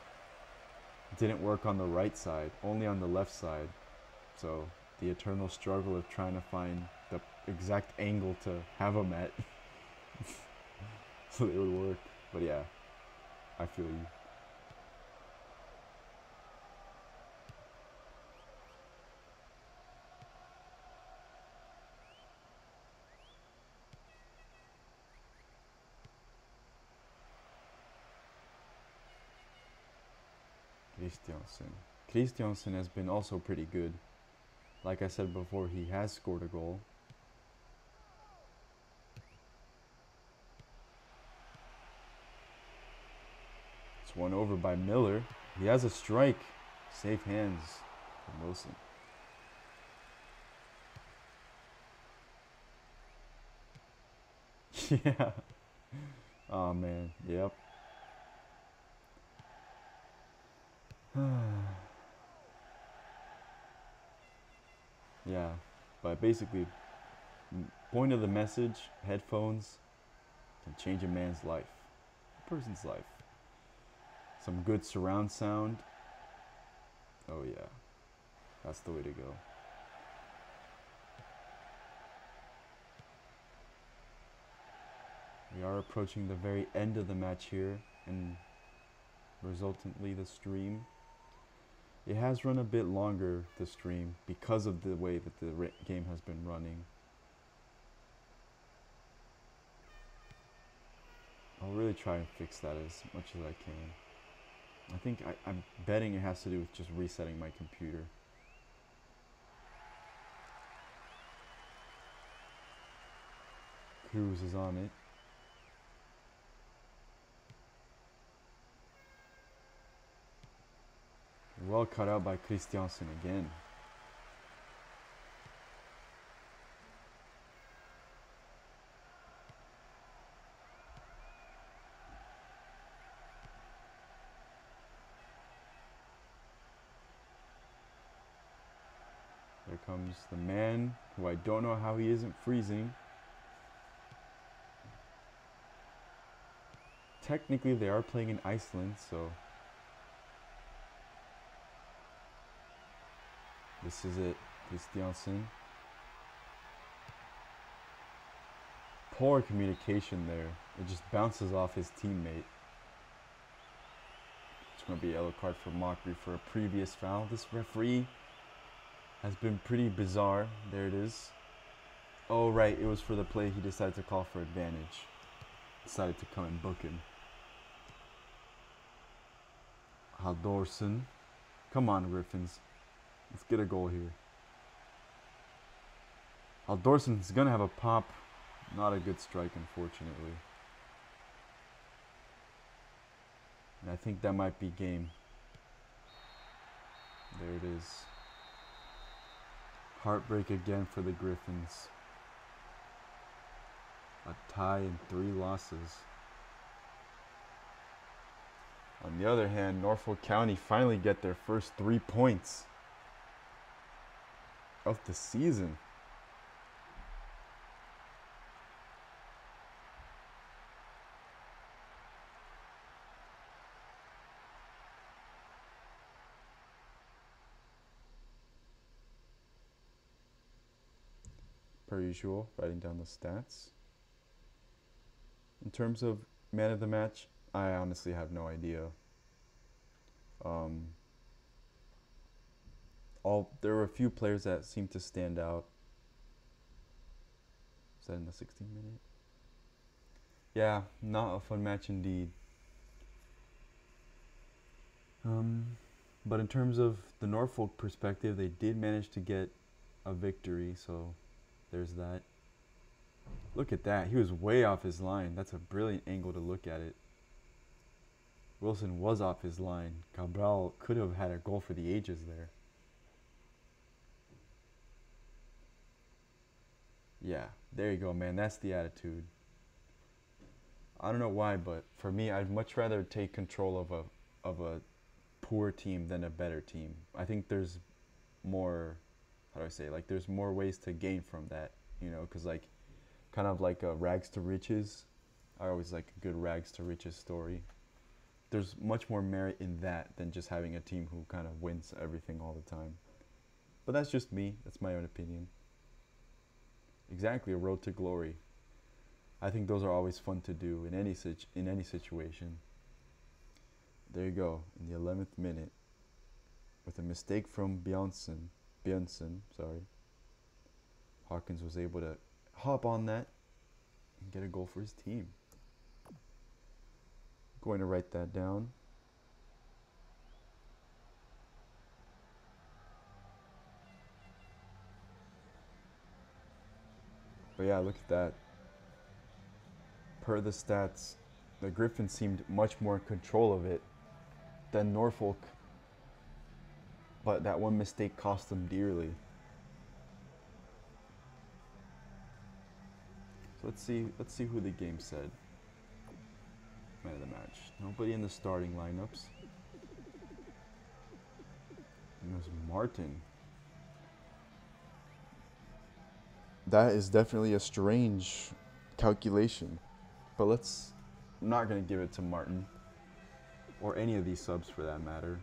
didn't work on the right side, only on the left side. So the eternal struggle of trying to find the exact angle to have them at so they would work. But yeah, I feel you. Christiansen has been also pretty good. Like I said before, he has scored a goal. It's won over by Miller. He has a strike. Safe hands from Wilson. Yeah. Oh man. Yep. Yeah. But basically, point of the message, headphones can change a man's life. A person's life. Some good surround sound. Oh yeah. That's the way to go. We are approaching the very end of the match here, and resultantly the stream. It has run a bit longer, the stream, because of the way that the game has been running. I'll really try and fix that as much as I can. I think I'm betting it has to do with just resetting my computer. Cruz is on it. Well cut out by Christiansen again. There comes the man who I don't know how he isn't freezing. Technically they are playing in Iceland, so this is it. Christiansen. Poor communication there. It just bounces off his teammate. It's going to be a yellow card for Mockery for a previous foul. This referee has been pretty bizarre. There it is. Oh right, it was for the play he decided to call for advantage. Decided to come and book him. Halldorsen. Come on, Griffins. Let's get a goal here. Halldorsen's gonna have a pop. Not a good strike, unfortunately. And I think that might be game. There it is. Heartbreak again for the Griffins. A tie and 3 losses. On the other hand, Norfolk County finally get their first 3 points of the season. per usual, writing down the stats. In terms of man of the match, I honestly have no idea. Um, there were a few players that seemed to stand out. Is that in the 16th minute? Yeah, not a fun match indeed. But in terms of the Norfolk perspective, they did manage to get a victory, so there's that. Look at that. He was way off his line. That's a brilliant angle to look at it. Wilson was off his line. Ghabr could have had a goal for the ages there. Yeah, there you go, man. That's the attitude. I don't know why, but for me, I'd much rather take control of a poor team than a better team. I think there's more, how do I say, like there's more ways to gain from that, you know, because like kind of like a rags to riches. I always like a good rags to riches story. There's much more merit in that than just having a team who kind of wins everything all the time. But that's just me. That's my own opinion. Exactly, a road to glory. I think those are always fun to do in any situation. There you go, in the 11th minute, with a mistake from Bjornsson, sorry. Hawkins was able to hop on that and get a goal for his team. Going to write that down. But yeah, look at that. Per the stats, the Griffins seemed much more in control of it than Norfolk. But that one mistake cost them dearly. So let's see who the game said. Man of the match. Nobody in the starting lineups. And it was Martin. That is definitely a strange calculation. But I'm not going to give it to Martin. Or any of these subs for that matter.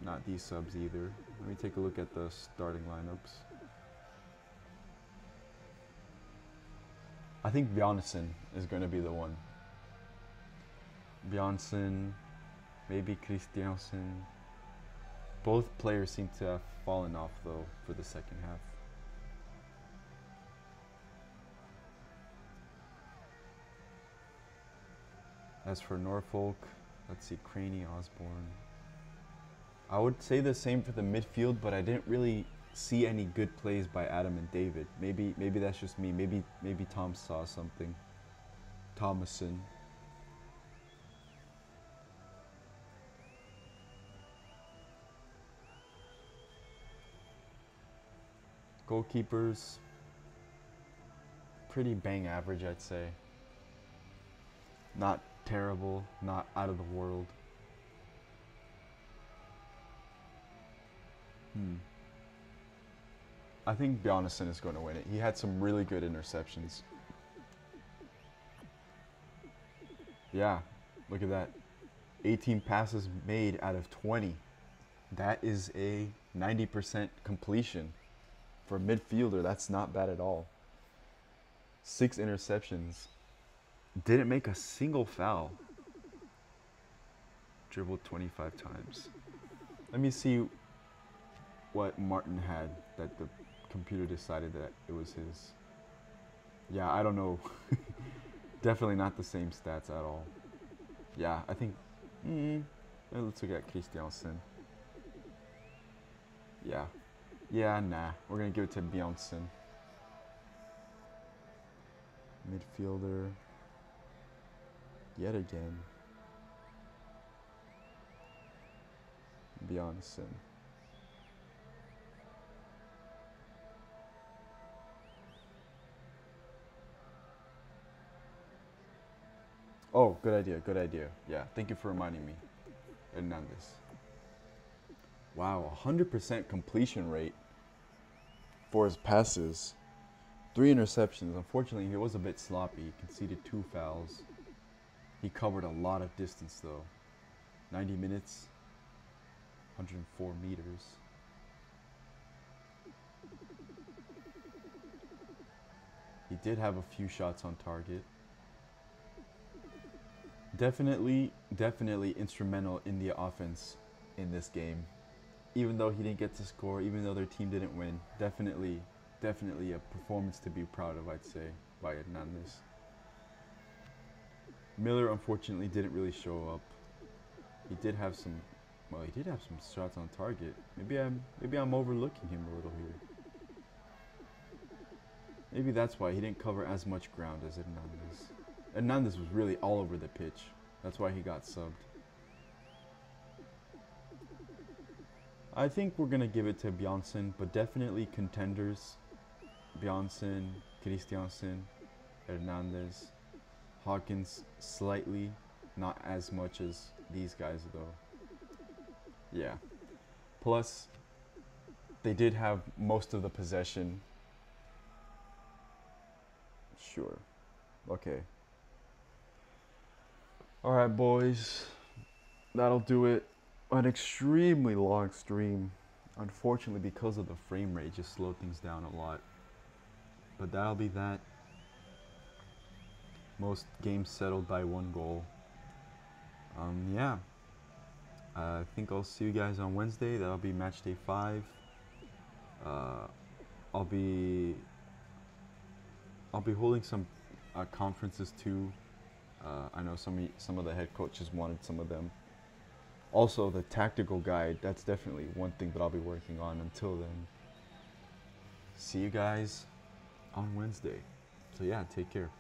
Not these subs either. Let me take a look at the starting lineups. I think Bjornsson is going to be the one. Bjornsson, maybe Christiansen. Both players seem to have fallen off though for the second half. As for Norfolk, let's see, Craney, Osborne. I would say the same for the midfield, but I didn't really see any good plays by Adam and David. Maybe that's just me. Maybe Tom saw something. Thomason. Goalkeepers, pretty bang average, I'd say. Not terrible, not out of the world. I think Bjornsson is going to win it. He had some really good interceptions. Yeah, look at that. 18 passes made out of 20. That is a 90% completion. For a midfielder, that's not bad at all. 6 interceptions. Didn't make a single foul. Dribbled 25 times. Let me see what Martin had that the computer decided that it was his. Yeah, I don't know. Definitely not the same stats at all. Yeah, I think. Let's look at Christiansen. Yeah. Yeah, nah. We're going to give it to Bjornsson. Midfielder. Yet again. Bjornsson. Oh, good idea, good idea. Yeah, thank you for reminding me. Hernandez. Wow, 100% completion rate for his passes. 3 interceptions. Unfortunately, he was a bit sloppy. He conceded 2 fouls. He covered a lot of distance, though. 90 minutes, 104 meters. He did have a few shots on target. Definitely instrumental in the offense in this game. Even though he didn't get to score, even though their team didn't win, definitely a performance to be proud of, I'd say, by Hernandez. Miller unfortunately didn't really show up. He did have some shots on target. Maybe I'm overlooking him a little here. Maybe that's why he didn't cover as much ground as Hernandez. Hernandez was really all over the pitch. That's why he got subbed. I think we're going to give it to Bjornsson, but definitely contenders. Bjornsson, Christiansen, Hernandez, Hawkins slightly, not as much as these guys though. Yeah. Plus, they did have most of the possession. Sure. Okay. Alright, boys. That'll do it. An extremely long stream. Unfortunately, because of the frame rate, just slowed things down a lot. But that'll be that. Most games settled by 1 goal. Yeah. I think I'll see you guys on Wednesday. That'll be match day 5. I'll be holding some conferences too. I know some of the head coaches wanted some of them. Also, the tactical guide, that's definitely one thing that I'll be working on. Until then, see you guys on Wednesday. So yeah, take care.